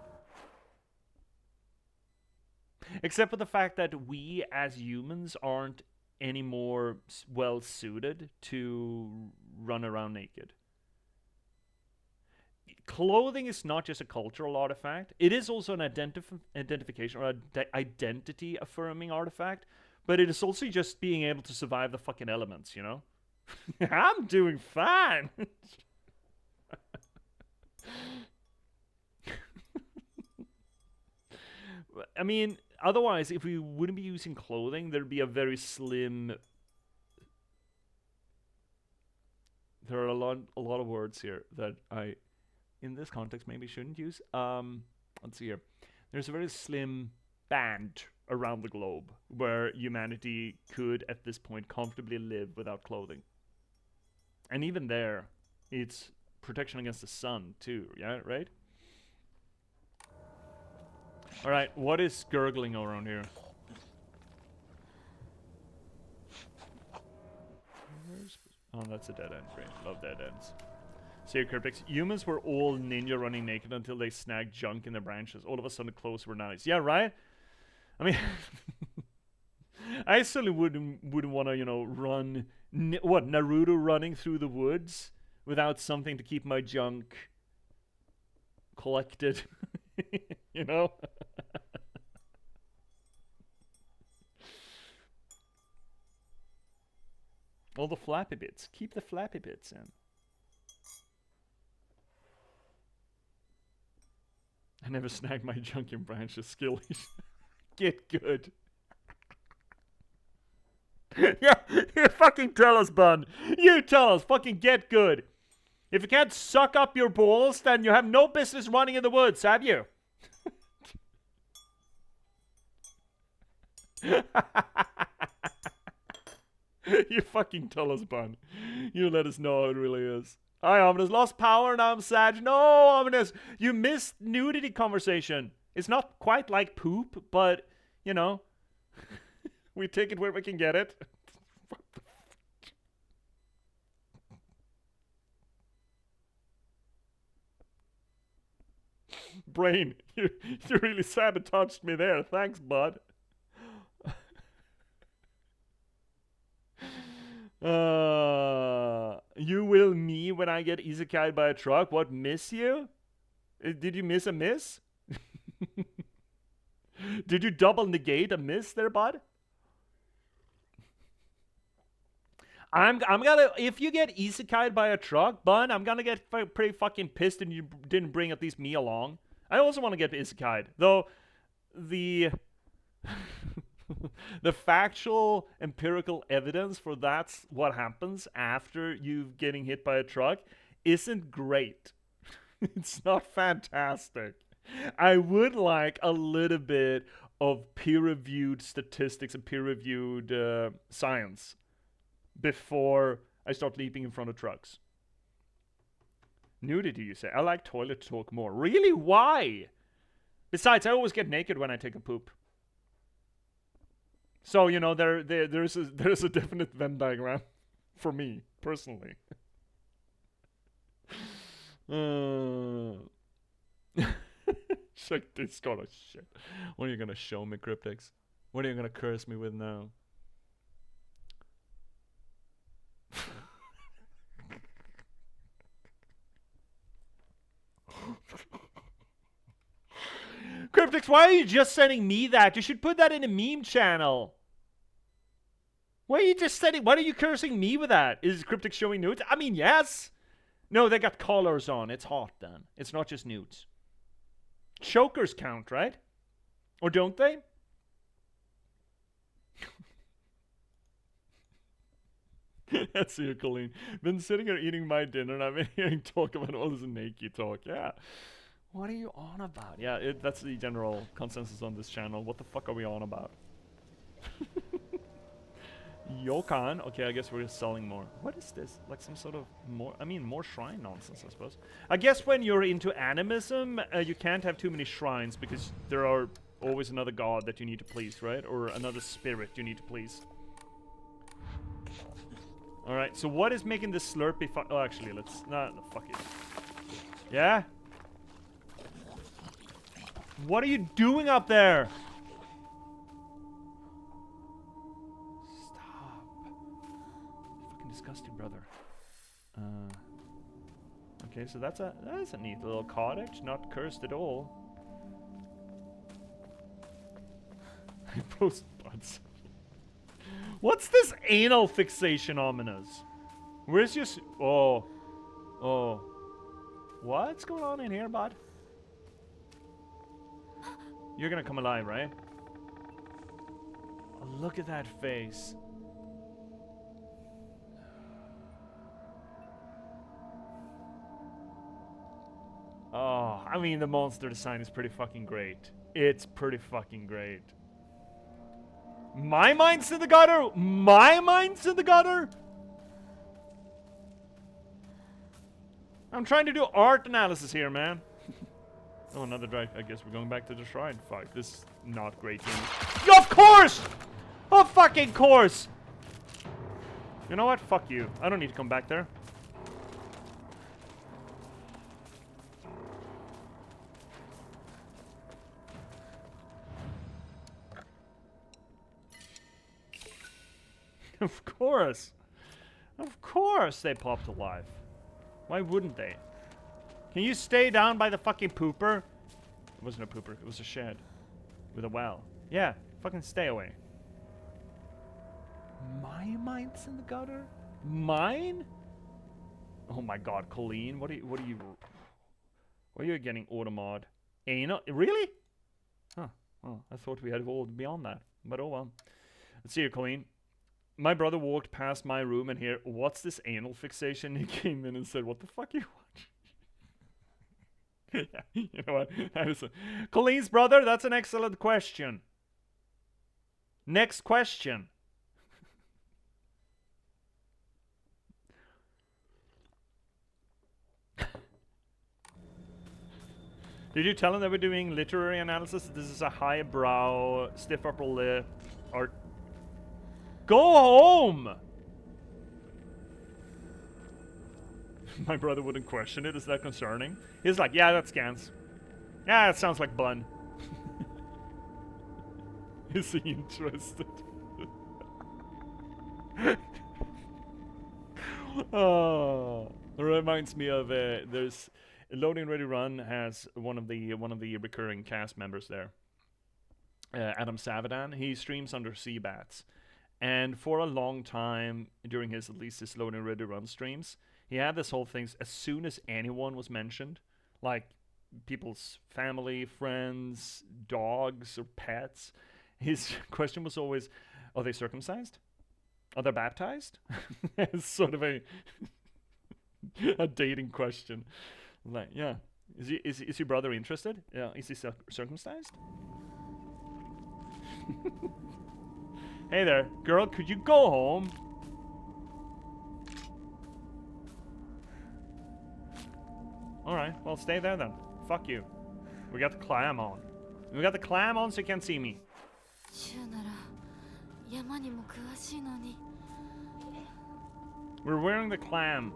Except for the fact that we as humans aren't any more well suited to run around naked. Clothing is not just a cultural artifact. It is also an identification or identity affirming artifact. But it is also just being able to survive the fucking elements, you know? I'm doing fine! I mean, otherwise, if we wouldn't be using clothing, there'd be a very slim... There are a lot of words here that I, in this context, maybe shouldn't use. Let's see here. There's a very slim band around the globe where humanity could, at this point, comfortably live without clothing. And even there, it's protection against the sun, too, yeah, right? Alright, what is gurgling around here? Oh, that's a dead end. Great. Love dead ends. See you, Cryptics. Humans were all ninja running naked until they snagged junk in their branches. All of a sudden, clothes were nice. Yeah, right? I mean... I certainly wouldn't want to, you know, run... what, Naruto running through the woods without something to keep my junk collected. You know? All the flappy bits. Keep the flappy bits in. I never snagged my junk in branches. Skill. Get good. Yeah, you fucking tell us, Bun. You tell us. Fucking get good. If you can't suck up your balls, then you have no business running in the woods, have you? You fucking tell us, Bun. You let us know how it really is. Hi, Ominous. Lost power, now I'm sad. No, Ominous. You missed nudity conversation. It's not quite like poop, but, you know. We take it where we can get it. brain. You really sabotaged me there. Thanks, bud. You will me when I get isekai'd by a truck. What, miss you? Did you miss a miss? Did you double negate a miss there, bud? I'm gonna, if you get isekai'd by a truck, bud, I'm gonna get pretty fucking pissed and you didn't bring at least me along. I also want to get isekai'd, though the the factual empirical evidence for that's what happens after you getting hit by a truck isn't great. It's not fantastic. I would like a little bit of peer-reviewed statistics and peer-reviewed science before I start leaping in front of trucks. Nudity, you say? I like toilet talk more. Really? Why? Besides, I always get naked when I take a poop. So, you know, there's a definite Venn diagram for me, personally. Check this kind of shit. What are you gonna show me, Cryptics? What are you gonna curse me with now? Cryptics, why are you just sending me that? You should put that in a meme channel. Why are you just sending? Why are you cursing me with that? Is Cryptics showing nudes? I mean, yes. No, they got collars on. It's hot then. It's not just nudes. Chokers count, right? Or don't they? That's you, Colleen. Been sitting here eating my dinner and I've been hearing talk about all this naked talk. Yeah. What are you on about? Yeah, that's the general consensus on this channel. What the fuck are we on about? Yokan. Okay, I guess we're selling more. What is this? Like some sort of more shrine nonsense, I suppose. I guess when you're into animism, you can't have too many shrines because there are always another god that you need to please, right? Or another spirit you need to please. Alright, so what is making this slurpy oh, actually, let's... no, fuck it. Yeah? What are you doing up there? Stop. Fucking disgusting, brother. Okay, so that's a neat little cottage, not cursed at all. Post buds. What's this anal fixation, ominous? Where's your oh. What's going on in here, bud? You're gonna come alive, right? Oh, look at that face. Oh, I mean, the monster design is pretty fucking great. It's pretty fucking great. My mind's in the gutter? My mind's in the gutter? I'm trying to do art analysis here, man. Oh, another drive. I guess we're going back to the shrine. Fuck, this is not great news. Of course! Of fucking course! You know what? Fuck you. I don't need to come back there. Of course. Of course they popped alive. Why wouldn't they? Can you stay down by the fucking pooper? It wasn't a pooper. It was a shed. With a well. Yeah. Fucking stay away. My mind's in the gutter? Mine? Oh my god, Colleen. What are you getting automod? Anal? Really? Huh. Well, I thought we had evolved beyond that. But oh well. Let's see here, Colleen. My brother walked past my room and here, what's this anal fixation? He came in and said, what the fuck you watching? Yeah, you know what? That is Colleen's brother, that's an excellent question. Next question. Did you tell him that we're doing literary analysis? This is a highbrow, stiff upper lip art. Go home! My brother wouldn't question it. Is that concerning? He's like, yeah, that scans. Yeah, it sounds like Bun. Is he interested? Oh, it reminds me of there's Loading Ready Run has one of the recurring cast members there, Adam Savadan. He streams under Seabats, and for a long time during his at least his Loading Ready Run streams, he had this whole thing. As soon as anyone was mentioned, like people's family, friends, dogs, or pets, his question was always, "Are they circumcised? Are they baptized?" It's sort of a dating question. Like, yeah, is your brother interested? Yeah, is he circumcised? Hey there, girl, could you go home? Alright, well, stay there then. Fuck you. We got the clam on. We got the clam on so you can't see me. シュウなら山にも詳しいのに。 We're wearing the clam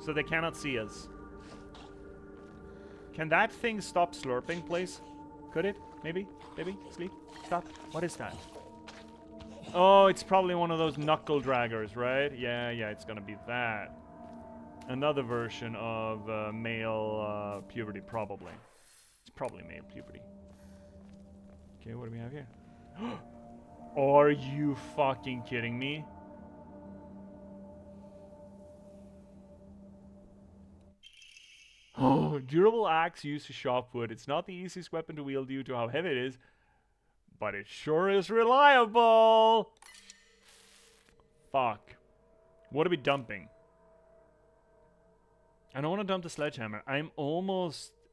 so they cannot see us. Can that thing stop slurping, please? Could it? Maybe? Maybe? Sleep? Stop? What is that? Oh, it's probably one of those knuckle draggers, right? Yeah, it's gonna be that. Another version of male puberty, probably. It's probably male puberty. Okay, what do we have here? Are you fucking kidding me? Oh, durable axe used to chop wood. It's not the easiest weapon to wield due to how heavy it is, but it sure is reliable. Fuck. What are we dumping? I don't want to dump the sledgehammer. I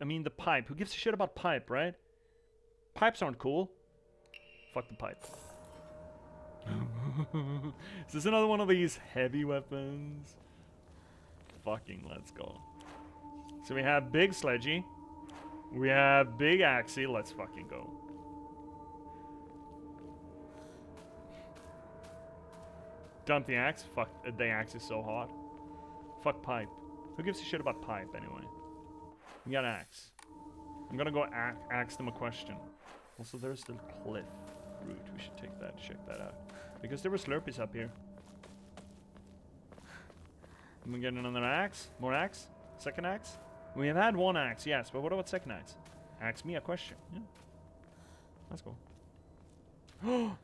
mean the pipe. Who gives a shit about pipe, right? Pipes aren't cool. Fuck the pipe. Is this another one of these heavy weapons? Fucking let's go. So we have big sledgy. We have big axey. Let's fucking go. Dump the axe. Fuck, the axe is so hot. Fuck pipe. Who gives a shit about pipe anyway? We got axe. I'm gonna go ask them a question. Also, there's the cliff route. We should check that out. Because there were Slurpees up here. Can we get another axe? More axe? Second axe? We have had one axe, yes, but what about second axe? Ask me a question. Yeah. Let's go.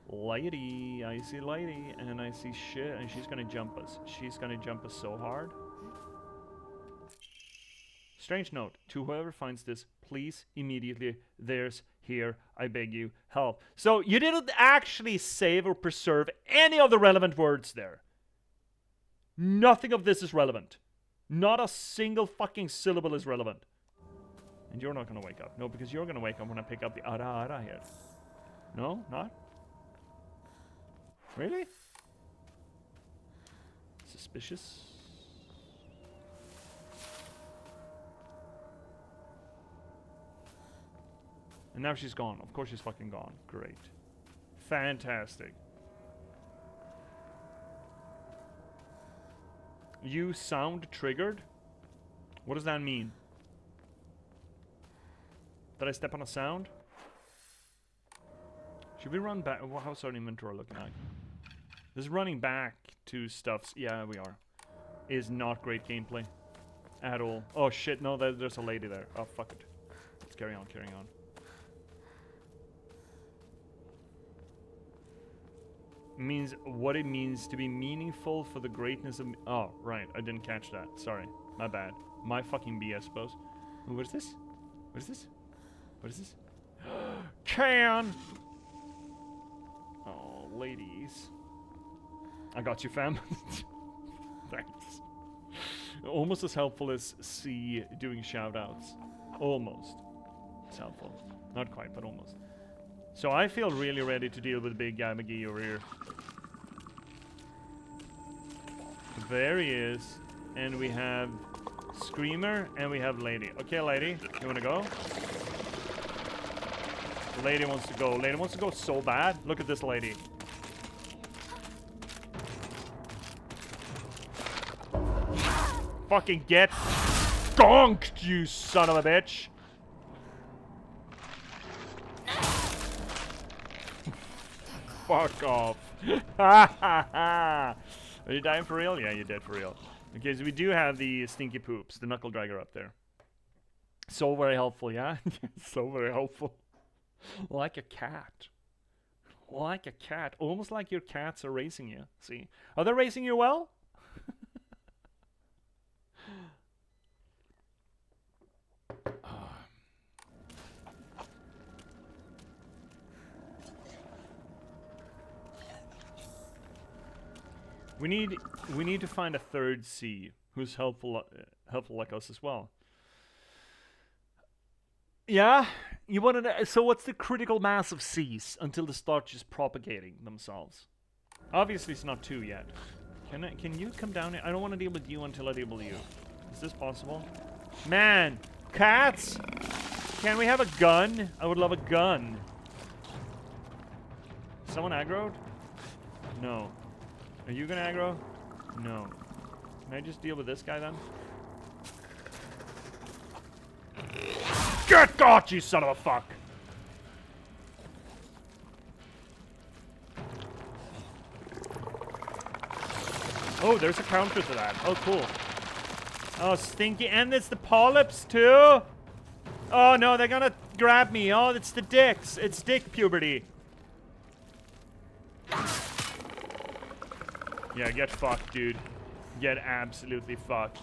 Lady, I see lady, and I see shit, and she's gonna jump us. She's gonna jump us so hard. Strange note, to whoever finds this, please immediately, there's, here, I beg you, help. So you didn't actually save or preserve any of the relevant words there. Nothing of this is relevant. Not a single fucking syllable is relevant. And you're not gonna wake up. No, because you're gonna wake up when I pick up the ara here. No? Not? Really? Suspicious? And now she's gone. Of course she's fucking gone. Great. Fantastic. You sound triggered? What does that mean? Did I step on a sound? Should we run back? Well, how's our inventory looking like? This running back to stuffs. Yeah, we are. Is not great gameplay. At all. Oh shit, no, there's a lady there. Oh, fuck it. Let's carry on, carrying on. Means what it means to be meaningful for the greatness of oh, right, I didn't catch that. Sorry, my bad. My fucking B, I suppose. Ooh, what is this? What is this? What is this? Can! Oh, ladies. I got you, fam. Thanks. Almost as helpful as C doing shoutouts. Almost. It's helpful. Not quite, but almost. So I feel really ready to deal with big guy McGee over here. There he is. And we have Screamer and we have Lady. Okay, Lady, you wanna go? Lady wants to go. Lady wants to go so bad. Look at this lady. Fucking get gonked, you son of a bitch. Fuck off. Are you dying for real? Yeah, you're dead for real. Okay, so we do have the stinky poops, the knuckle dragger up there. So very helpful, yeah? So very helpful. Like a cat. Like a cat. Almost like your cats are racing you. See? Are they racing you well? We need to find a third C who's helpful like us as well. Yeah, you want to. So what's the critical mass of C's until they start just propagating themselves? Obviously, it's not 2 yet. Can you come down here? I don't want to deal with you until I deal with you. Is this possible? Man, cats! Can we have a gun? I would love a gun. Someone aggroed? No. Are you gonna aggro? No. Can I just deal with this guy then? Get got, you son of a fuck! Oh, there's a counter to that. Oh, cool. Oh, stinky. And it's the polyps, too? Oh, no, they're gonna grab me. Oh, it's the dicks. It's dick puberty. Yeah, get fucked, dude. Get absolutely fucked.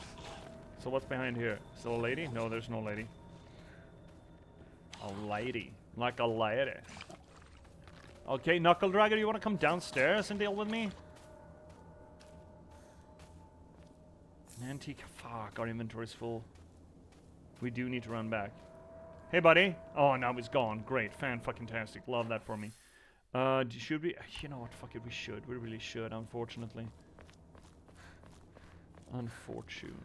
So what's behind here? Still a lady? No, there's no lady. A lady. Like a lady. Okay, Knuckle Dragger, you want to come downstairs and deal with me? Antique. Fuck, our inventory's full. We do need to run back. Hey, buddy. Oh, now he's gone. Great. Fan-fucking-tastic. Love that for me. Should we? You know what? Fuck it. We should. We really should, unfortunately. Unfortune.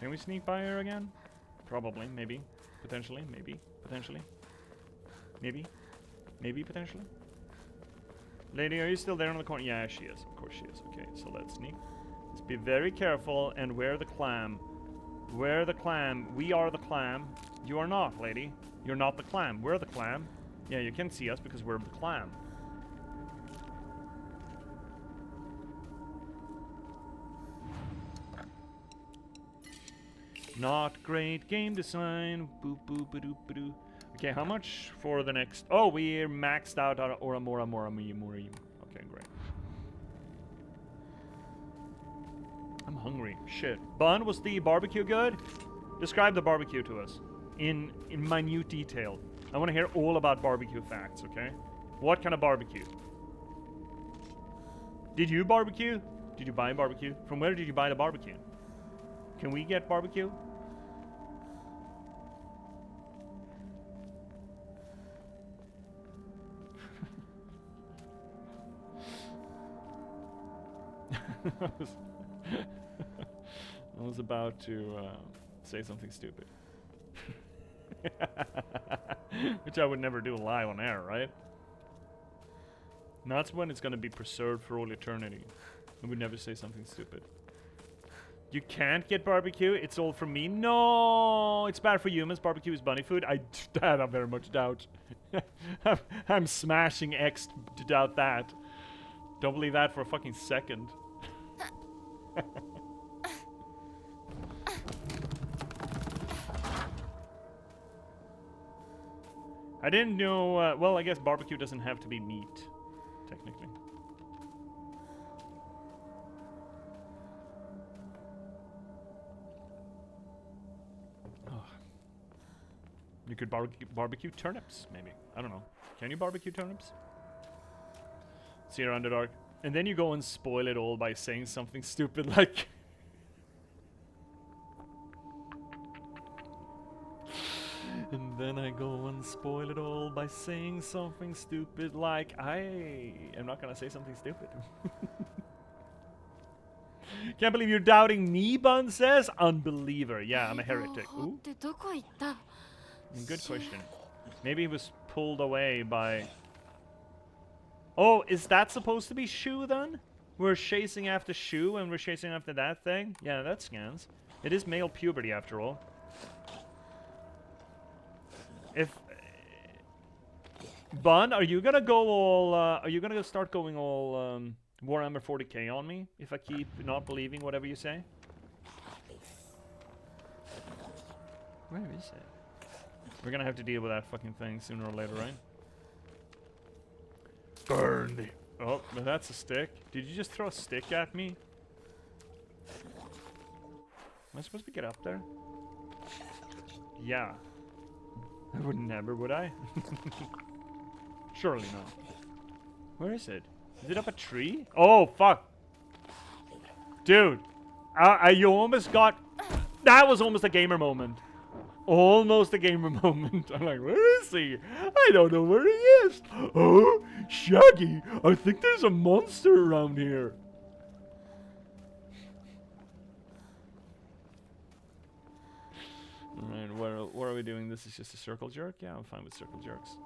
Can we sneak by her again? Probably. Maybe. Potentially. Maybe. Potentially. Maybe. Maybe. Potentially. Lady, are you still there on the corner? Yeah, she is. Of course she is. Okay, so let's sneak. Let's be very careful and wear the clam. Wear the clam. We are the clam. You are not, lady. You're not the clam. We're the clam. Yeah, you can see us because we're the clam. Not great game design. Boop boop ba doop ba doo. Okay, how much for the next? Oh, we're maxed out our Oramora Morim. Okay, great. I'm hungry. Shit. Bun, was the barbecue good? Describe the barbecue to us in minute detail. I want to hear all about barbecue facts, okay? What kind of barbecue? Did you barbecue? Did you buy barbecue? From where did you buy the barbecue? Can we get barbecue? I was about to say something stupid. Which I would never do live on air, right? And that's when it's going to be preserved for all eternity. I would never say something stupid. You can't get barbecue? It's all from me? No! It's bad for humans. Barbecue is bunny food? I very much doubt. I'm smashing X to doubt that. Don't believe that for a fucking second. I didn't know, well, I guess barbecue doesn't have to be meat, technically. Oh. You could barbecue turnips, maybe. I don't know. Can you barbecue turnips? Sierra Underdark. And then you go and spoil it all by saying something stupid like... And then I go and spoil it all by saying something stupid like, I am not gonna say something stupid. Can't believe you're doubting me, Bun says? Unbeliever. Yeah, I'm a heretic. Ooh. Good question. Maybe he was pulled away by... Oh, is that supposed to be Shu then? We're chasing after Shu and we're chasing after that thing? Yeah, that scans. It is male puberty after all. Bun, are you gonna go all? Are you gonna start going all Warhammer 40k on me if I keep not believing whatever you say? Where is it? We're gonna have to deal with that fucking thing sooner or later, right? Burn the. Oh, no, that's a stick. Did you just throw a stick at me? Am I supposed to get up there? Yeah. I would never, would I? Surely not. Where is it? Is it up a tree? Oh, fuck. Dude. You almost got... That was almost a gamer moment. Almost a gamer moment. I'm like, where is he? I don't know where he is. Oh, Shaggy. I think there's a monster around here. Alright, what are we doing? This is just a circle jerk? Yeah, I'm fine with circle jerks.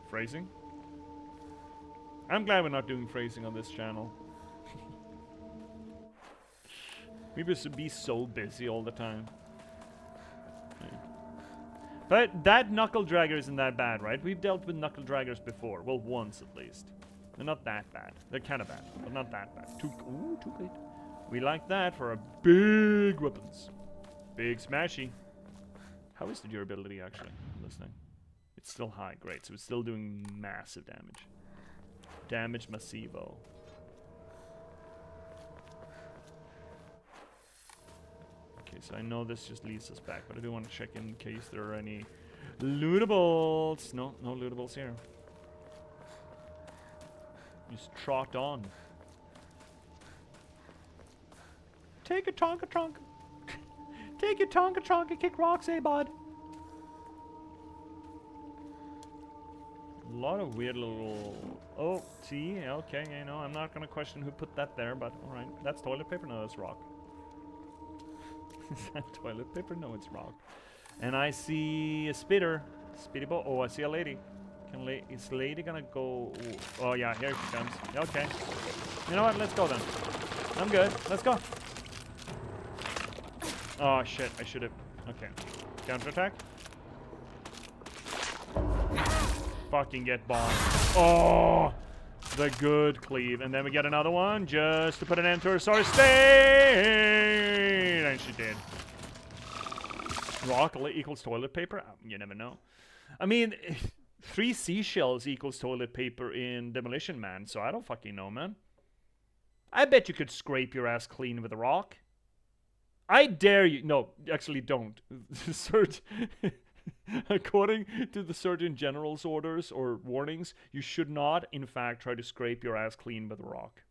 Phrasing? I'm glad we're not doing phrasing on this channel. We must be so busy all the time. Okay. But that knuckle dragger isn't that bad, right? We've dealt with knuckle draggers before. Well, once at least. They're not that bad. They're kind of bad, but not that bad. Too good. We like that for our big weapons. Big smashy. How is the durability actually on this thing? It's still high, great. So it's still doing massive damage. Damage massivo. Okay, so I know this just leads us back, but I do want to check in case there are any lootables. No lootables here. Just trot on. Take a tonka tonka. Take your tonka tonka, kick rocks, eh, bud? A lot of weird little... Oh, see? Okay, you know, I'm not gonna question who put that there, but alright. That's toilet paper? No, that's rock. Is that toilet paper? No, it's rock. And I see a spitter. Spitty boat. Oh, I see a lady. Is lady gonna go... Ooh. Oh, yeah, here she comes. Okay. You know what? Let's go then. I'm good. Let's go. Oh, shit. I should have... Okay. Counterattack. Fucking get bombed. Oh! The good cleave. And then we get another one just to put an end to her sorry state. And she did. Rock equals toilet paper? You never know. I mean... 3 seashells equals toilet paper in Demolition Man, so I don't fucking know, man. I bet you could scrape your ass clean with a rock. I dare you. No, actually don't. According to the Surgeon General's orders or warnings, you should not, in fact, try to scrape your ass clean with a rock.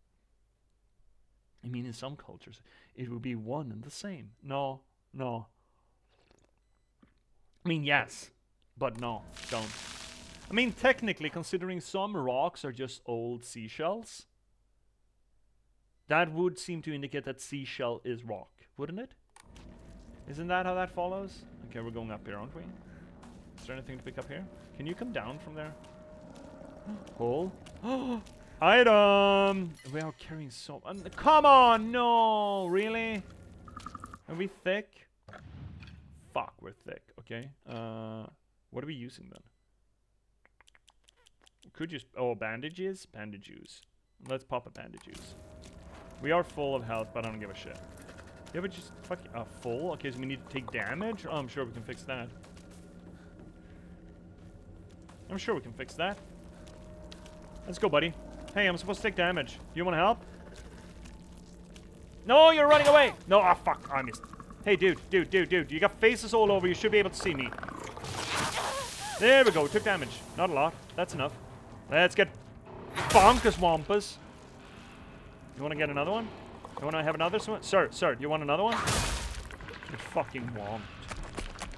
I mean, in some cultures, it would be one and the same. No. I mean, yes, but no, don't. I mean, technically, considering some rocks are just old seashells, that would seem to indicate that seashell is rock, wouldn't it? Isn't that how that follows? Okay, we're going up here, aren't we? Is there anything to pick up here? Can you come down from there? Hole? Item! We are carrying so... come on! No! Really? Are we thick? Fuck, we're thick. Okay. What are we using then? Could just... Oh, bandages? Bandage juice. Let's pop a bandage juice. We are full of health, but I don't give a shit. Yeah, but just fucking... full? Okay, so we need to take damage? Oh, I'm sure we can fix that. I'm sure we can fix that. Let's go, buddy. Hey, I'm supposed to take damage. Do you want to help? No, you're running away! No, fuck. I missed. Hey, dude. You got faces all over. You should be able to see me. There we go. Took damage. Not a lot. That's enough. Let's get bonkers wampas. You want to get another one? You want to have another one? Sir, you want another one? Get fucking whomped.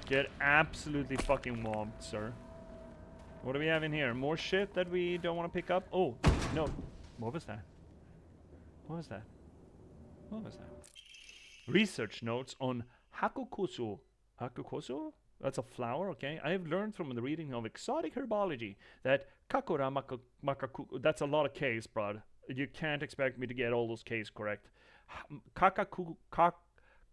Get absolutely fucking whomped, sir. What do we have in here? More shit that we don't want to pick up? Oh, no. What was that? Research notes on hakukosu. Hakukosu? That's a flower, okay. I have learned from the reading of exotic herbology that kakura makaku... That's a lot of K's, bro. You can't expect me to get all those K's correct.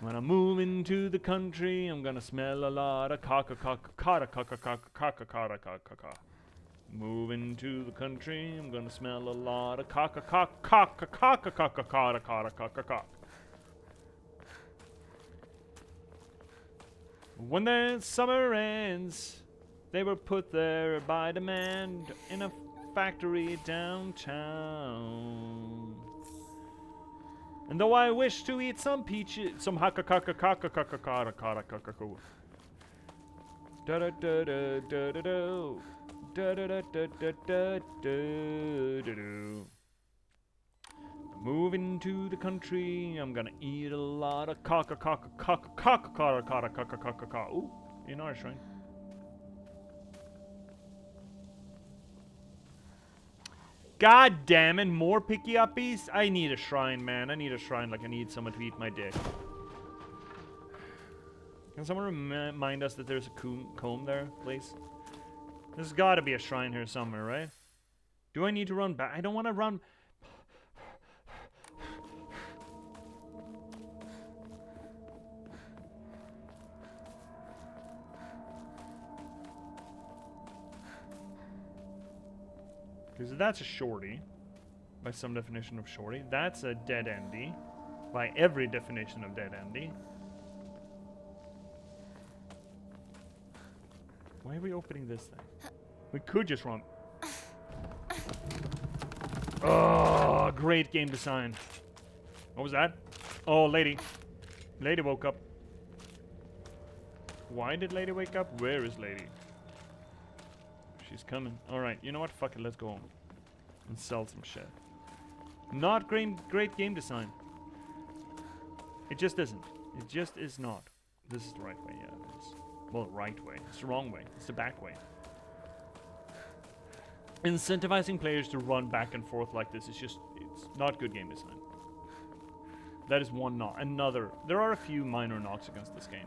When I move into the country, I'm gonna smell a lot of caca. Move into the country, I'm gonna smell a lot of caca. When the summer ends, they were put there by demand in a factory downtown. And though I wish to eat some peaches, some da da da da da. Moving to the country, I'm gonna eat a lot of Ooh, in our shrine. God damn it, more picky uppies? I need a shrine, man. I need a shrine like I need someone to eat my dick. Can someone remind us that there's a comb there, please? There's gotta be a shrine here somewhere, right? Do I need to run back? I don't want to run. Because that's a shorty, by some definition of shorty. That's a dead endy, by every definition of dead endy. Why are we opening this thing? We could just run. Oh, great game design. What was that? Oh, lady. Lady woke up. Why did lady wake up? Where is lady? She's coming. Alright, you know what? Fuck it, let's go home. And sell some shit. Not great game design. It just isn't. It just is not. This is the right way, yeah, it is. Well, right way. It's the wrong way. It's the back way. Incentivizing players to run back and forth like this is just, it's not good game design. That is one knock. Another. There are a few minor knocks against this game.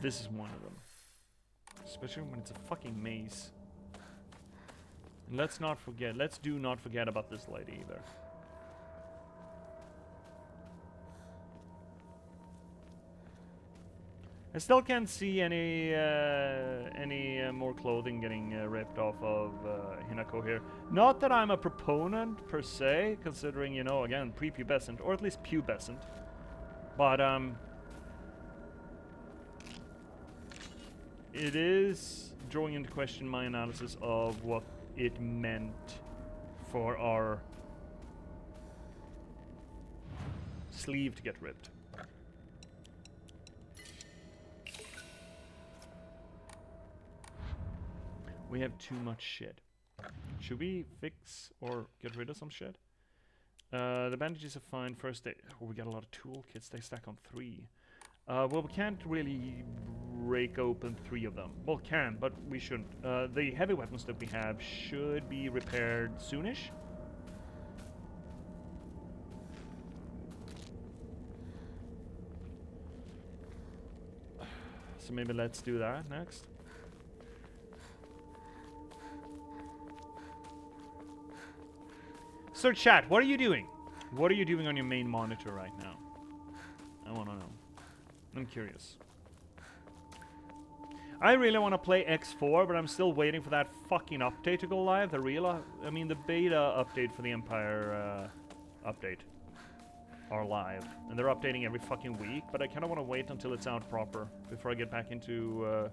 This is one of them. Especially when it's a fucking maze. And let's not forget, do not forget about this lady either. I still can't see any more clothing getting ripped off of Hinako here. Not that I'm a proponent per se, considering, you know, again, prepubescent, or at least pubescent. But it is drawing into question my analysis of what it meant for our sleeve to get ripped. We have too much shit. Should we fix or get rid of some shit? The bandages are fine. First aid. Oh, we got a lot of toolkits. They stack on 3. Well, we can't really break open 3 of them. Well, can, but we shouldn't. The heavy weapons that we have should be repaired soonish. So maybe let's do that next. So chat, what are you doing? What are you doing on your main monitor right now? I want to know. I'm curious. I really want to play X4, but I'm still waiting for that fucking update to go live. The real, I mean, the beta update for the Empire update are live, and they're updating every fucking week. But I kind of want to wait until it's out proper before I get back into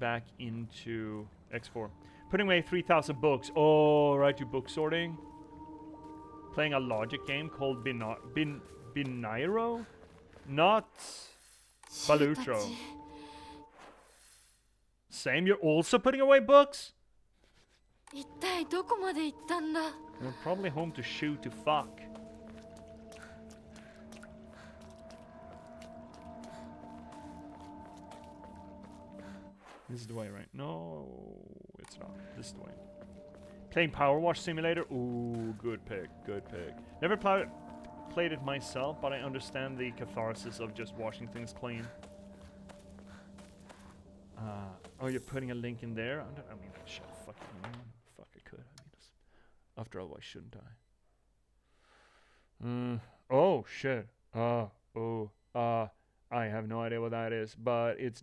X4. Putting away 3,000 books. Oh, right, you book sorting. Playing a logic game called Binairo, not Balutro. Same, you're also putting away books? 一体どこまで行ったんだ You're probably home to shoot to fuck. This is the way, right? No, it's not. This is the way. Playing Power Wash Simulator? Ooh, good pick, good pick. Never played it myself, but I understand the catharsis of just washing things clean. Oh, you're putting a link in there? I mean, shit, fuck it. Fuck, I could. I mean, after all, why shouldn't I? Oh, shit. I have no idea what that is, but it's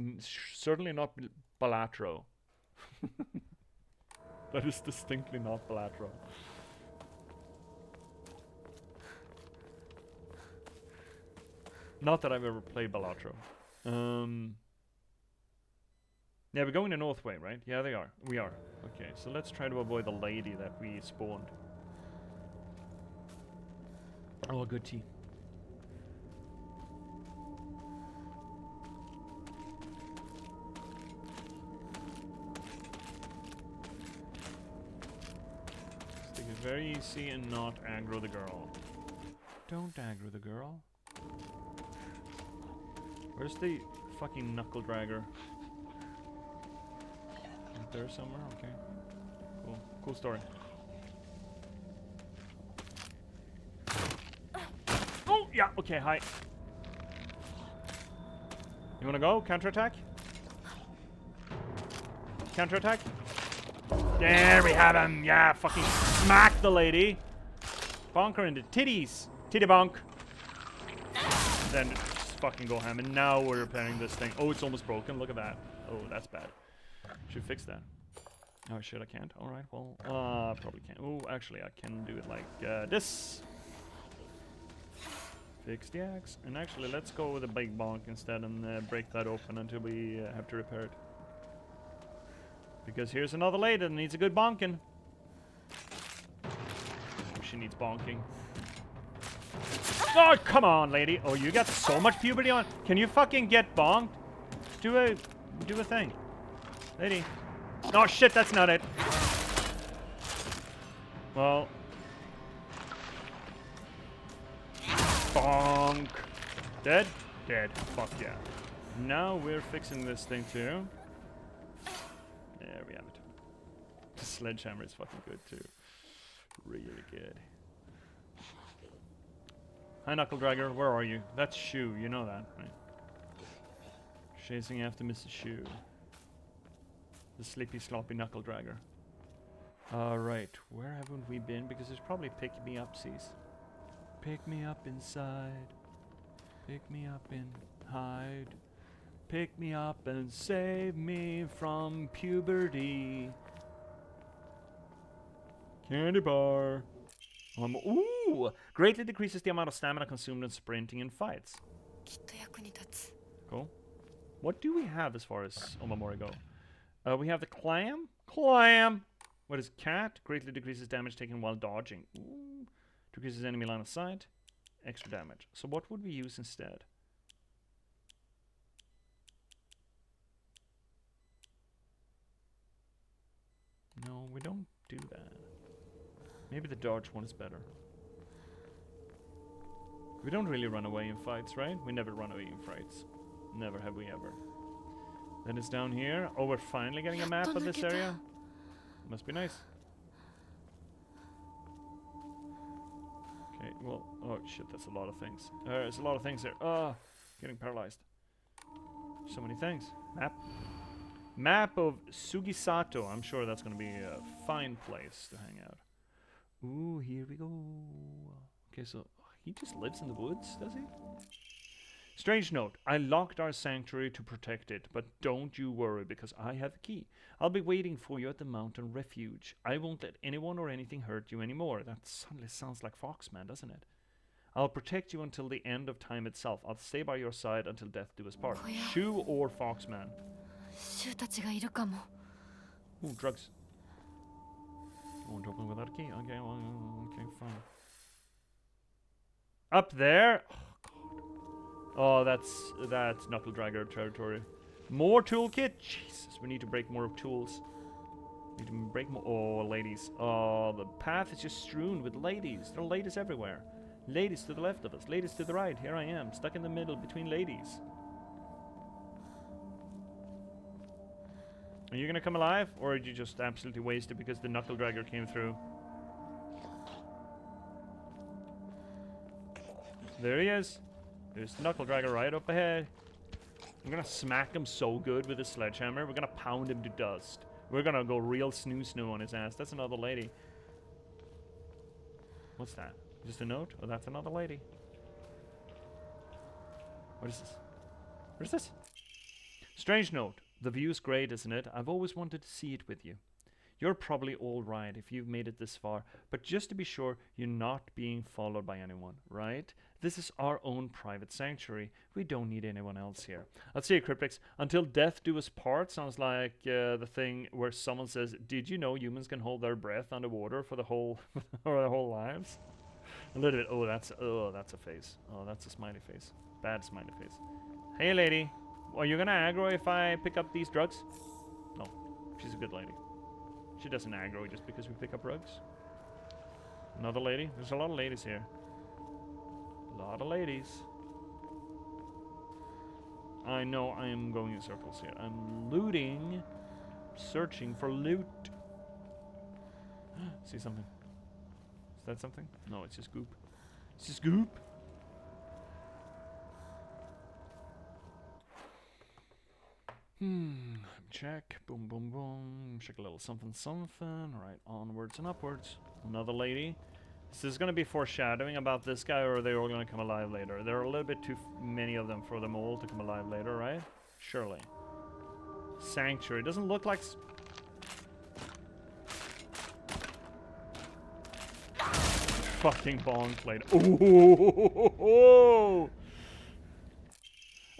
certainly not Balatro. That is distinctly not Balatro. Not that I've ever played Balatro. Yeah, we're going the north way, right? Yeah, they are. We are. Okay, so let's try to avoid the lady that we spawned. Oh, good tea. Take it very easy and not aggro the girl. Don't aggro the girl. Where's the fucking knuckle dragger? Right there somewhere? Okay. Cool. Cool story. Oh, yeah, okay, hi. You wanna go? Counterattack? Counterattack? There we have him! Yeah, fucking smack the lady! Bonk her in the titties! Titty bonk! Then just fucking go ham. And now we're repairing this thing. Oh, it's almost broken. Look at that. Oh, that's bad. Should fix that. Oh shit, I can't. Alright, well, probably can't. Oh, actually, I can do it like this. Fix the axe. And actually, let's go with a big bonk instead and break that open until we have to repair it. Because here's another lady that needs a good bonking. Oh, she needs bonking. Oh, come on, lady. Oh, you got so much puberty on. Can you fucking get bonked? Do a thing. Lady. Oh, shit, that's not it. Well. Bonk. Dead? Dead. Fuck yeah. Now we're fixing this thing too. There we have it. The sledgehammer is fucking good too. Really good. Hi, Knuckle Dragger. Where are you? That's Shoe. You know that, right? Chasing after Mrs. Shoe. The sleepy, sloppy Knuckle Dragger. Alright. Where haven't we been? Because there's probably pick me up-sies. Pick me up inside. Pick me up and hide. Pick me up and save me from puberty. Candy bar. Ooh! Greatly decreases the amount of stamina consumed in sprinting in fights. きっと役に立つ Cool. What do we have as far as Omamori go? We have the clam. Clam! What is cat? Greatly decreases damage taken while dodging. Ooh. Decreases enemy line of sight. Extra damage. So what would we use instead? No, we don't do that. Maybe the dodge one is better. We don't really run away in fights, right? We never run away in fights. Never have we ever. Then it's down here. Oh, we're finally getting a map of this area. Must be nice. Okay, well, oh shit, that's a lot of things. There's a lot of things there. Getting paralyzed. So many things. Map. Map of Sugisato. I'm sure that's gonna be a fine place to hang out. Ooh, here we go. Okay, so he just lives in the woods, does he? Strange note, I locked our sanctuary to protect it, but don't you worry because I have the key. I'll be waiting for you at the mountain refuge. I won't let anyone or anything hurt you anymore. That suddenly sounds like Foxman, doesn't it? I'll protect you until the end of time itself. I'll stay by your side until death do us part. Shoe or Foxman? シュウたちがいるかも。 Ooh, drugs. Won't open without a key. Okay, well, okay, fine. Up there? Oh, that's Knuckle Dragger territory. More toolkit? Jesus, we need to break more tools. Need to break more. Oh, ladies. Oh, the path is just strewn with ladies. There are ladies everywhere. Ladies to the left of us, ladies to the right. Here I am, stuck in the middle between ladies. Are you gonna come alive, or did you just absolutely waste it because the Knuckle Dragger came through? There he is. There's the Knuckle Dragger right up ahead. I'm gonna smack him so good with a sledgehammer. We're gonna pound him to dust. We're gonna go real snoo on his ass. That's another lady. What's that? Just a note? Oh, that's another lady. What is this? What is this? Strange note. The view's great, isn't it? I've always wanted to see it with you. You're probably all right if you've made it this far, but just to be sure, you're not being followed by anyone, right? This is our own private sanctuary. We don't need anyone else here. Let's see, Cryptics. Until death do us part sounds like the thing where someone says, "Did you know humans can hold their breath underwater for the whole or their whole lives?" A little bit. Oh, that's a face. Oh, that's a smiley face. Bad smiley face. Hey, lady. Are you gonna aggro if I pick up these drugs? No, she's a good lady. She doesn't aggro just because we pick up drugs. Another lady. There's a lot of ladies here. A lot of ladies. I know I am going in circles here. I'm looting. Searching for loot. See something. Is that something? No, it's just goop. It's just goop. Check. Boom, boom, boom. Check a little something, something. Right, onwards and upwards. Another lady. Is this going to be foreshadowing about this guy, or are they all going to come alive later? There are a little bit too many of them for them all to come alive later, right? Surely. Sanctuary. Doesn't look like... Fucking bonk lady. Ooh!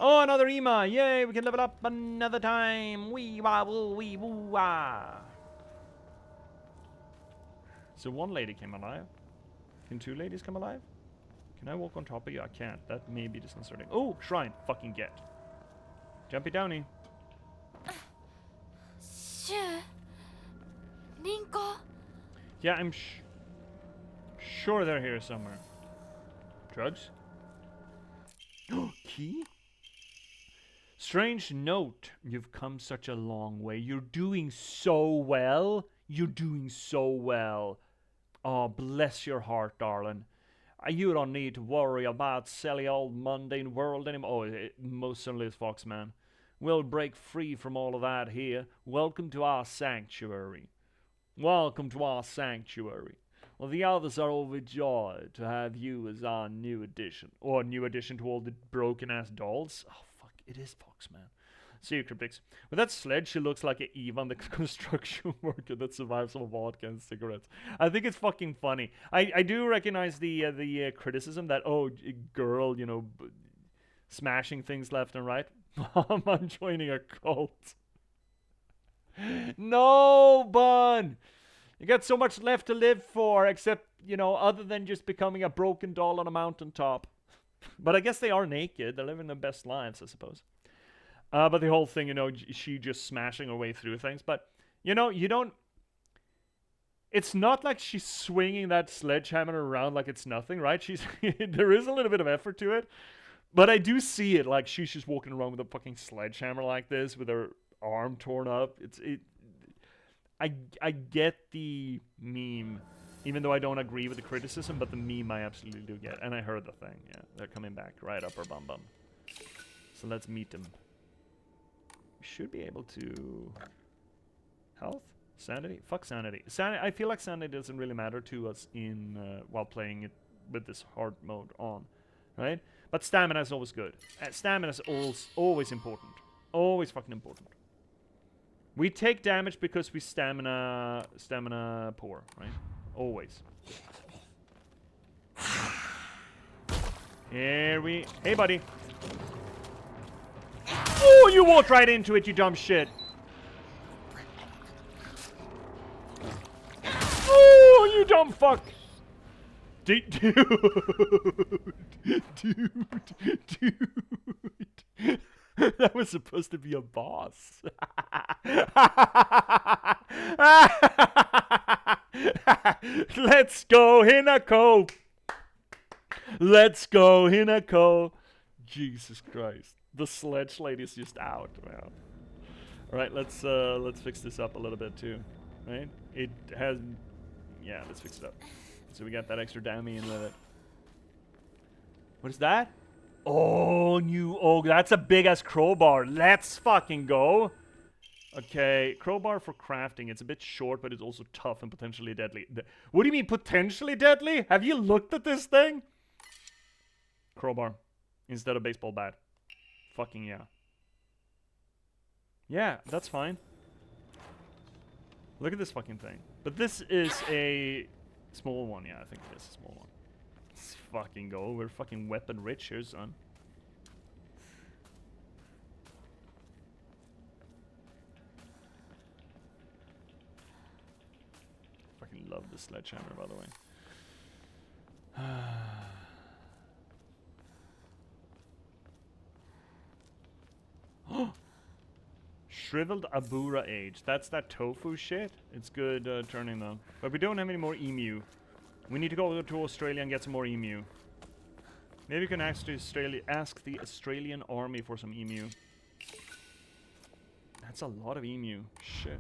Oh, another Ema! Yay, we can level up another time! Wee wah woo wee woo wah! So one lady came alive. Can two ladies come alive? Can I walk on top of you? I can't. That may be disconcerting. Oh, shrine! Fucking get. Jumpy downy. シュウ、リンコ。 Yeah, I'm sure they're here somewhere. Drugs? Key? Strange note. You've come such a long way. You're doing so well. You're doing so well. Oh, bless your heart, darling. You don't need to worry about silly old mundane world anymore. Oh, it most certainly is Foxman. We'll break free from all of that here. Welcome to our sanctuary. Welcome to our sanctuary. Well, the others are overjoyed to have you as our new addition. Or new addition to all the broken-ass dolls. Oh, fuck. It is Foxman. See you, Cryptics. With that sledge, she looks like Eva, the construction worker that survives on vodka and cigarettes. I think it's fucking funny. I do recognize the criticism that, oh, girl, you know, smashing things left and right. Mom, I'm joining a cult. No, Bun! You got so much left to live for, except, you know, other than just becoming a broken doll on a mountaintop. But I guess they are naked. They're living their best lives, I suppose. But the whole thing, you know, she just smashing her way through things. But, you know, you don't... It's not like she's swinging that sledgehammer around like it's nothing, right? She's there is a little bit of effort to it. But I do see it, like she's just walking around with a fucking sledgehammer like this with her arm torn up. I get the meme, even though I don't agree with the criticism, but the meme I absolutely do get. And I heard the thing, yeah. They're coming back right up her bum bum. So let's meet them. We should be able to... Health? Sanity? Fuck sanity. I feel like sanity doesn't really matter to us in while playing it with this hard mode on. right? But stamina is always good. Stamina is always important. Always fucking important. We take damage because we stamina poor, right? Always. Hey buddy. Oh, you walked right into it, you dumb shit. Oh, you dumb fuck. Dude. That was supposed to be a boss. Let's go, Hinako. Let's go, Hinako. Jesus Christ. The sledge lady's just out, man. Alright, let's fix this up a little bit too. Right? It has... Yeah, let's fix it up. So we got that extra dummy in with it. What is that? Oh, that's a big ass crowbar. Let's fucking go. Okay, crowbar for crafting. It's a bit short, but it's also tough and potentially deadly. What do you mean potentially deadly? Have you looked at this thing? Crowbar instead of baseball bat. Fucking yeah. Yeah, that's fine. Look at this fucking thing. But this is a small one. Yeah, I think it is a small one. Let's fucking go. We're fucking weapon rich here, son. Fucking love the sledgehammer, by the way. Shriveled Abura age. That's that tofu shit. It's good turning though. But we don't have any more emu. We need to go to Australia and get some more emu. Maybe we can ask the Australian army for some emu. That's a lot of emu. Shit.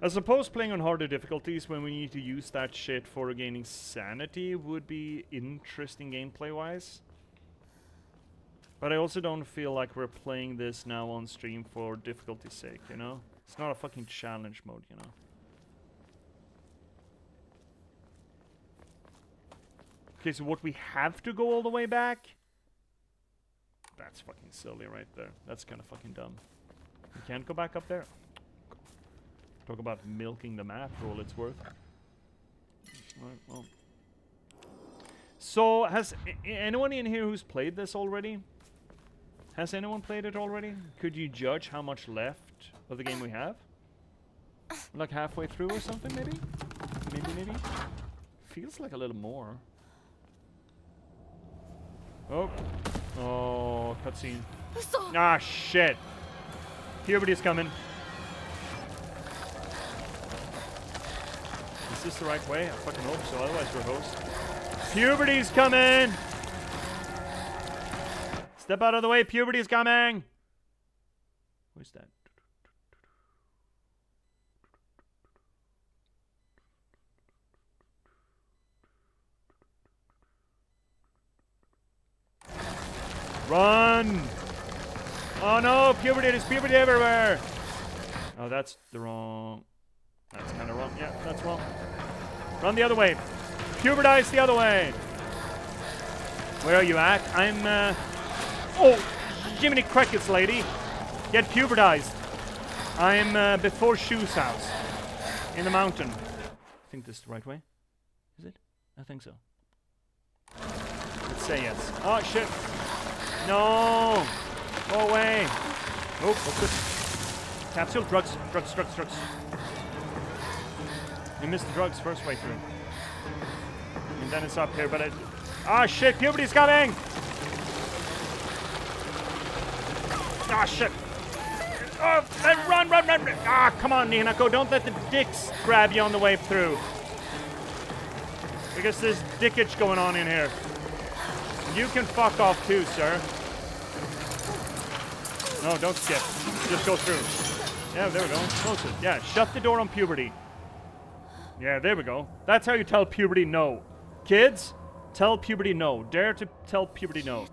I suppose playing on harder difficulties when we need to use that shit for gaining sanity would be interesting gameplay-wise. But I also don't feel like we're playing this now on stream for difficulty's sake, you know? It's not a fucking challenge mode, you know? Okay, so what, we have to go all the way back? That's fucking silly right there. That's kind of fucking dumb. We can't go back up there? Talk about milking the map for all it's worth. Alright, well. So, has anyone in here who's played this already? Has anyone played it already? Could you judge how much left of the game we have? Like halfway through or something, maybe? Maybe? Feels like a little more. Oh, cutscene. Ah, shit. Puberty's coming. Is this the right way? I fucking hope so, otherwise we're host. Puberty's coming! Step out of the way, puberty's coming! Where's that? Run! Oh no, puberty, there's puberty everywhere! Oh, that's the wrong... That's kind of wrong. Yeah, that's wrong. Run the other way. Pubertize the other way. Where are you at? I'm, Oh! Jiminy Crickets, lady! Get pubertized. I'm, before Shoe's house. In the mountain. I think this is the right way. Is it? I think so. Let's say yes. Oh, shit! No! Go away! Oh, what's this? Capsule? Drugs. You missed the drugs first way through. And then it's up here, but it... Ah, shit! Puberty's coming! Ah, shit! Oh, run! Ah, come on, Hinako, don't let the dicks grab you on the way through. Because there's dickage going on in here. You can fuck off too, sir. No, don't skip. Just go through. Yeah, there we go. Close it. Yeah, shut the door on puberty. Yeah, there we go. That's how you tell puberty no. Kids, tell puberty no. Dare to tell puberty no.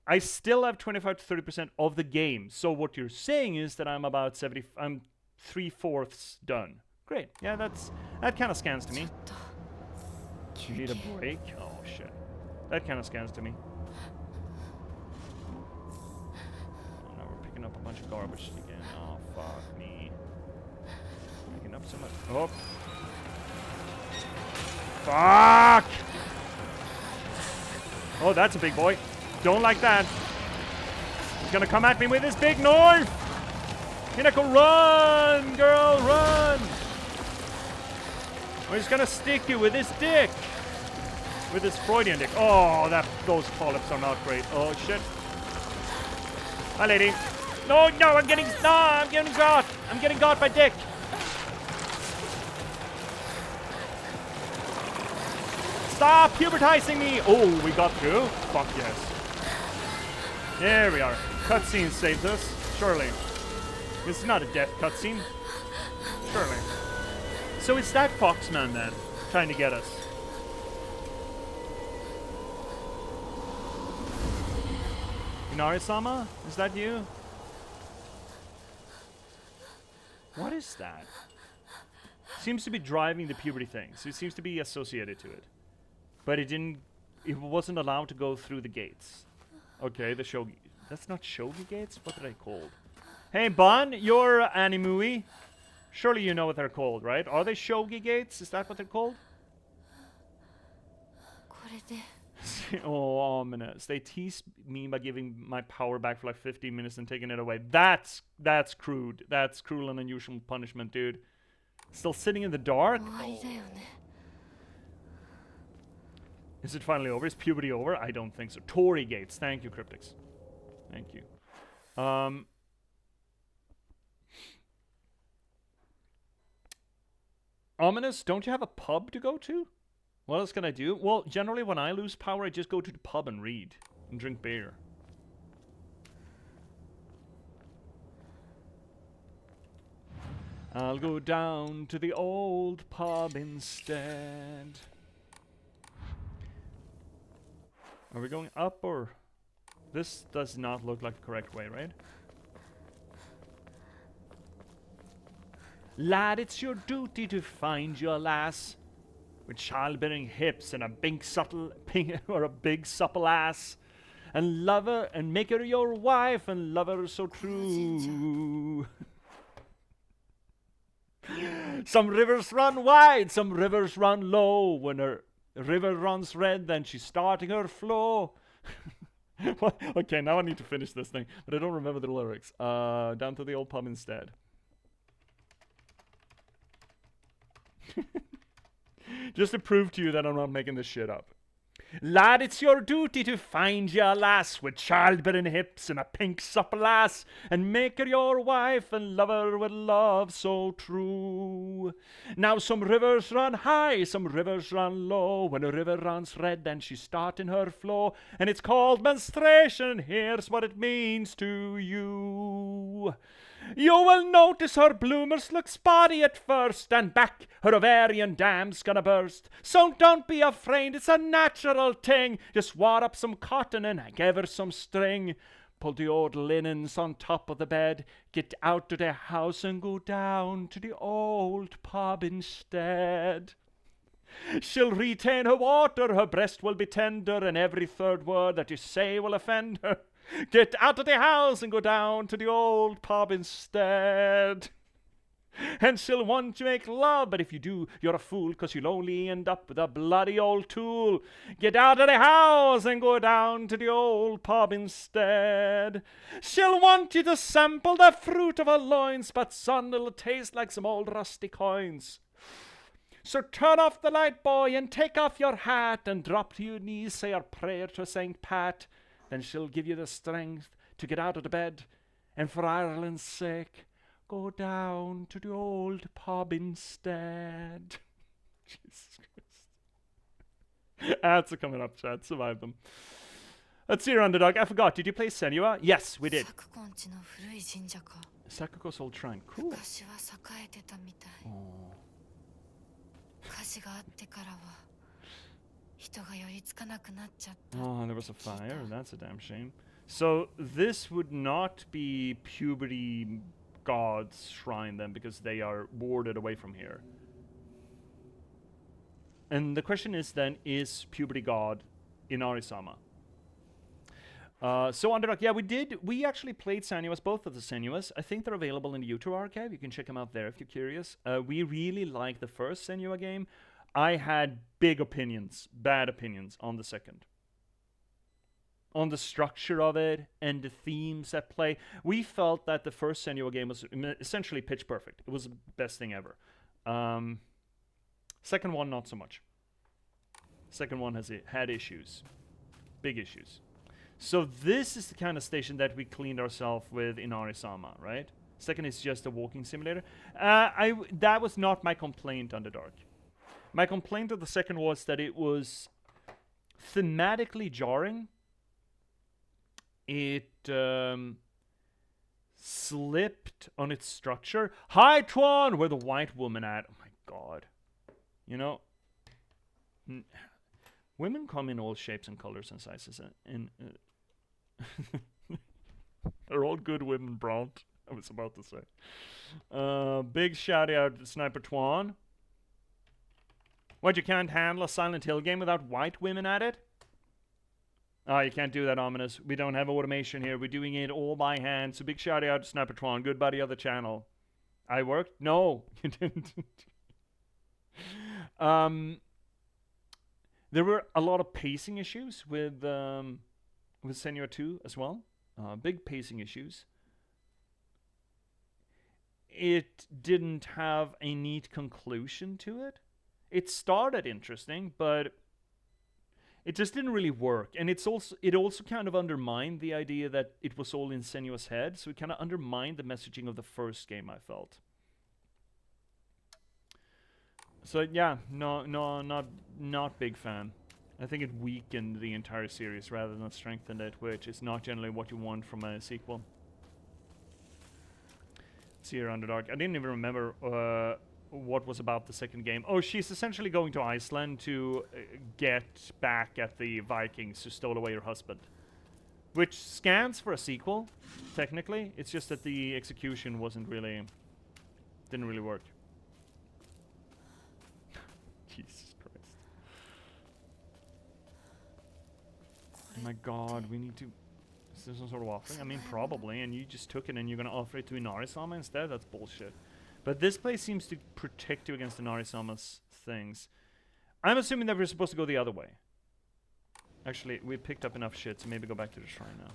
I still have 25 to 30% of the game. So what you're saying is that I'm about 70... I'm 3/4 done. Great. Yeah, that kind of scans to me. You need a break? Oh shit. That kind of scans to me. Oh no, we're picking up a bunch of garbage again. Oh fuck me. Picking up so much. Oh. Fuck! Oh, that's a big boy. Don't like that. He's gonna come at me with his big knife! Hinako, run! Girl, run! Or he's gonna stick you with his dick! With his Freudian dick. Oh, those polyps are not great. Oh, shit. Hi, lady. No, I'm getting got! I'm getting got by dick! Stop pubertizing me! Oh, we got through? Fuck yes. There we are. Cutscene saved us. Surely. This is not a death cutscene. Surely. So it's that Foxman then, trying to get us. Inari-sama? Is that you? What is that? Seems to be driving the puberty thing, so it seems to be associated to it. But it wasn't allowed to go through the gates. Okay, the shogi. That's not shogi gates? What are they called? Hey, Bun, you're Animui. Surely you know what they're called, right? Are they shogi gates? Is that what they're called? これで Oh, ominous. They teased me by giving my power back for like 15 minutes and taking it away. That's crude. That's cruel and unusual punishment, dude. Still sitting in the dark? 終わりだよね Is it finally over? Is puberty over? I don't think so. Tory gates. Thank you, Cryptics. Thank you. Ominous, don't you have a pub to go to? What else can I do? Well, generally when I lose power, I just go to the pub and read. And drink beer. I'll go down to the old pub instead. Are we going up or... This does not look like the correct way, right? Lad, it's your duty to find your lass with childbearing hips and a big supple ass, and love her and make her your wife and love her so true. Some rivers run wide, some rivers run low. When her river runs red, then she's starting her flow. Okay, now I need to finish this thing, but I don't remember the lyrics. Down to the old pub instead. Just to prove to you that I'm not making this shit up. Lad, it's your duty to find your lass with childbearing hips and a pink supple ass, and make her your wife and love her with love so true. Now some rivers run high, some rivers run low. When a river runs red, then she's starting her flow, and it's called menstruation. Here's what it means to you. You will notice her bloomers look spotty at first, and back her ovarian dam's gonna burst. So don't be afraid, it's a natural thing. Just wad up some cotton and give her some string. Pull the old linens on top of the bed. Get out to the house and go down to the old pub instead. She'll retain her water, her breast will be tender, and every third word that you say will offend her. Get out of the house and go down to the old pub instead. And she'll want to make love, but if you do, you're a fool, 'cause you'll only end up with a bloody old tool. Get out of the house and go down to the old pub instead. She'll want you to sample the fruit of her loins, but son, it'll taste like some old rusty coins. So turn off the light, boy, and take off your hat, and drop to your knees, say your prayer to St. Pat. Then she'll give you the strength to get out of the bed, and for Ireland's sake, go down to the old pub instead. Jesus Christ. Ads are coming up, chat. Survive them. Let's see your underdog. I forgot. Did you play Senua? Yes, we did. 昨今地の古い神社か Sakuko's old shrine. Cool. 昔は栄えてたみたい Oh. 火事があってからは人が寄りつかなくなっちゃった Oh, there was a fire. That's a damn shame. So this would not be puberty god's shrine then, because they are warded away from here. And the question is then, is puberty god Inari-sama? So Underdog, yeah, we actually played Senua's, both of the Senua's. I think they're available in the YouTube archive. You can check them out there if you're curious. We really like the first Senua game. I had bad opinions on the second. On the structure of it and the themes at play. We felt that the first Senua game was essentially pitch perfect. It was the best thing ever. Second one, not so much. Second one had issues. Big issues. So this is the kind of station that we cleaned ourselves with Inari-sama, right? Second is just a walking simulator. That was not my complaint, Underdark. My complaint of the second was that it was thematically jarring. It slipped on its structure. Hi, Twan! Where the white woman at? Oh my god. You know, women come in all shapes and colors and sizes, and they're all good women, Bront. I was about to say. Big shout out to Sniper Twan. What, you can't handle a Silent Hill game without white women at it? Oh, you can't do that, Ominous. We don't have automation here. We're doing it all by hand. So big shout out to Sniper Twan, good buddy of the channel. I worked? No, you didn't. There were a lot of pacing issues with Senua 2 as well. Big pacing issues. It didn't have a neat conclusion to it. It started interesting, but it just didn't really work. And it also kind of undermined the idea that it was all in Senua's head. So it kind of undermined the messaging of the first game, I felt. So yeah, not big fan. I think it weakened the entire series rather than strengthened it, which is not generally what you want from a sequel. Let's see here, Underdark. I didn't even remember what was about the second game. Oh, she's essentially going to Iceland to get back at the Vikings who stole away her husband. Which scans for a sequel, technically. It's just that the execution didn't really work. Jesus Christ. Oh my god, we need to... Is there some sort of offering? I mean, probably, and you just took it and you're gonna offer it to Inari-sama instead? That's bullshit. But this place seems to protect you against Inari-sama's things. I'm assuming that we're supposed to go the other way. Actually, we picked up enough shit, so maybe go back to the shrine now.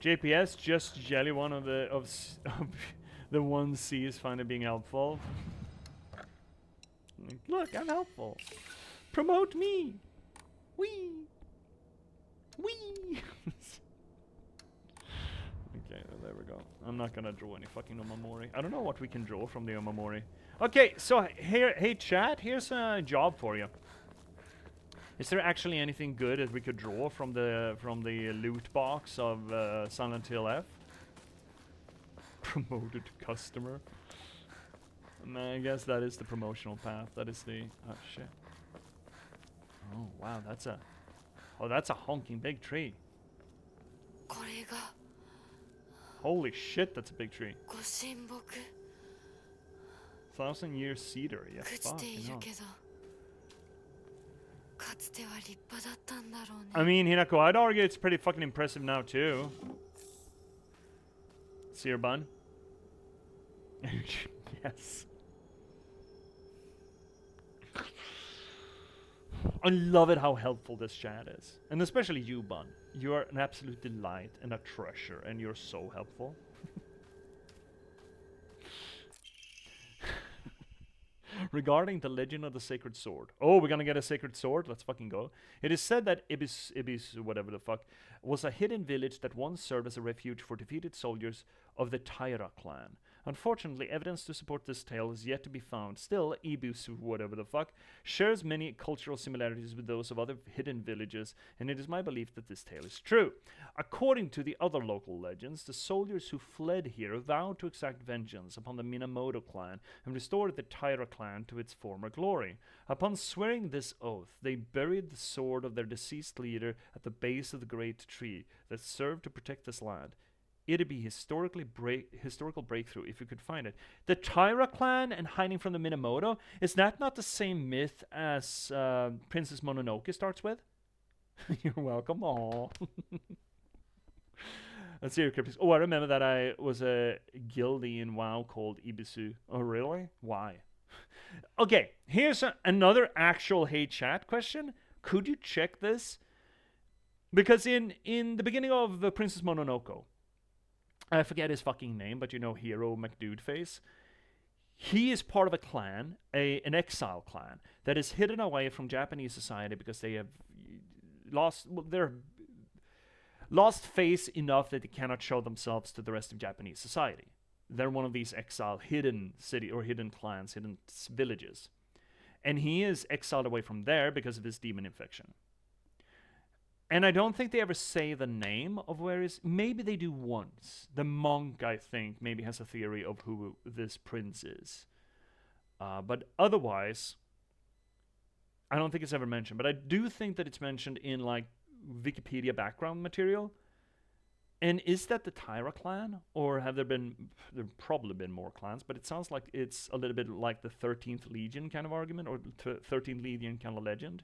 J.P.S. just jelly one of the the 1C is finally being helpful. Look, I'm helpful. Promote me. Wee. Wee. Okay, well, there we go. I'm not gonna draw any fucking Omamori. I don't know what we can draw from the Omamori. Okay, so here, hey chat, here's a job for you. Is there actually anything good that we could draw from the loot box of Silent Hill F? Promoted customer. I guess that is the promotional path. That is the... Oh, shit. Oh, wow, that's a... Oh, that's a honking big tree. Holy shit, that's a big tree. 1,000-year cedar, yeah, fuck, you know. I mean, Hinako, I'd argue it's pretty fucking impressive now, too. See your bun? Yes. I love it how helpful this chat is. And especially you, Bun. You are an absolute delight and a treasure, and you're so helpful. Regarding the legend of the sacred sword. Oh, we're gonna get a sacred sword? Let's fucking go. It is said that Ibis, whatever the fuck, was a hidden village that once served as a refuge for defeated soldiers of the Taira clan. Unfortunately, evidence to support this tale is yet to be found. Still, Ibis, whatever the fuck, shares many cultural similarities with those of other hidden villages, and it is my belief that this tale is true. According to the other local legends, the soldiers who fled here vowed to exact vengeance upon the Minamoto clan and restore the Taira clan to its former glory. Upon swearing this oath, they buried the sword of their deceased leader at the base of the great tree that served to protect this land. It'd be historical breakthrough if you could find it. The Tyra clan and hiding from the Minamoto, is that not the same myth as Princess Mononoke starts with? You're welcome. Aww. Let's see your cryptics. Oh, I remember that I was a guildie in WoW called Ibisu. Oh, really? Why? Okay, here's another actual Hey Chat question. Could you check this? Because in the beginning of Princess Mononoke, I forget his fucking name, but you know, Hero McDudeface. He is part of a clan, an exile clan, that is hidden away from Japanese society because they have they're lost face enough that they cannot show themselves to the rest of Japanese society. They're one of these exiled hidden city or hidden clans, hidden villages. And he is exiled away from there because of his demon infection. And I don't think they ever say the name of where is. Maybe they do once. The monk, I think, maybe has a theory of who this prince is. But otherwise, I don't think it's ever mentioned. But I do think that it's mentioned in like Wikipedia background material. And is that the Tyra clan? Or have there probably been more clans, but it sounds like it's a little bit like the 13th Legion kind of argument, or 13th Legion kind of legend.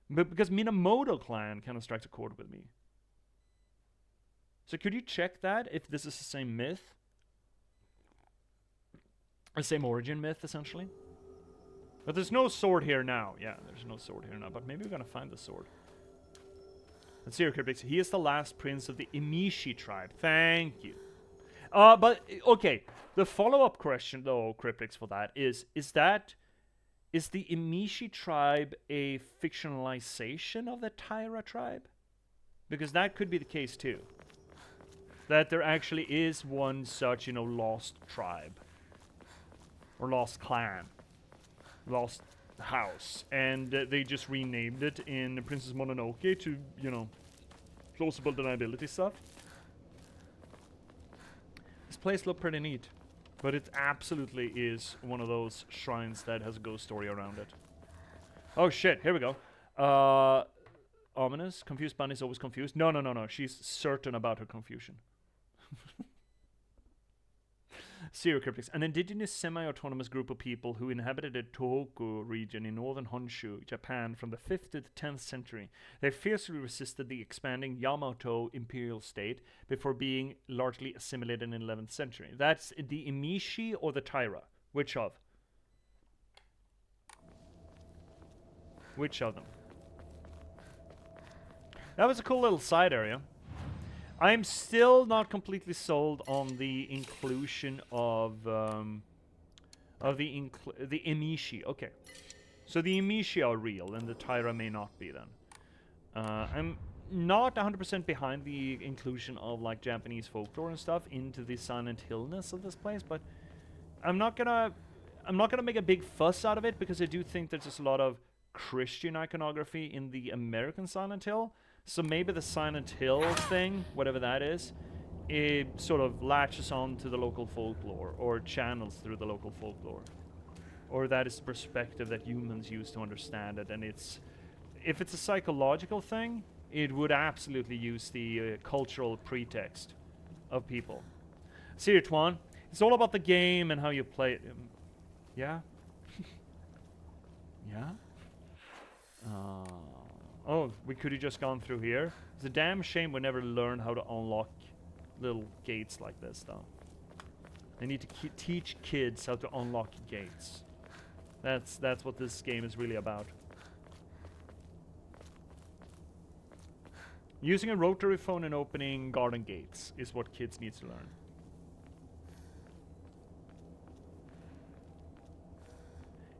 But because Minamoto clan kind of strikes a chord with me. So could you check that, if this is the same myth? The same origin myth, essentially? But there's no sword here now. Yeah, there's no sword here now, but maybe we're gonna find the sword. Let's see your cryptics. He is the last prince of the Emishi tribe. Thank you. But, okay. The follow-up question, though, cryptics, for that is the Emishi tribe a fictionalization of the Tyra tribe? Because that could be the case, too. That there actually is one such, you know, lost tribe. Or lost clan. Lost house, and they just renamed it in Princess Mononoke to, you know, plausible deniability stuff. This place looked pretty neat, but it absolutely is one of those shrines that has a ghost story around it. Oh shit, here we go. Ominous. Confused bunny is always confused. No. She's certain about her confusion. Serial cryptics. An indigenous semi-autonomous group of people who inhabited the Tohoku region in northern Honshu, Japan from the 5th to the 10th century. They fiercely resisted the expanding Yamato imperial state before being largely assimilated in the 11th century. That's the Emishi or the Taira? Which of? Which of them? That was a cool little side area. I'm still not completely sold on the inclusion of the Emishi. Okay, so the Emishi are real, and the Tyra may not be then. I'm not 100% behind the inclusion of like Japanese folklore and stuff into the Silent Hillness of this place, but I'm not gonna make a big fuss out of it because I do think there's just a lot of Christian iconography in the American Silent Hill. So maybe the Silent Hill thing, whatever that is, it sort of latches on to the local folklore or channels through the local folklore. Or that is the perspective that humans use to understand it. And if it's a psychological thing, it would absolutely use the cultural pretext of people. See you, Twan. It's all about the game and how you play it. Yeah? Yeah? Oh, we could have just gone through here. It's a damn shame we never learned how to unlock little gates like this, though. They need to teach kids how to unlock gates. That's what this game is really about. Using a rotary phone and opening garden gates is what kids need to learn.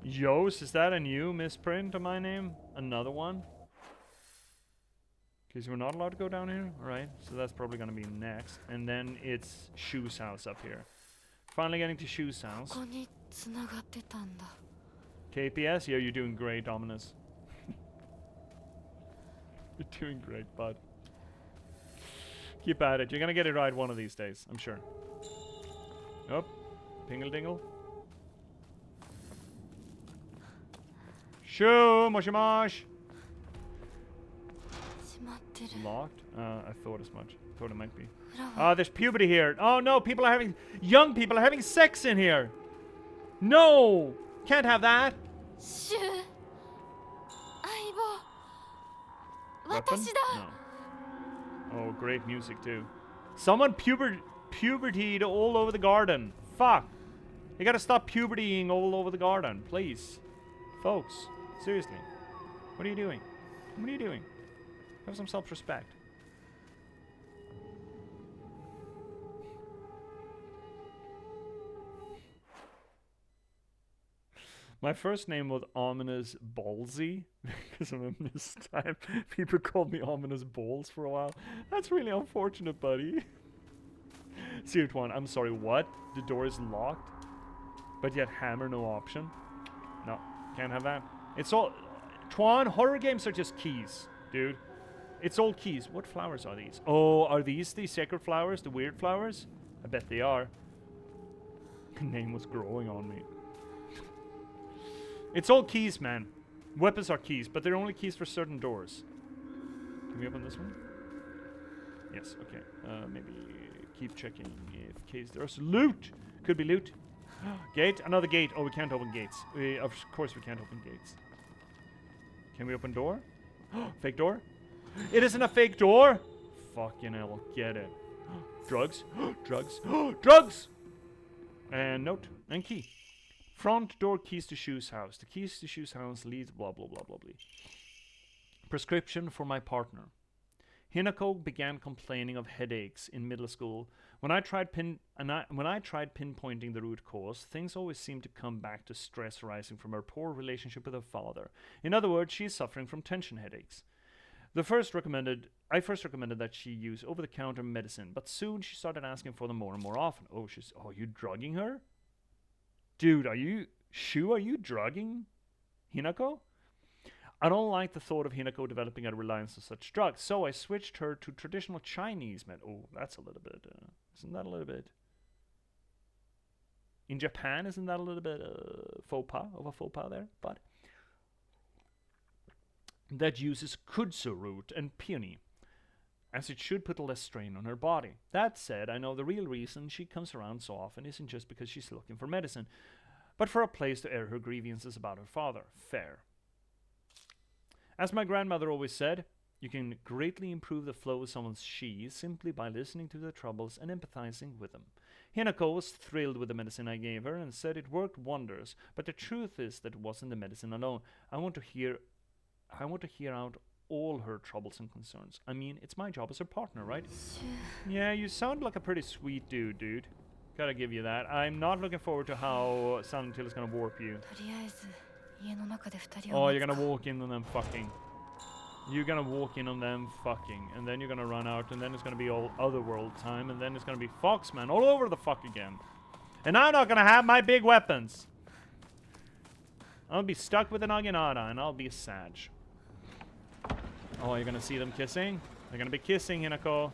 Yos, is that a new misprint of my name? Another one? Because we're not allowed to go down here? Alright, so that's probably going to be next. And then it's Shoe's house up here. Finally getting to Shoe's house. J.P.S, yeah, you're doing great, Ominous. You're doing great, bud. Keep at it. You're going to get it right one of these days, I'm sure. Oh, tingle dingle. Shoo, moshi mosh. Locked? I thought as much. Thought it might be. There's puberty here. Oh no, young people are having sex in here. No, can't have that. シュ相棒 Weapon? 私だ No. Oh, great music too. Someone pubertied all over the garden. Fuck. You gotta stop pubertying all over the garden, please. Folks, seriously. What are you doing? What are you doing? Have some self-respect. My first name was Ominous Ballsy because of a mistype. People called me Ominous Balls for a while. That's really unfortunate, buddy. Seared one, I'm sorry, what? The door is locked? But yet hammer no option? No, can't have that. It's all... Twan, horror games are just keys, dude. It's all keys. What flowers are these? Oh, are these the sacred flowers? The weird flowers? I bet they are. The name was growing on me. It's all keys, man. Weapons are keys, but they're only keys for certain doors. Can we open this one? Yes, okay. Maybe keep checking if case there's loot. Could be loot. Gate, another gate. Oh, we can't open gates. Of course we can't open gates. Can we open door? Fake door? It isn't a fake door! Fucking hell, get it. Drugs? Drugs? Drugs! And note, and key. Front door keys to shoes house. The keys to shoes house leads blah blah blah blah blah. Prescription for my partner. Hinako began complaining of headaches in middle school. When I tried pinpointing the root cause, things always seemed to come back to stress arising from her poor relationship with her father. In other words, she is suffering from tension headaches. I first recommended that she use over-the-counter medicine, but soon she started asking for them more and more often. Oh, are you drugging her? Dude, are you drugging Hinako? I don't like the thought of Hinako developing a reliance on such drugs, so I switched her to traditional Chinese med. Oh, that's a little bit, isn't that a little bit? In Japan, isn't that a little bit faux pas there? But that uses kudzu root and peony, as it should put less strain on her body. That said, I know the real reason she comes around so often isn't just because she's looking for medicine, but for a place to air her grievances about her father. Fair. As my grandmother always said, you can greatly improve the flow of someone's she simply by listening to their troubles and empathizing with them. Hinako was thrilled with the medicine I gave her and said it worked wonders, but the truth is that it wasn't the medicine alone. I want to hear out all her troubles and concerns. I mean, it's my job as her partner, right? Yeah, you sound like a pretty sweet dude. Gotta give you that. I'm not looking forward to how Silent Hill is gonna warp you. Oh, you're gonna walk in on them fucking. You're gonna walk in on them fucking, and then you're gonna run out, and then it's gonna be all otherworld time, and then it's gonna be Foxman all over the fuck again. And I'm not gonna have my big weapons. I'll be stuck with an Aginata, and I'll be sad. Oh, you're gonna see them kissing? They're gonna be kissing, Hinako.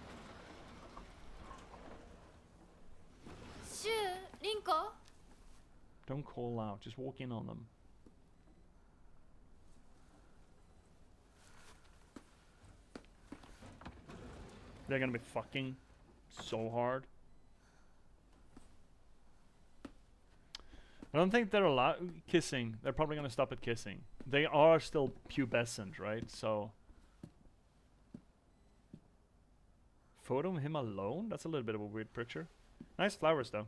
Don't call out, just walk in on them. They're gonna be fucking so hard. I don't think they're allowed kissing. They're probably gonna stop at kissing. They are still pubescent, right? So photo of him alone? That's a little bit of a weird picture. Nice flowers though.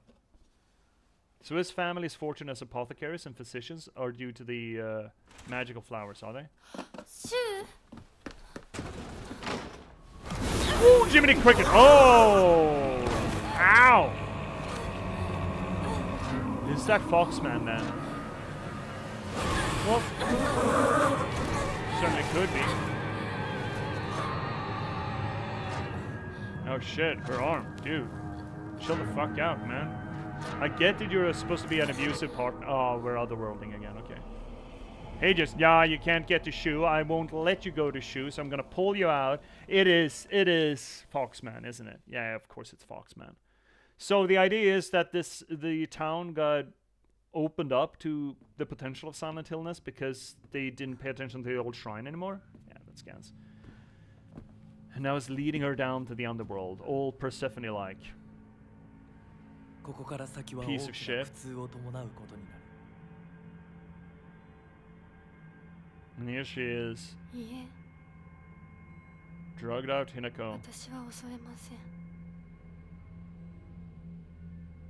So his family's fortune as apothecaries and physicians are due to the magical flowers, are they? Ooh, Jiminy Cricket! Oh! Ow! Is that Foxman then? Well, certainly could be. Oh shit, her arm. Dude, chill the fuck out, man. I get that you're supposed to be an abusive partner. Oh, we're otherworlding again, okay. Hey, you can't get to Shu. I won't let you go to Shu, so I'm gonna pull you out. It is Foxman, isn't it? Yeah, of course it's Foxman. So the idea is that the town got opened up to the potential of Silent Hillness because they didn't pay attention to the old shrine anymore. Yeah, that scans. And now it's leading her down to the underworld, all Persephone-like. ここから先は Piece 大 of きな shit. 苦痛を伴うことになる And here she is, いいえ drugged out Hinako. 私は襲えません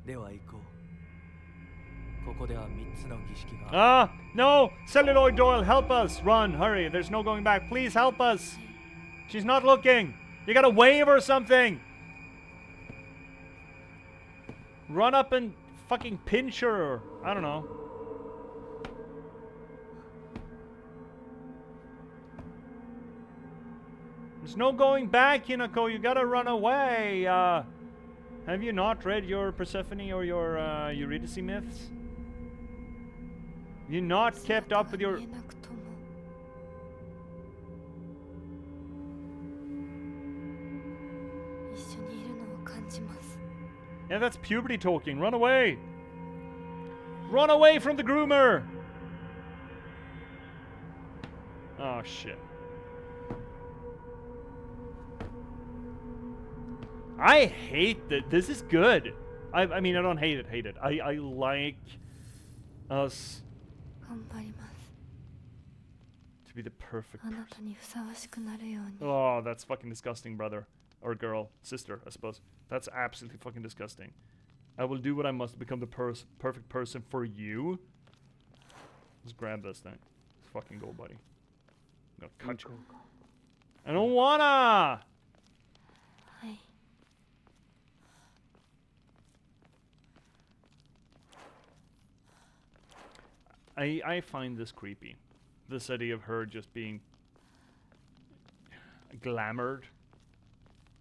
では行こうここでは3つの儀式が Ah! No! Celluloid Doyle, help us! Run, hurry, there's no going back. Please help us! She's not looking! You gotta wave or something! Run up and fucking pinch her, or I don't know. There's no going back, Hinako. You gotta run away. Have you not read your Persephone or your Eurydice myths? You not kept up with your... 見えなくとも一緒にいるのを感じます Yeah, that's puberty talking. Run away. Run away from the groomer. Oh, shit. I hate that. This is good. I mean, I don't hate it. I like us 頑張ります to be the perfect あな person. たにふさわしくなるように Oh, that's fucking disgusting, brother. Or girl. Sister, I suppose. That's absolutely fucking disgusting. I will do what I must to become the perfect person for you. Let's grab this thing. Let's fucking go, buddy. I'm gonna cut you. I don't wanna! はい I find this creepy. This idea of her just being glamored,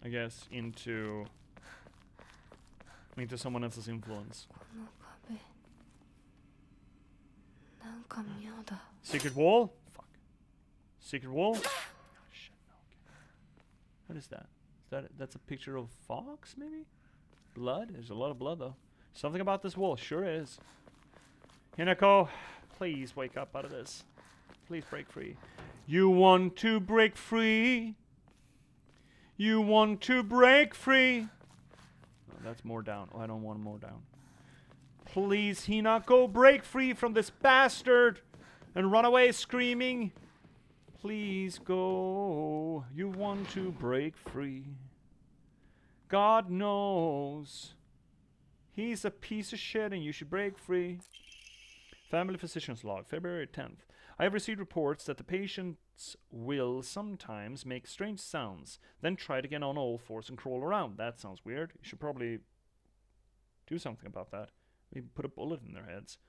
I guess, into someone else's influence. この壁なんか妙だ Secret wall? Fuck. Secret wall? Oh, shit, no, okay. What is that? That's a picture of fox, maybe? Blood? There's a lot of blood, though. Something about this wall, sure is. Hinako, please wake up out of this. Please break free. You want to break free? You want to break free? Oh, that's more down. Oh, I don't want more down. Please, Hinako, break free from this bastard and run away screaming. Please go. You want to break free. God knows. He's a piece of shit and you should break free. Family Physician's Log, February 10th. I have received reports that the patients will sometimes make strange sounds, then try to get on all fours and crawl around. That sounds weird. You should probably do something about that. Maybe put a bullet in their heads.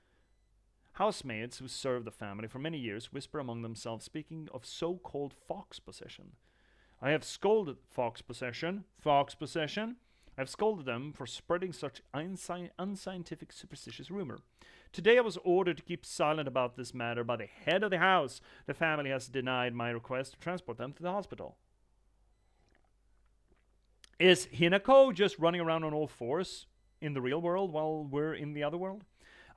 Housemaids who serve the family for many years whisper among themselves, speaking of so-called fox possession. I have scolded fox possession. I've scolded them for spreading such unscientific superstitious rumor. Today I was ordered to keep silent about this matter by the head of the house. The family has denied my request to transport them to the hospital. Is Hinako just running around on all fours in the real world while we're in the other world?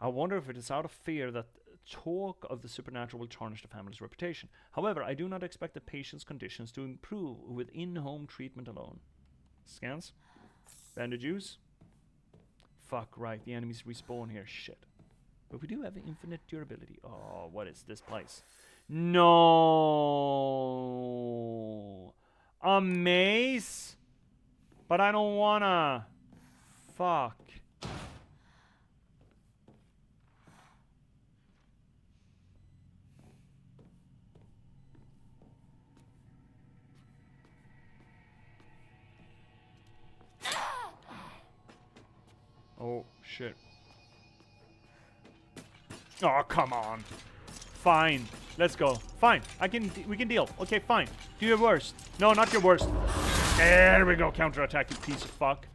I wonder if it is out of fear that talk of the supernatural will tarnish the family's reputation. However, I do not expect the patient's conditions to improve with in-home treatment alone. Scans? Bandages? Fuck, right, the enemies respawn here. Shit. But we do have infinite durability. Oh, what is this place? No! A mace? But I don't wanna. Fuck. Oh, shit. Oh, come on. Fine. Let's go. Fine. We can deal. Okay, fine. Do your worst. No, not your worst. There we go. Counterattack, you piece of fuck.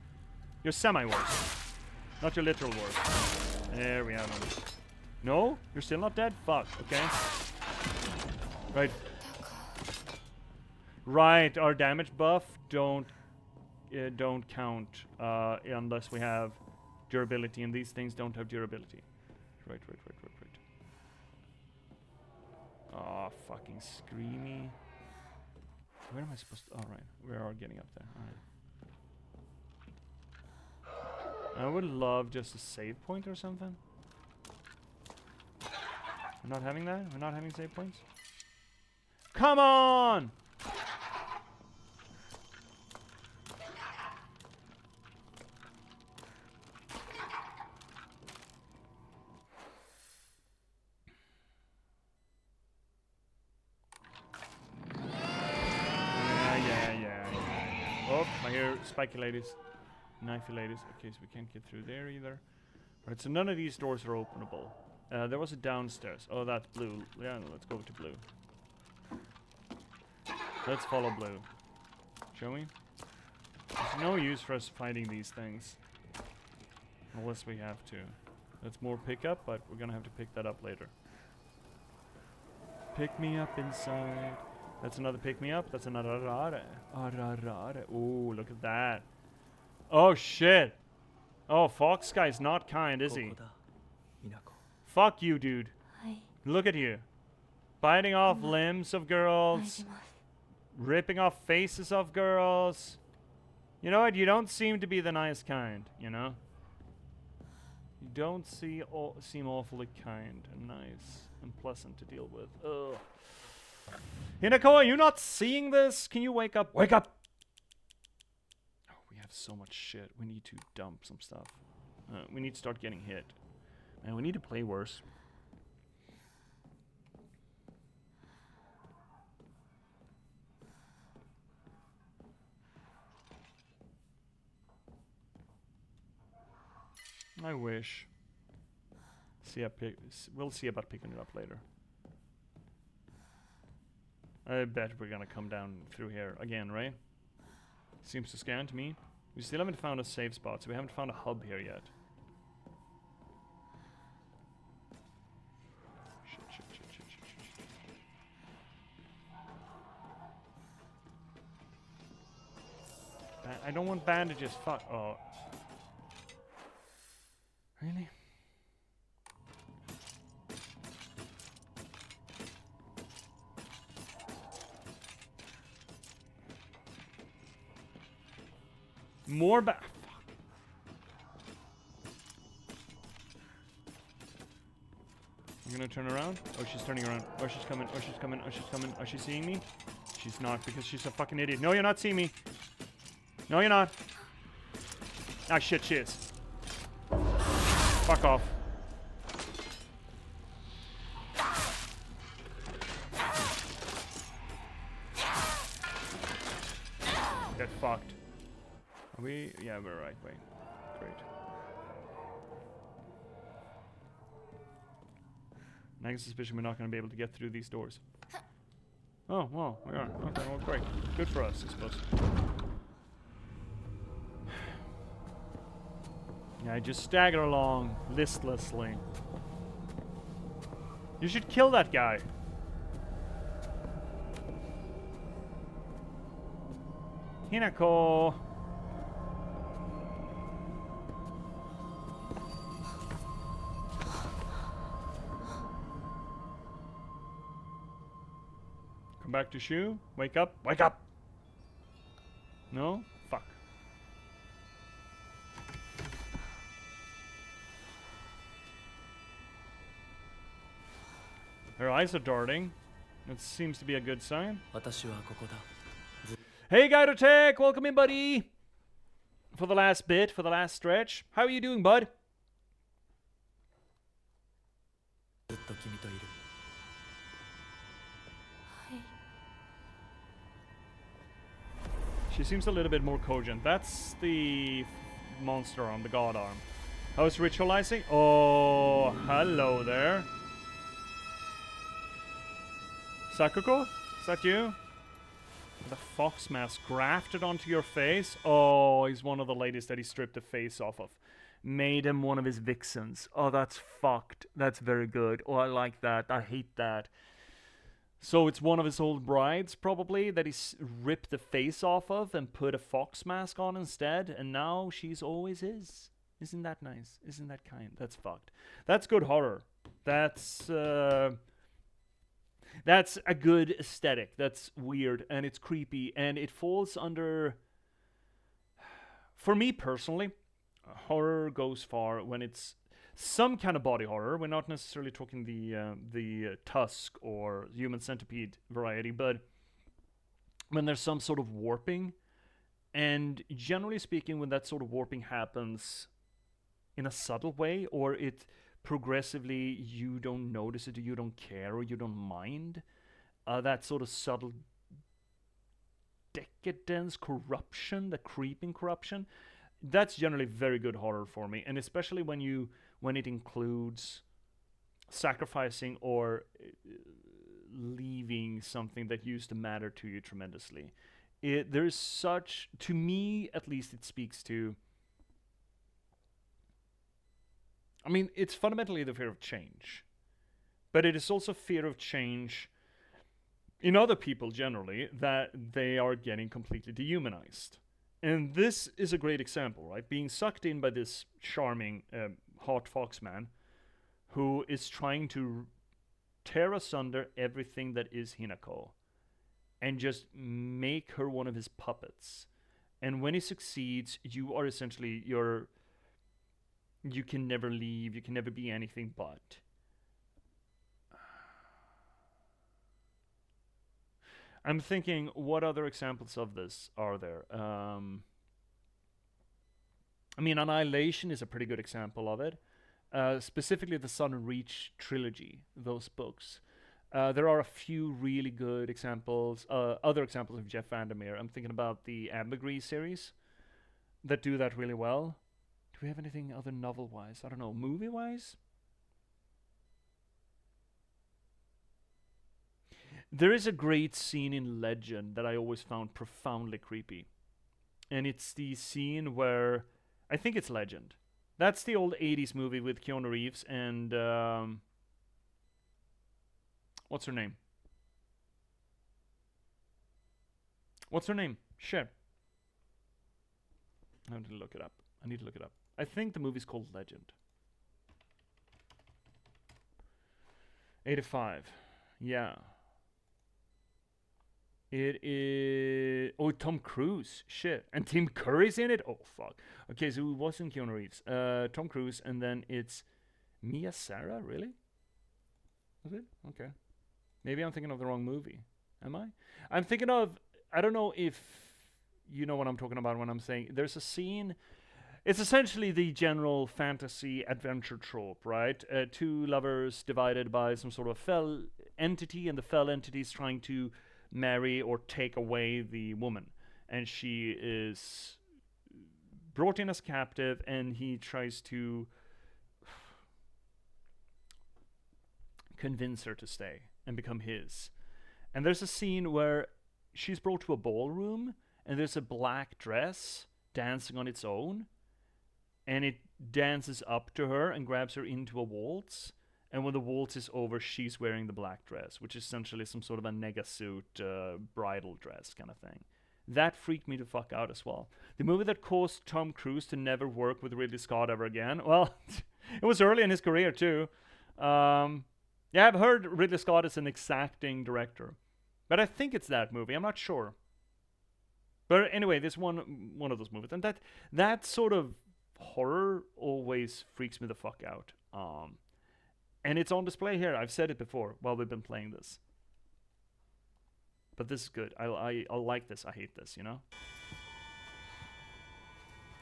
Your semi-worst. Not your literal worst. There we have him. No? You're still not dead? Fuck. Okay. Right. Right. Our damage buff don't count unless we have durability, and these things don't have durability. Right. Oh, fucking screamy. Where am I supposed to? Oh, right. We are getting up there. Alright. I would love just a save point or something. We're not having that? We're not having save points? Come on! Yeah. Oh, I hear spiky ladies. Knifey ladies. Okay, so we can't get through there either. Alright, so none of these doors are openable. There was a downstairs. Oh, that's blue. Yeah, let's go to blue. Let's follow blue. Shall we? There's no use for us fighting these things. Unless we have to. That's more pickup, but we're gonna have to pick that up later. Pick me up inside. That's another pick me up. That's another rare. Ooh, look at that. Oh shit. Oh, Fox guy's not kind, is he? Fuck you, dude. Look at you. Biting off limbs of girls. Ripping off faces of girls. You know what? You don't seem to be the nice kind, you know? You don't seem awfully kind and nice and pleasant to deal with. Ugh. Hinako, are you not seeing this? Can you wake up? Wake up! Oh, we have so much shit. We need to dump some stuff. We need to start getting hit. Man, we need to play worse. I wish. We'll see about picking it up later. I bet we're gonna come down through here again, right? Seems to scan to me. We still haven't found a safe spot, so we haven't found a hub here yet. Shit. I don't want bandages, fuck. Oh. Really? More fuck. I'm gonna turn around. Oh, she's turning around. Oh, she's coming. Oh, she's coming. Oh, she's coming. Oh, she's seeing me? She's not, because she's a fucking idiot. No, you're not seeing me. No, you're not. Ah, shit, she is. Fuck off. Get fucked. Are we? Yeah, we're right way. Great. Nagging suspicion we're not going to be able to get through these doors. Oh, well, we are. Okay, well, great. Good for us, I suppose. Yeah, I just stagger along listlessly. You should kill that guy. Hinako. Come back to Shu. Wake up. Wake up. No? Fuck. Her eyes are darting. That seems to be a good sign. Hey, Guido Tech! Welcome in, buddy! For the last bit, for the last stretch. How are you doing, bud? She seems a little bit more cogent. That's the monster arm, the god arm. How's ritualizing? Oh, hello there. Sakuko? Is that you? The fox mask grafted onto your face? Oh, he's one of the ladies that he stripped the face off of. Made him one of his vixens. Oh, that's fucked. That's very good. Oh, I like that. I hate that. So it's one of his old brides, probably, that he ripped the face off of and put a fox mask on instead, and now she's always his. Isn't that nice? Isn't that kind? That's fucked. That's good horror. That's, That's a good aesthetic. That's weird and it's creepy and it falls under. For me personally, horror goes far when it's some kind of body horror. We're not necessarily talking the Tusk or Human Centipede variety, but when there's some sort of warping, and generally speaking, when that sort of warping happens in a subtle way, or it progressively you don't notice it, or you don't care, or you don't mind, that sort of subtle decadence, corruption, the creeping corruption, that's generally very good horror for me, and especially when it includes sacrificing or leaving something that used to matter to you tremendously. There's such, to me at least, it speaks to. I mean, it's fundamentally the fear of change, but it is also fear of change in other people generally, that they are getting completely dehumanized. And this is a great example, right? Being sucked in by this charming, hot fox man who is trying to tear asunder everything that is Hinako and just make her one of his puppets. And when he succeeds, you are essentially you can never leave, you can never be anything but. I'm thinking, what other examples of this are there? I mean, Annihilation is a pretty good example of it. Specifically, the Sun and Reach trilogy, those books. There are a few really good examples, other examples of Jeff Vandermeer. I'm thinking about the Ambergris series that do that really well. Do we have anything other novel-wise? I don't know, movie-wise? There is a great scene in Legend that I always found profoundly creepy. And it's the scene where, I think it's Legend. That's the old 80s movie with Keanu Reeves and, what's her name? What's her name? Shit. I need to look it up. I think the movie's called Legend. 85. Yeah. It is... Oh, Tom Cruise. Shit. And Tim Curry's in it? Oh, fuck. Okay, so it wasn't Keanu Reeves. Tom Cruise, and then it's Mia Sara? Really? Was it? Okay. Maybe I'm thinking of the wrong movie. Am I? I'm thinking of... I don't know if you know what I'm talking about when I'm saying... There's a scene... It's essentially the general fantasy adventure trope, right? Two lovers divided by some sort of fell entity, and the fell entity is trying to marry or take away the woman, and she is brought in as captive, and he tries to convince her to stay and become his. And there's a scene where she's brought to a ballroom, and there's a black dress dancing on its own, and it dances up to her and grabs her into a waltz. And when the waltz is over, she's wearing the black dress, which is essentially some sort of a nega suit, bridal dress kind of thing. That freaked me the fuck out as well. The movie that caused Tom Cruise to never work with Ridley Scott ever again. Well, it was early in his career too. Yeah, I've heard Ridley Scott is an exacting director, but I think it's that movie. I'm not sure. But anyway, this one of those movies, and that sort of horror always freaks me the fuck out. And it's on display here. I've said it before while we've been playing this. But this is good. I like this. I hate this, you know?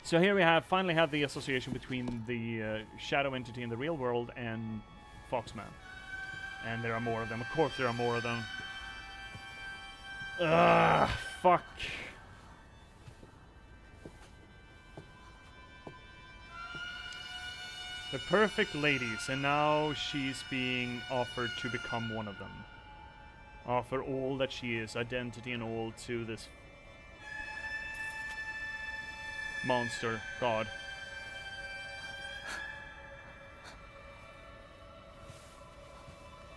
So here we finally have the association between the shadow entity in the real world and Foxman. And there are more of them. Of course there are more of them. Ugh, fuck. The perfect ladies, and now she's being offered to become one of them. Offer all that she is, identity and all, to this monster god.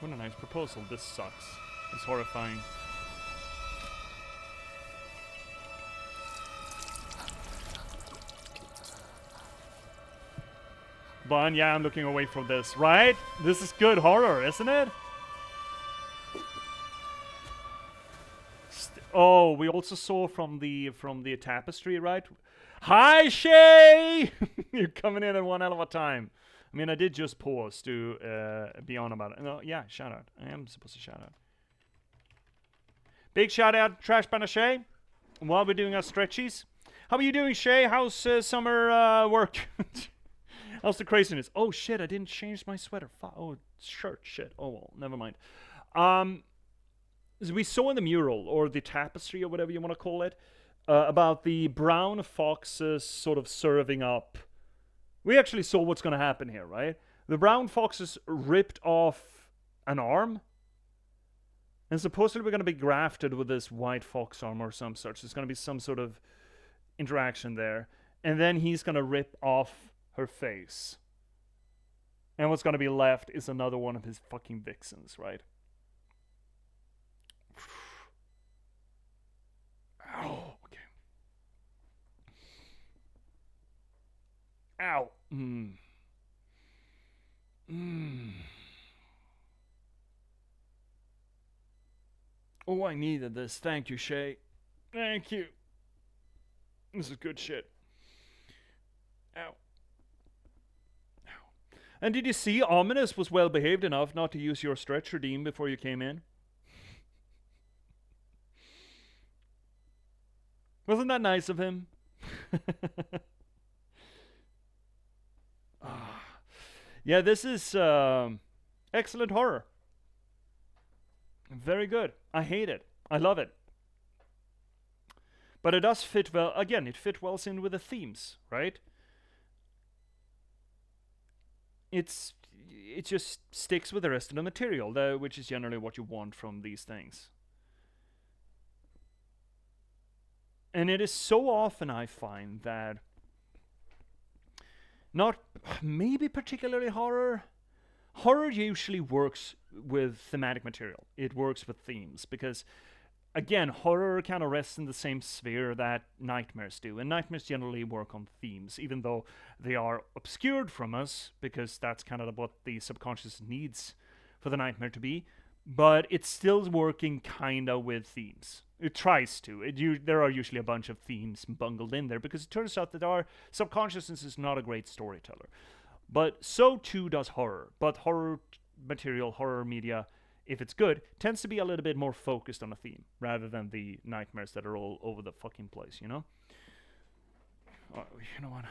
What a nice proposal. This sucks. It's horrifying. But yeah, I'm looking away from this, right? This is good horror, isn't it? Oh, we also saw from the tapestry, right? Hi, Shay! You're coming in at one hell of a time. I mean, I did just pause to be on about it. No, yeah, shout out. I am supposed to shout out. Big shout out, Trash Panda Shay. While we're doing our stretchies. How are you doing, Shay? How's summer work? How's the craziness? Oh, shit, I didn't change my sweater. Oh, shirt, shit. Oh, well, never mind. As we saw in the mural, or the tapestry, or whatever you want to call it, about the brown foxes sort of serving up. We actually saw what's going to happen here, right? The brown foxes ripped off an arm, and supposedly we're going to be grafted with this white fox arm or some such. There's going to be some sort of interaction there. And then he's going to rip off her face. And what's going to be left is another one of his fucking vixens, right? Ow. Okay. Ow. Oh, I needed this. Thank you, Shay. Thank you. This is good shit. Ow. Ow. And did you see Ominous was well behaved enough not to use your stretch redeem before you came in? Wasn't that nice of him? Yeah, this is excellent horror. Very good. I hate it. I love it. But it does fit well. Again, it fit well in with the themes, right? It just sticks with the rest of the material, which is generally what you want from these things. And it is so often I find that not maybe particularly horror. Horror usually works with thematic material. It works with themes because, again, horror kind of rests in the same sphere that nightmares do. And nightmares generally work on themes, even though they are obscured from us because that's kind of what the subconscious needs for the nightmare to be. But it's still working kind of with themes. It tries to. There are usually a bunch of themes bungled in there because it turns out that our subconsciousness is not a great storyteller. But so too does horror. But horror material, horror media, if it's good, tends to be a little bit more focused on a theme rather than the nightmares that are all over the fucking place, you know? Oh, you know what?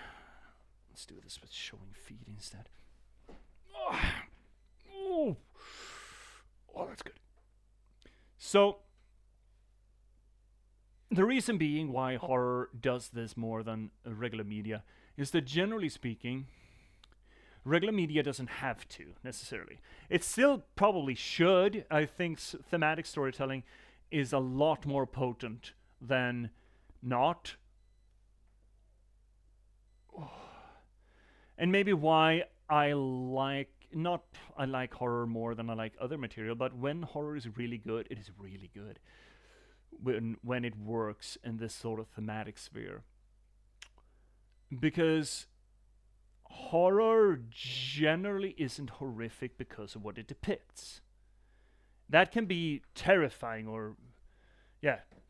Let's do this with showing feet instead. Oh, that's good. So, the reason being why horror does this more than regular media is that generally speaking, regular media doesn't have to, necessarily. It still probably should. I think thematic storytelling is a lot more potent than not. And maybe why I like horror more than I like other material, but when horror is really good, it is really good. When it works in this sort of thematic sphere. Because horror generally isn't horrific because of what it depicts. That can be terrifying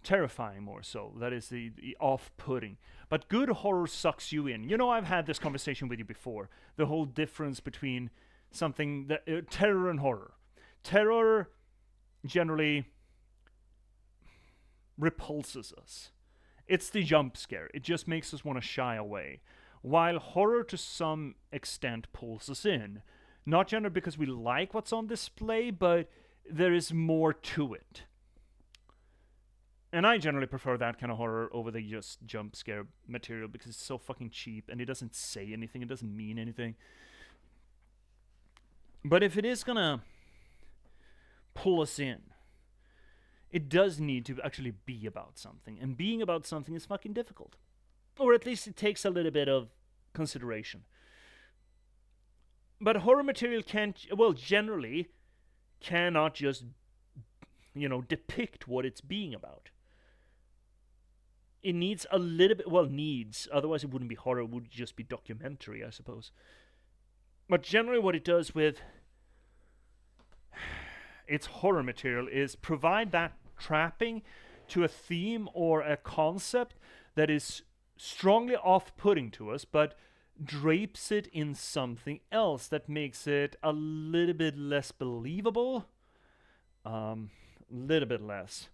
terrifying more so. That is the off-putting. But good horror sucks you in. You know, I've had this conversation with you before. The whole difference between something that terror and horror. Terror generally repulses us. It's the jump scare. It just makes us want to shy away. While horror to some extent pulls us in. Not generally because we like what's on display, but there is more to it. And I generally prefer that kind of horror over the just jump scare material because it's so fucking cheap and it doesn't say anything, it doesn't mean anything. But if it is gonna pull us in, it does need to actually be about something. And being about something is fucking difficult. Or at least it takes a little bit of consideration. But horror material generally cannot just, depict what it's being about. It needs a little bit, otherwise it wouldn't be horror, it would just be documentary, I suppose. But generally what it does with its horror material is provide that trapping to a theme or a concept that is strongly off-putting to us, but drapes it in something else that makes it a little bit less believable, little bit less,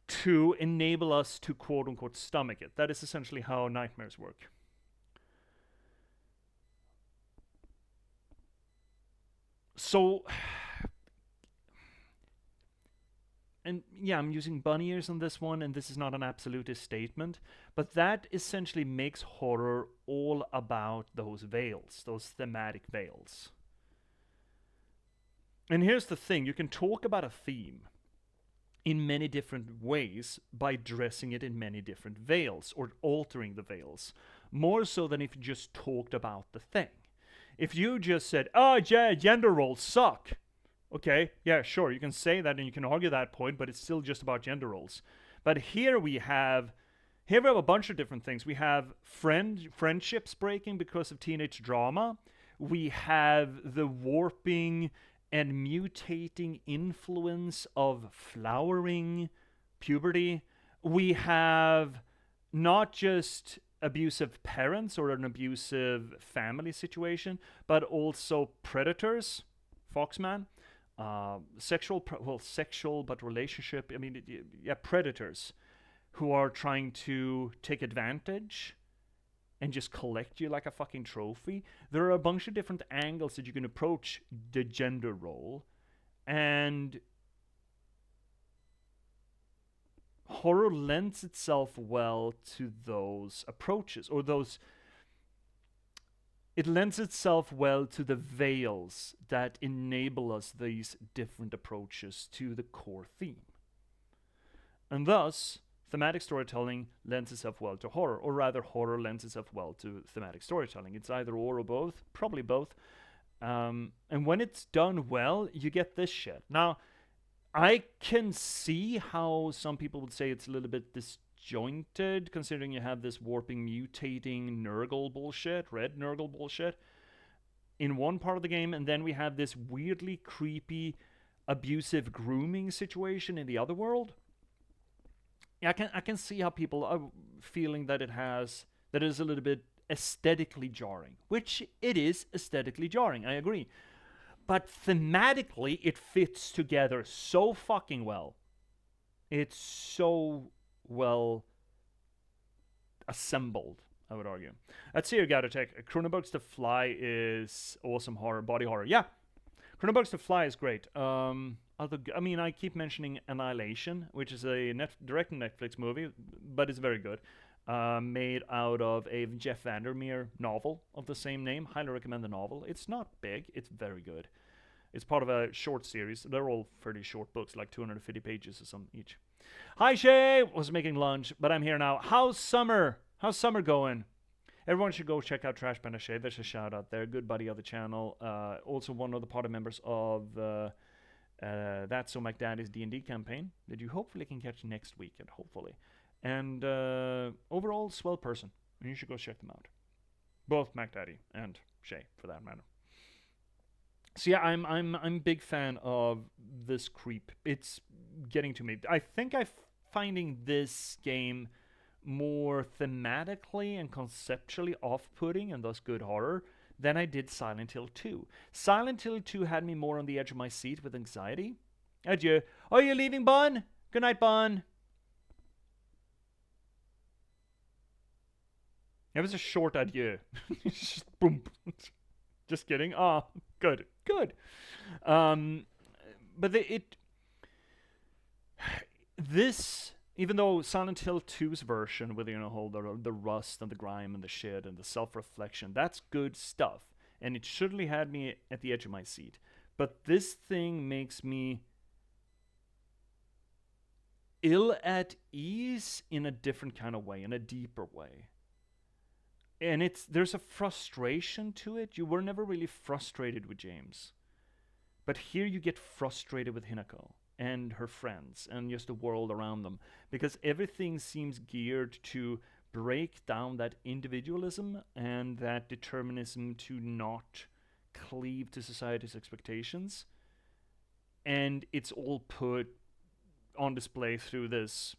to enable us to quote-unquote stomach it. That is essentially how nightmares work. So, and yeah, I'm using bunny ears on this one, and this is not an absolutist statement, but that essentially makes horror all about those veils, those thematic veils. And here's the thing, you can talk about a theme in many different ways by dressing it in many different veils or altering the veils, more so than if you just talked about the thing. If you just said, oh yeah, gender roles suck, okay, yeah, sure, you can say that and you can argue that point, but it's still just about gender roles. But here we have a bunch of different things. We have friendships breaking because of teenage drama. We have the warping and mutating influence of flowering puberty. We have not just abusive parents or an abusive family situation, but also predators, Foxman, sexual but relationship, I mean, yeah, predators who are trying to take advantage and just collect you like a fucking trophy. There are a bunch of different angles that you can approach the gender role, and horror lends itself well to those approaches, or it lends itself well to the veils that enable us these different approaches to the core theme. And thus, thematic storytelling lends itself well to horror, or rather horror lends itself well to thematic storytelling. It's either or both, probably both. And when it's done well, you get this shit. Now, I can see how some people would say it's a little bit disjointed, considering you have this warping, mutating Nurgle bullshit, red Nurgle bullshit, in one part of the game, and then we have this weirdly creepy, abusive grooming situation in the other world. Yeah, I can see how people are feeling that it is a little bit aesthetically jarring, which it is aesthetically jarring, I agree. But thematically, it fits together so fucking well. It's so well assembled, I would argue. Let's see here, Gatotech. Chronobugs The Fly is awesome horror, body horror. Yeah, Chronobugs The Fly is great. I keep mentioning Annihilation, which is a direct Netflix movie, but it's very good. Made out of a Jeff Vandermeer novel of the same name. Highly recommend the novel. It's not big, it's very good. It's part of a short series. They're all fairly short books, like 250 pages or something each. Hi Shay! Was making lunch, but I'm here now. How's summer? How's summer going? Everyone should go check out Trash Panda Shay. There's a shout out there. Good buddy of the channel. Also one of the party members of That's So McDaddy's D&D campaign that you hopefully can catch next weekend, hopefully. And overall, swell person. And you should go check them out. Both McDaddy and Shay, for that matter. So yeah, I'm a big fan of this creep. It's getting to me. I think I'm finding this game more thematically and conceptually off-putting and thus good horror than I did Silent Hill 2. Silent Hill 2 had me more on the edge of my seat with anxiety. Adieu. Are you leaving, Bun? Good night, Bun. It was a short adieu. Just boom. Just kidding. Ah, good. Good. But this, even though Silent Hill 2's version with, the rust and the grime and the shit and the self-reflection, that's good stuff. And it surely had me at the edge of my seat. But this thing makes me ill at ease in a different kind of way, in a deeper way. And there's a frustration to it. You were never really frustrated with James. But here you get frustrated with Hinako and her friends and just the world around them. Because everything seems geared to break down that individualism and that determinism to not cleave to society's expectations. And it's all put on display through this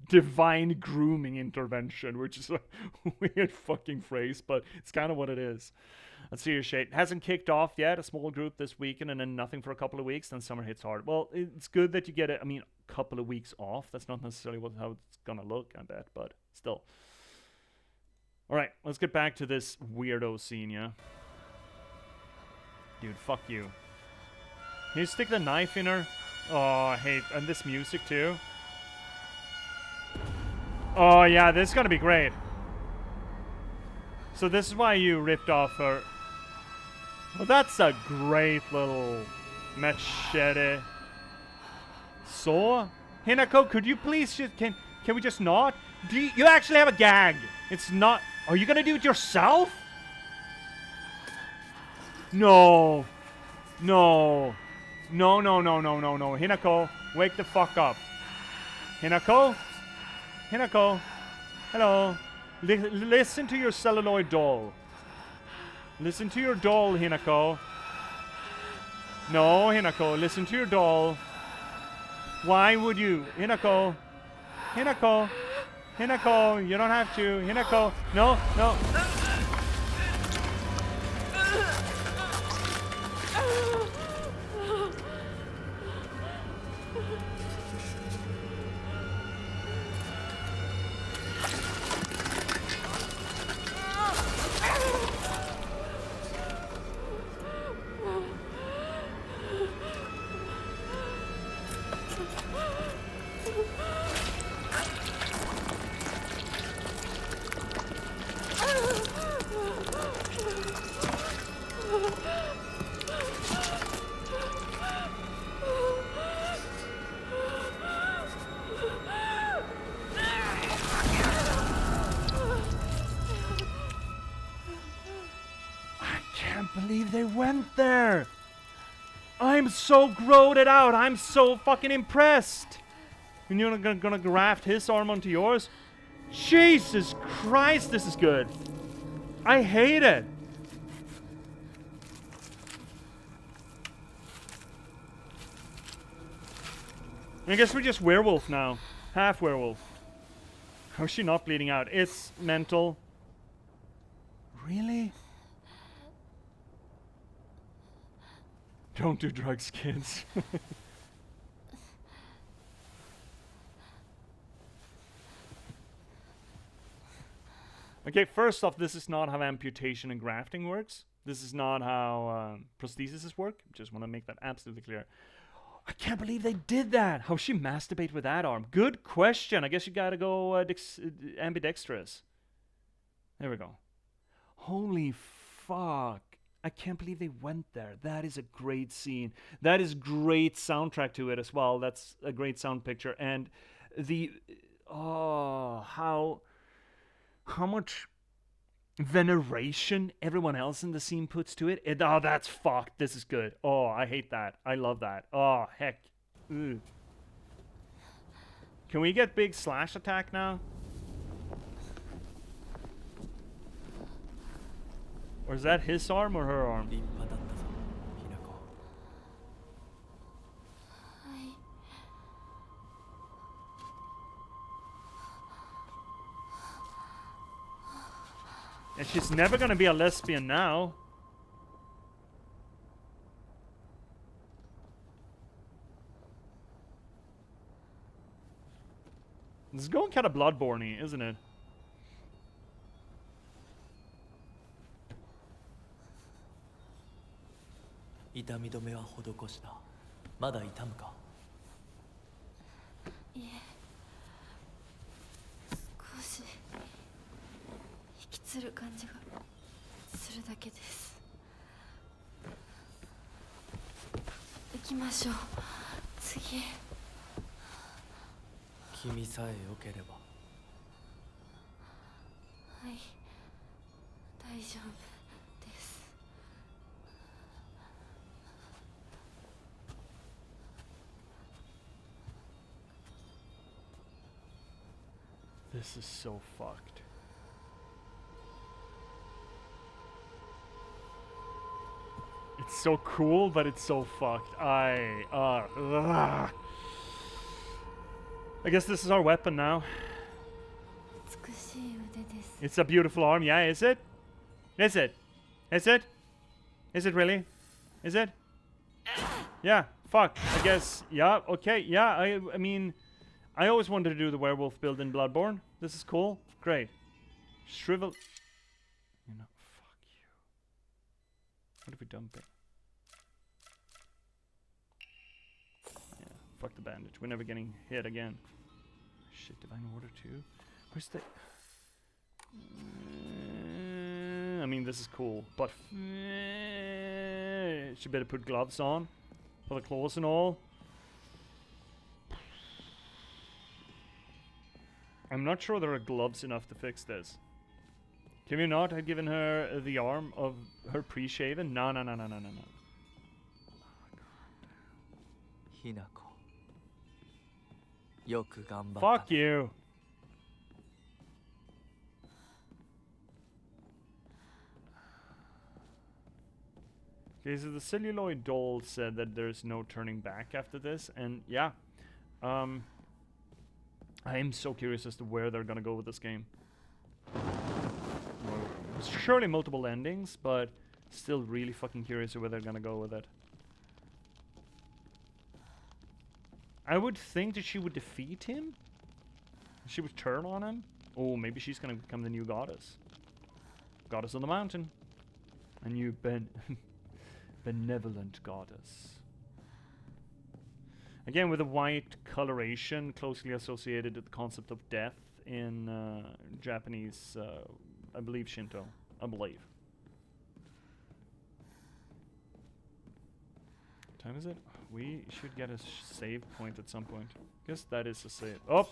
divine grooming intervention, which is a weird fucking phrase, but it's kind of what it is. Let's see your shade. Hasn't kicked off yet. A small group this weekend and then nothing for a couple of weeks. Then summer hits hard. Well, it's good that you get it. I mean, a couple of weeks off. That's not necessarily how it's gonna look, I bet, but still. All right, let's get back to this weirdo scene, yeah? Dude, fuck you. Can you stick the knife in her? Oh, I hate... And this music, too. Oh, yeah, this is gonna be great. So this is why you ripped off her... Well, that's a great little machete. Saw? Hinako, could you please just... Can we just not? Do you actually have a gag? It's not... Are you gonna do it yourself? No. No. No, no, no, no, no, no. Hinako, wake the fuck up. Hinako? Hinako? Hello? Listen to your celluloid doll. Listen to your doll, Hinako. No, Hinako, listen to your doll. Why would you? Hinako. Hinako. Hinako, you don't have to. Hinako. No, no. They went there. I'm so groated out. I'm so fucking impressed. And you're gonna graft his arm onto yours? Jesus Christ, this is good. I hate it. I guess we're just werewolf now. Half werewolf. How's she not bleeding out? It's mental. Really? Don't do drugs, kids. Okay, first off, this is not how amputation and grafting works. This is not how prostheses work. Just want to make that absolutely clear. I can't believe they did that. How'd she masturbate with that arm? Good question. I guess you gotta go ambidextrous. There we go. Holy fuck. I can't believe they went there. That is a great scene. That is great soundtrack to it as well. That's a great sound picture. And the... Oh, how much veneration everyone else in the scene puts to it. Oh, that's fucked. This is good. Oh, I hate that. I love that. Oh, heck. Ugh. Can we get big slash attack now? Or is that his arm or her arm? And she's never gonna be a lesbian now. This is going kind of Bloodborne-y, isn't it? I 痛み止めは施した。まだ痛むか？いえ、少し引きつる感じがするだけです。行きましょう。次。君さえ良ければ。はい、大丈夫です。This is so fucked. It's so cool, but it's so fucked. I guess this is our weapon now. 美しい腕です。 It's a beautiful arm. Yeah, is it? Is it? Is it? Is it really? Is it? Yeah. Fuck. I guess. Yeah. Okay. Yeah. I mean, I always wanted to do the werewolf build in Bloodborne. This is cool. Great. Shrivel. You know. Fuck you. What if we dump it? Yeah. Fuck the bandage. We're never getting hit again. Shit. Divine Order 2. Where's the... I mean, this is cool, but she better put gloves on for the claws and all. I'm not sure there are gloves enough to fix this. Can we not have given her the arm of her pre-shaven? No. Hinako. Yoku ganbatta. Fuck you. Okay, so the celluloid doll said that there's no turning back after this, and yeah, I am so curious as to where they're gonna go with this game. Well, surely multiple endings, but still really fucking curious of where they're gonna go with it. I would think that she would defeat him. She would turn on him. Oh, maybe she's gonna become the new goddess. Goddess of the mountain. A new benevolent goddess. Again, with a white coloration closely associated with the concept of death in Japanese, I believe Shinto. I believe. What time is it? We should get a save point at some point. Guess that is a save. Oh!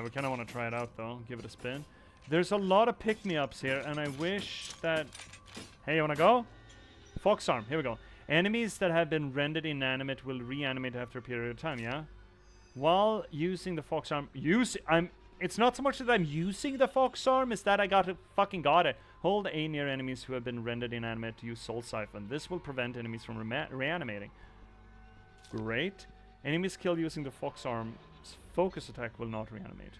We kind of want to try it out though. Give it a spin. There's a lot of pick-me-ups here, and I wish that... Hey, you wanna go? Fox arm. Here we go. Enemies that have been rendered inanimate will reanimate after a period of time, yeah? While using the fox arm... It's not so much that I'm using the fox arm, it's that I fucking got it. Hold A near enemies who have been rendered inanimate to use Soul Siphon. This will prevent enemies from reanimating. Great. Enemies killed using the fox arm's focus attack will not reanimate.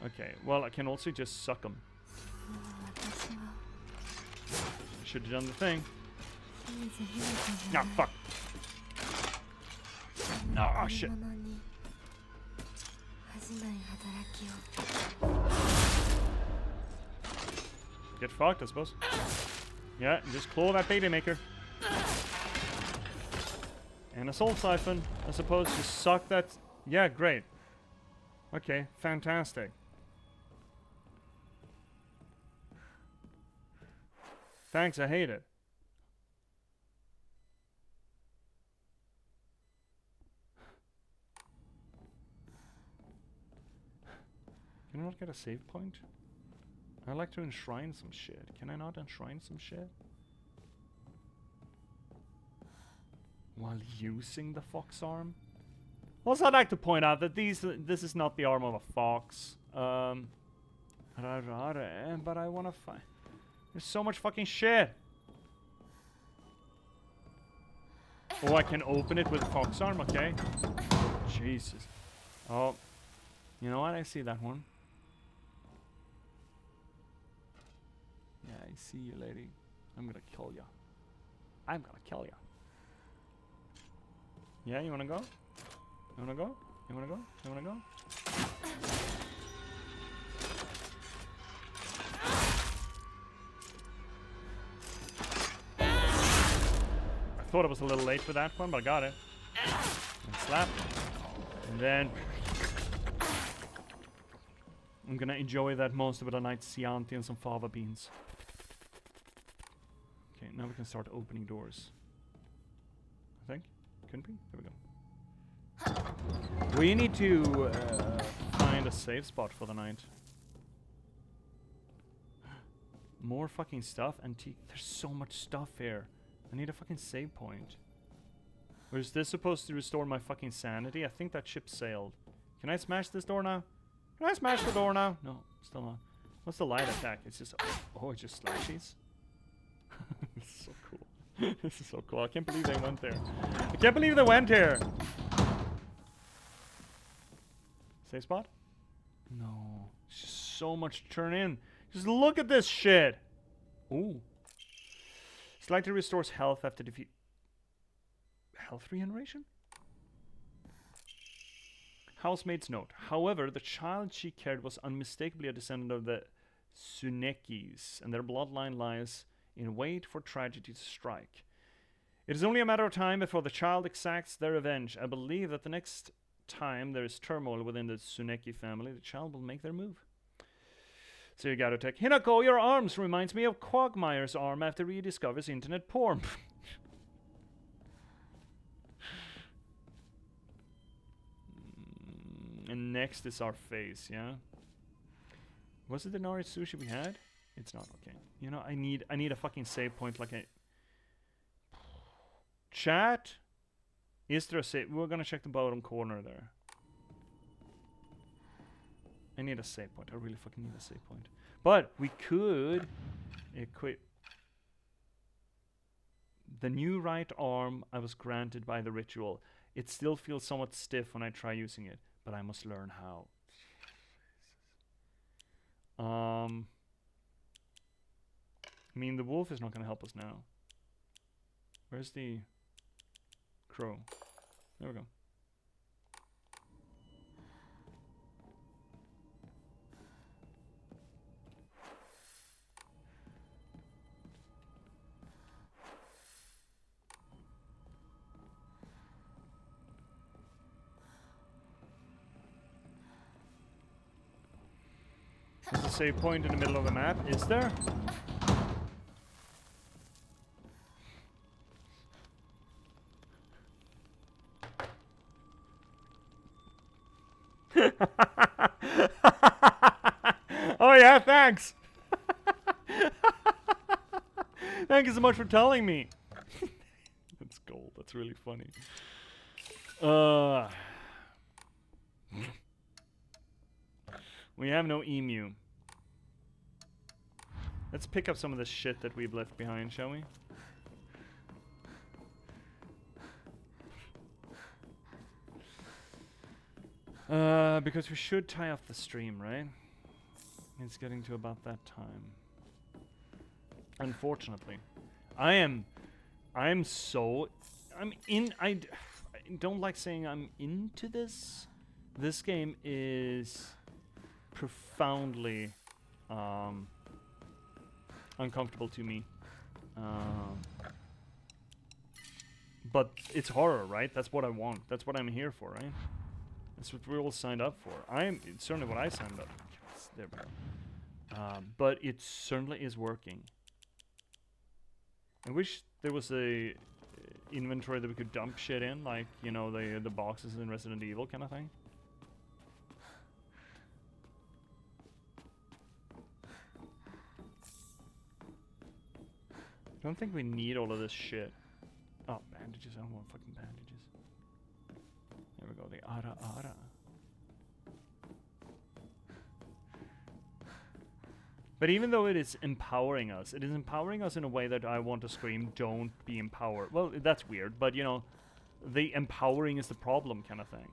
Okay, well, I can also just suck them. Should have done the thing. Ah, fuck. Oh, shit. Get fucked, I suppose. Yeah, just claw that baby maker. And a soul siphon, I suppose. Just suck that. Yeah, great. Okay, fantastic. Thanks, I hate it. Can I not get a save point? I like to enshrine some shit. Can I not enshrine some shit? While using the fox arm? Also, I'd like to point out that this is not the arm of a fox. But I want to find... There's so much fucking shit. Oh, I can open it with the fox arm, okay. Jesus. Oh. You know what? I see that one. Yeah, I see you, lady. I'm gonna kill ya. I'm gonna kill ya. Yeah, you wanna go? You wanna go? You wanna go? You wanna go? I thought I was a little late for that one, but I got it. And slap. And then... I'm gonna enjoy that monster with a nice Chianti and some fava beans. Okay, now we can start opening doors. I think. Couldn't be? There we go. We need to find a safe spot for the night. More fucking stuff. Antique. There's so much stuff here. I need a fucking save point. Or is this supposed to restore my fucking sanity? I think that ship sailed. Can I smash this door now? Can I smash the door now? No, still not. What's the light attack? It's just... Oh, it just slashes? It's so cool. This is so cool. I can't believe they went there. I can't believe they went here. Safe spot? No. It's just so much to turn in. Just look at this shit. Ooh. Slightly restores health after defeat. Health regeneration? Housemaid's note. However, the child she carried was unmistakably a descendant of the Tsunekis, and their bloodline lies in wait for tragedy to strike. It is only a matter of time before the child exacts their revenge. I believe that the next time there is turmoil within the Tsuneki family, the child will make their move. So you gotta take Hinako, your arms reminds me of Quagmire's arm after he discovers internet porn. And next is our face, yeah? Was it the Nari sushi we had? It's not, okay. You know, I need a fucking save point like a... Chat? Is there a save? We're gonna check the bottom corner there. I need a save point. I really fucking need a save point. But we could equip the new right arm I was granted by the ritual. It still feels somewhat stiff when I try using it, but I must learn how. I mean, the wolf is not gonna help us now. Where's the crow? There we go. There's a save point in the middle of the map, is there? Oh yeah, thanks! Thank you so much for telling me! That's gold, that's really funny. We have no emu. Let's pick up some of the shit that we've left behind, shall we? Because we should tie off the stream, right? It's getting to about that time. Unfortunately. I don't like saying I'm into this. This game is profoundly uncomfortable to me. But it's horror, right? That's what I want. That's what I'm here for, right? That's what we're all signed up for. It's certainly what I signed up for. Yes, there we go. But it certainly is working. I wish there was a inventory that we could dump shit in, like, you know, the boxes in Resident Evil kind of thing. I don't think we need all of this shit. Oh, bandages. I don't want fucking bandages. There we go. The ara. But even though it is empowering us in a way that I want to scream, don't be empowered. Well, that's weird, but, you know, the empowering is the problem kind of thing.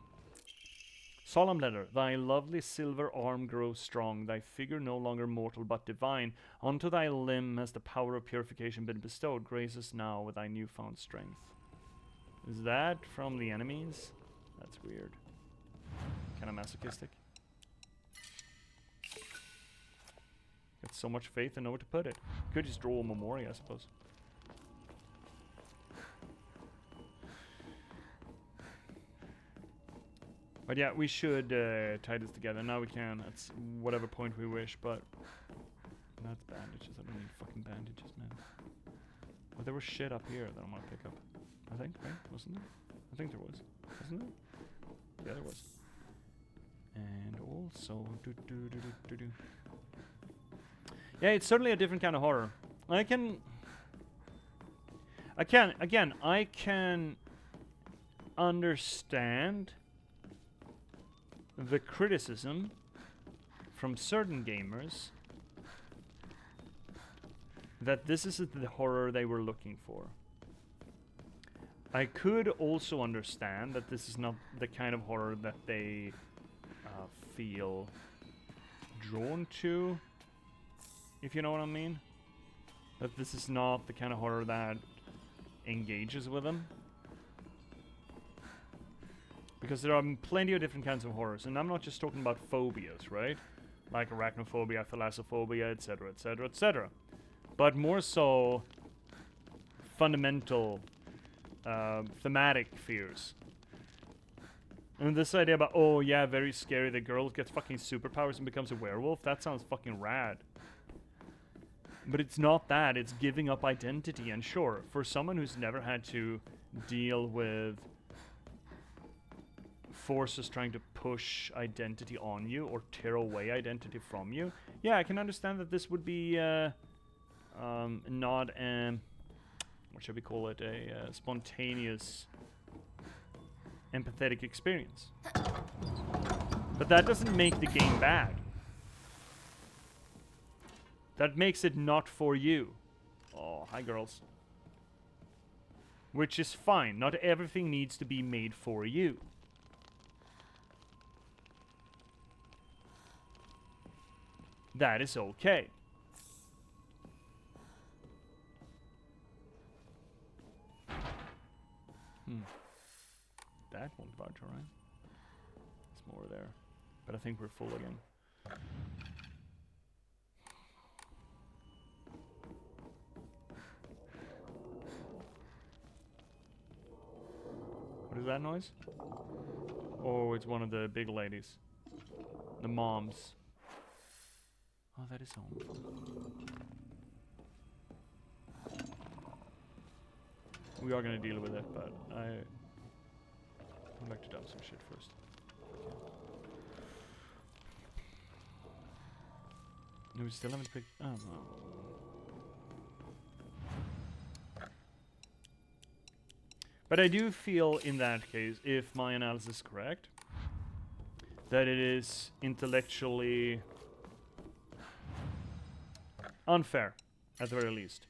Solemn letter. Thy lovely silver arm grows strong, thy figure no longer mortal but divine. Unto thy limb has the power of purification been bestowed. Grace us now with thy newfound strength. Is that from the enemies? That's weird. Kind of masochistic. Got so much faith and nowhere to put it. Could just draw a memorial, I suppose. But yeah, we should tie this together. Now we can. At whatever point we wish, but... That's bandages. I don't need fucking bandages, man. Well, there was shit up here that I want to pick up. I think, right? Wasn't there? I think there was. Wasn't there? Yeah, there was. And also... Yeah, it's certainly a different kind of horror. I can understand the criticism from certain gamers that this isn't the horror they were looking for. I could also understand that this is not the kind of horror that they feel drawn to, if you know what I mean. That this is not the kind of horror that engages with them. Because there are plenty of different kinds of horrors, and I'm not just talking about phobias, right? Like arachnophobia, thalassophobia, etc., etc., etc. But more so fundamental, thematic fears. And this idea about, oh yeah, very scary, the girl gets fucking superpowers and becomes a werewolf, that sounds fucking rad. But it's not that, it's giving up identity. And sure, for someone who's never had to deal with forces trying to push identity on you or tear away identity from you, yeah, I can understand that this would be not a, what should we call it, a spontaneous empathetic experience. But that doesn't make the game bad. That makes it not for you. Oh, hi girls. Which is fine. Not everything needs to be made for you. That is okay. That won't budge, alright. There's more there. But I think we're full again. What is that noise? Oh, it's one of the big ladies. The moms. Oh, that is home. We are gonna deal with it, but I'd like to dump some shit first. No, we still haven't picked. Oh no. But I do feel, in that case, if my analysis is correct, that it is intellectually unfair, at the very least,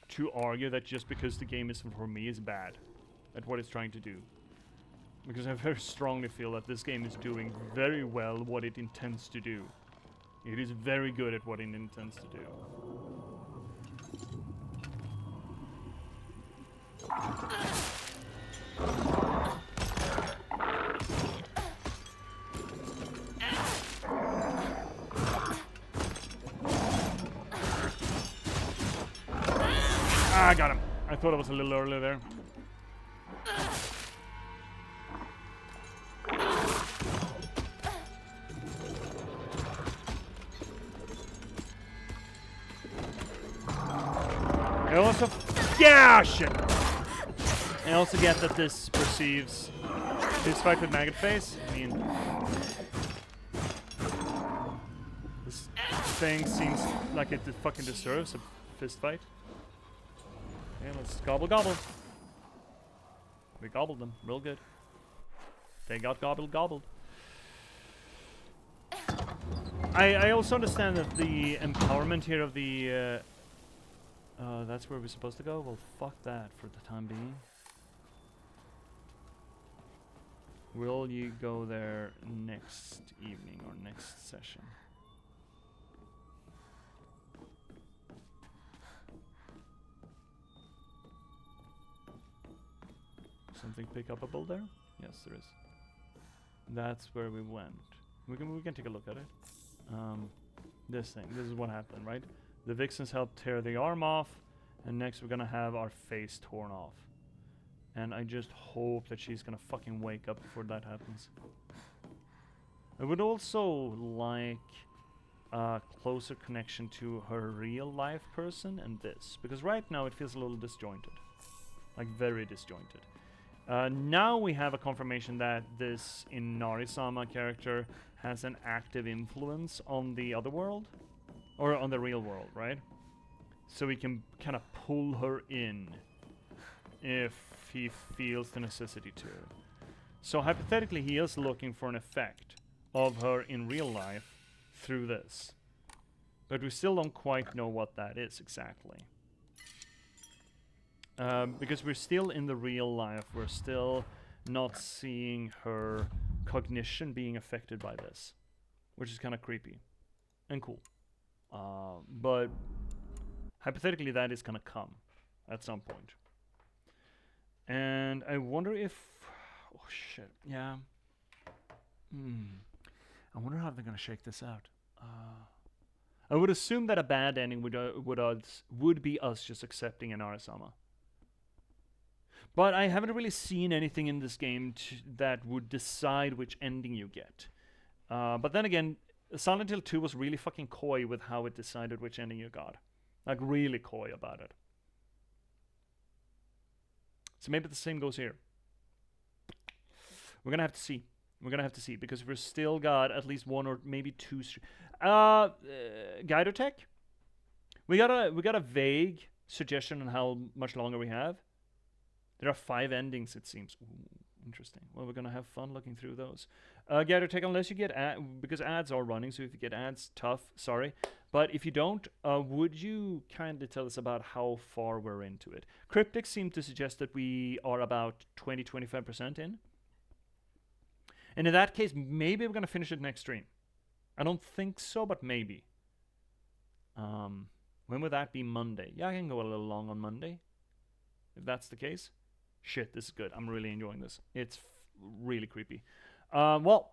to argue that just because the game isn't for me is bad at what it's trying to do. Because I very strongly feel that this game is doing very well what it intends to do. It is very good at what it intends to do. Ah, I got him. I thought it was a little earlier there. I also... Yeah, shit! I also get that this perceives this fight with Maggot Face. I mean... This thing seems like it fucking deserves a fist fight. Okay, let's gobble gobble. We gobbled them real good. They got gobbled. I also understand that the empowerment here of the... that's where we're supposed to go? Well, fuck that for the time being. Will you go there next evening or next session? Something pick upable there? Yes, there is. That's where we went. We can take a look at it. This thing. This is what happened, right? The Vixens helped tear the arm off, and next we're gonna have our face torn off. And I just hope that she's gonna fucking wake up before that happens. I would also like a closer connection to her real life person and this, because right now it feels a little disjointed. Like very disjointed. Now we have a confirmation that this Inari-sama character has an active influence on the other world. Or on the real world, right? So we can kind of pull her in if he feels the necessity to. So hypothetically, he is looking for an effect of her in real life through this. But we still don't quite know what that is exactly. Because we're still in the real life. We're still not seeing her cognition being affected by this, which is kind of creepy and cool. But hypothetically, that is going to come at some point. And I wonder if... Oh, shit. Yeah. I wonder how they're going to shake this out. I would assume that a bad ending would be us just accepting an Arasama. But I haven't really seen anything in this game that would decide which ending you get. But then again, Silent Hill 2 was really fucking coy with how it decided which ending you got. Like, really coy about it. So maybe the same goes here. We're gonna have to see. We're gonna have to see, because we've still got at least one or maybe two. Guidotech. We got a vague suggestion on how much longer we have. There are 5 endings, it seems. Ooh, interesting. Well, we're gonna have fun looking through those. Guidotech, unless you get because ads are running, so if you get ads, tough. Sorry, but if you don't, would you kindly tell us about how far we're into it? Cryptic seemed to suggest that we are about 20-25% in. And in that case, maybe we're going to finish it next stream. I don't think so, but maybe. When would that be? Monday? Yeah, I can go a little long on Monday. If that's the case. Shit, this is good. I'm really enjoying this. It's really creepy. Well,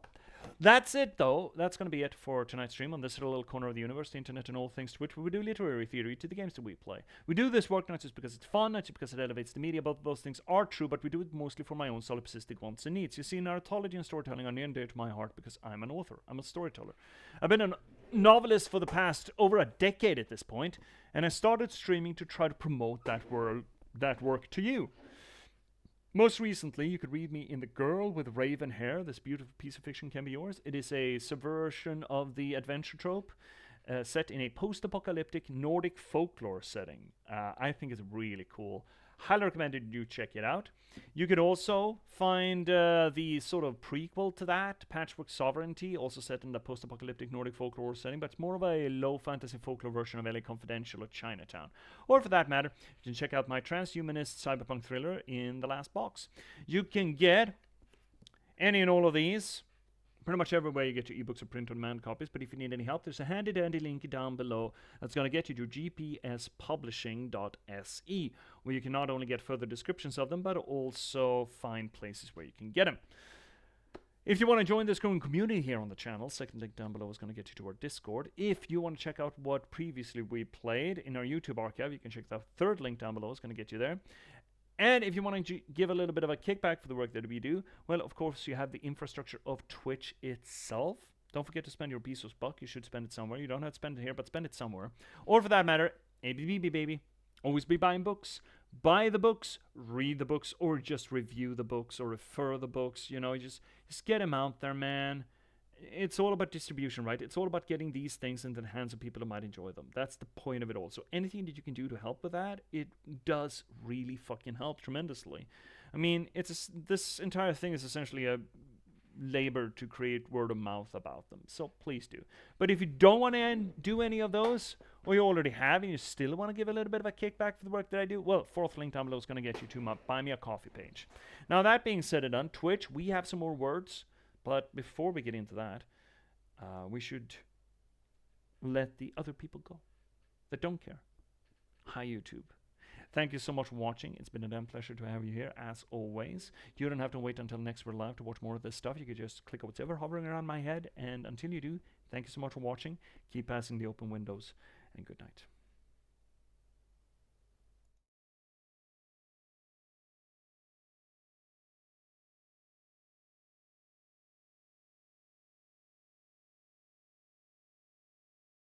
that's it, though. That's going to be it for tonight's stream on this little corner of the universe, the internet, and all things to which we do literary theory to the games that we play. We do this work not just because it's fun, not just because it elevates the media. Both of those things are true, but we do it mostly for my own solipsistic wants and needs. You see, narratology and storytelling are near and dear to my heart because I'm an author. I'm a storyteller. I've been a novelist for the past over a decade at this point, and I started streaming to try to promote that work to you. Most recently, you could read me in The Girl with Raven Hair. This beautiful piece of fiction can be yours. It is a subversion of the adventure trope set in a post-apocalyptic Nordic folklore setting. I think it's really cool. Highly recommended you check it out. You could also find the sort of prequel to that, Patchwork Sovereignty, also set in the post-apocalyptic Nordic folklore setting, but it's more of a low fantasy folklore version of LA Confidential or Chinatown. Or for that matter, you can check out my transhumanist cyberpunk thriller In the Last Box. You can get any and all of these pretty much everywhere you get your ebooks or print-on-demand copies, but if you need any help, there's a handy-dandy link down below that's going to get you to J.P.S. where you can not only get further descriptions of them, but also find places where you can get them. If you want to join this growing community here on the channel, second link down below is going to get you to our Discord. If you want to check out what previously we played in our YouTube archive, you can check the third link down below. It's going to get you there. And if you want to give a little bit of a kickback for the work that we do, well, of course, you have the infrastructure of Twitch itself. Don't forget to spend your Bezos buck. You should spend it somewhere. You don't have to spend it here, but spend it somewhere. Or for that matter, ABBB, baby. Always be buying books. Buy the books, read the books, or just review the books or refer the books. You know, just get them out there, man. It's all about distribution, right? It's all about getting these things into the hands of people who might enjoy them. That's the point of it all. So anything that you can do to help with that, it does really fucking help tremendously. I mean, this entire thing is essentially a labor to create word of mouth about them. So please do. But if you don't want to do any of those, or you already have and you still want to give a little bit of a kickback for the work that I do, well, fourth link down below is going to get you to my Buy Me a Coffee page. Now, that being said and done, Twitch, we have some more words. But before we get into that, we should let the other people go that don't care. Hi, YouTube. Thank you so much for watching. It's been a damn pleasure to have you here, as always. You don't have to wait until next we're live to watch more of this stuff. You could just click on whatever hovering around my head. And until you do, thank you so much for watching. Keep passing the open windows, and good night.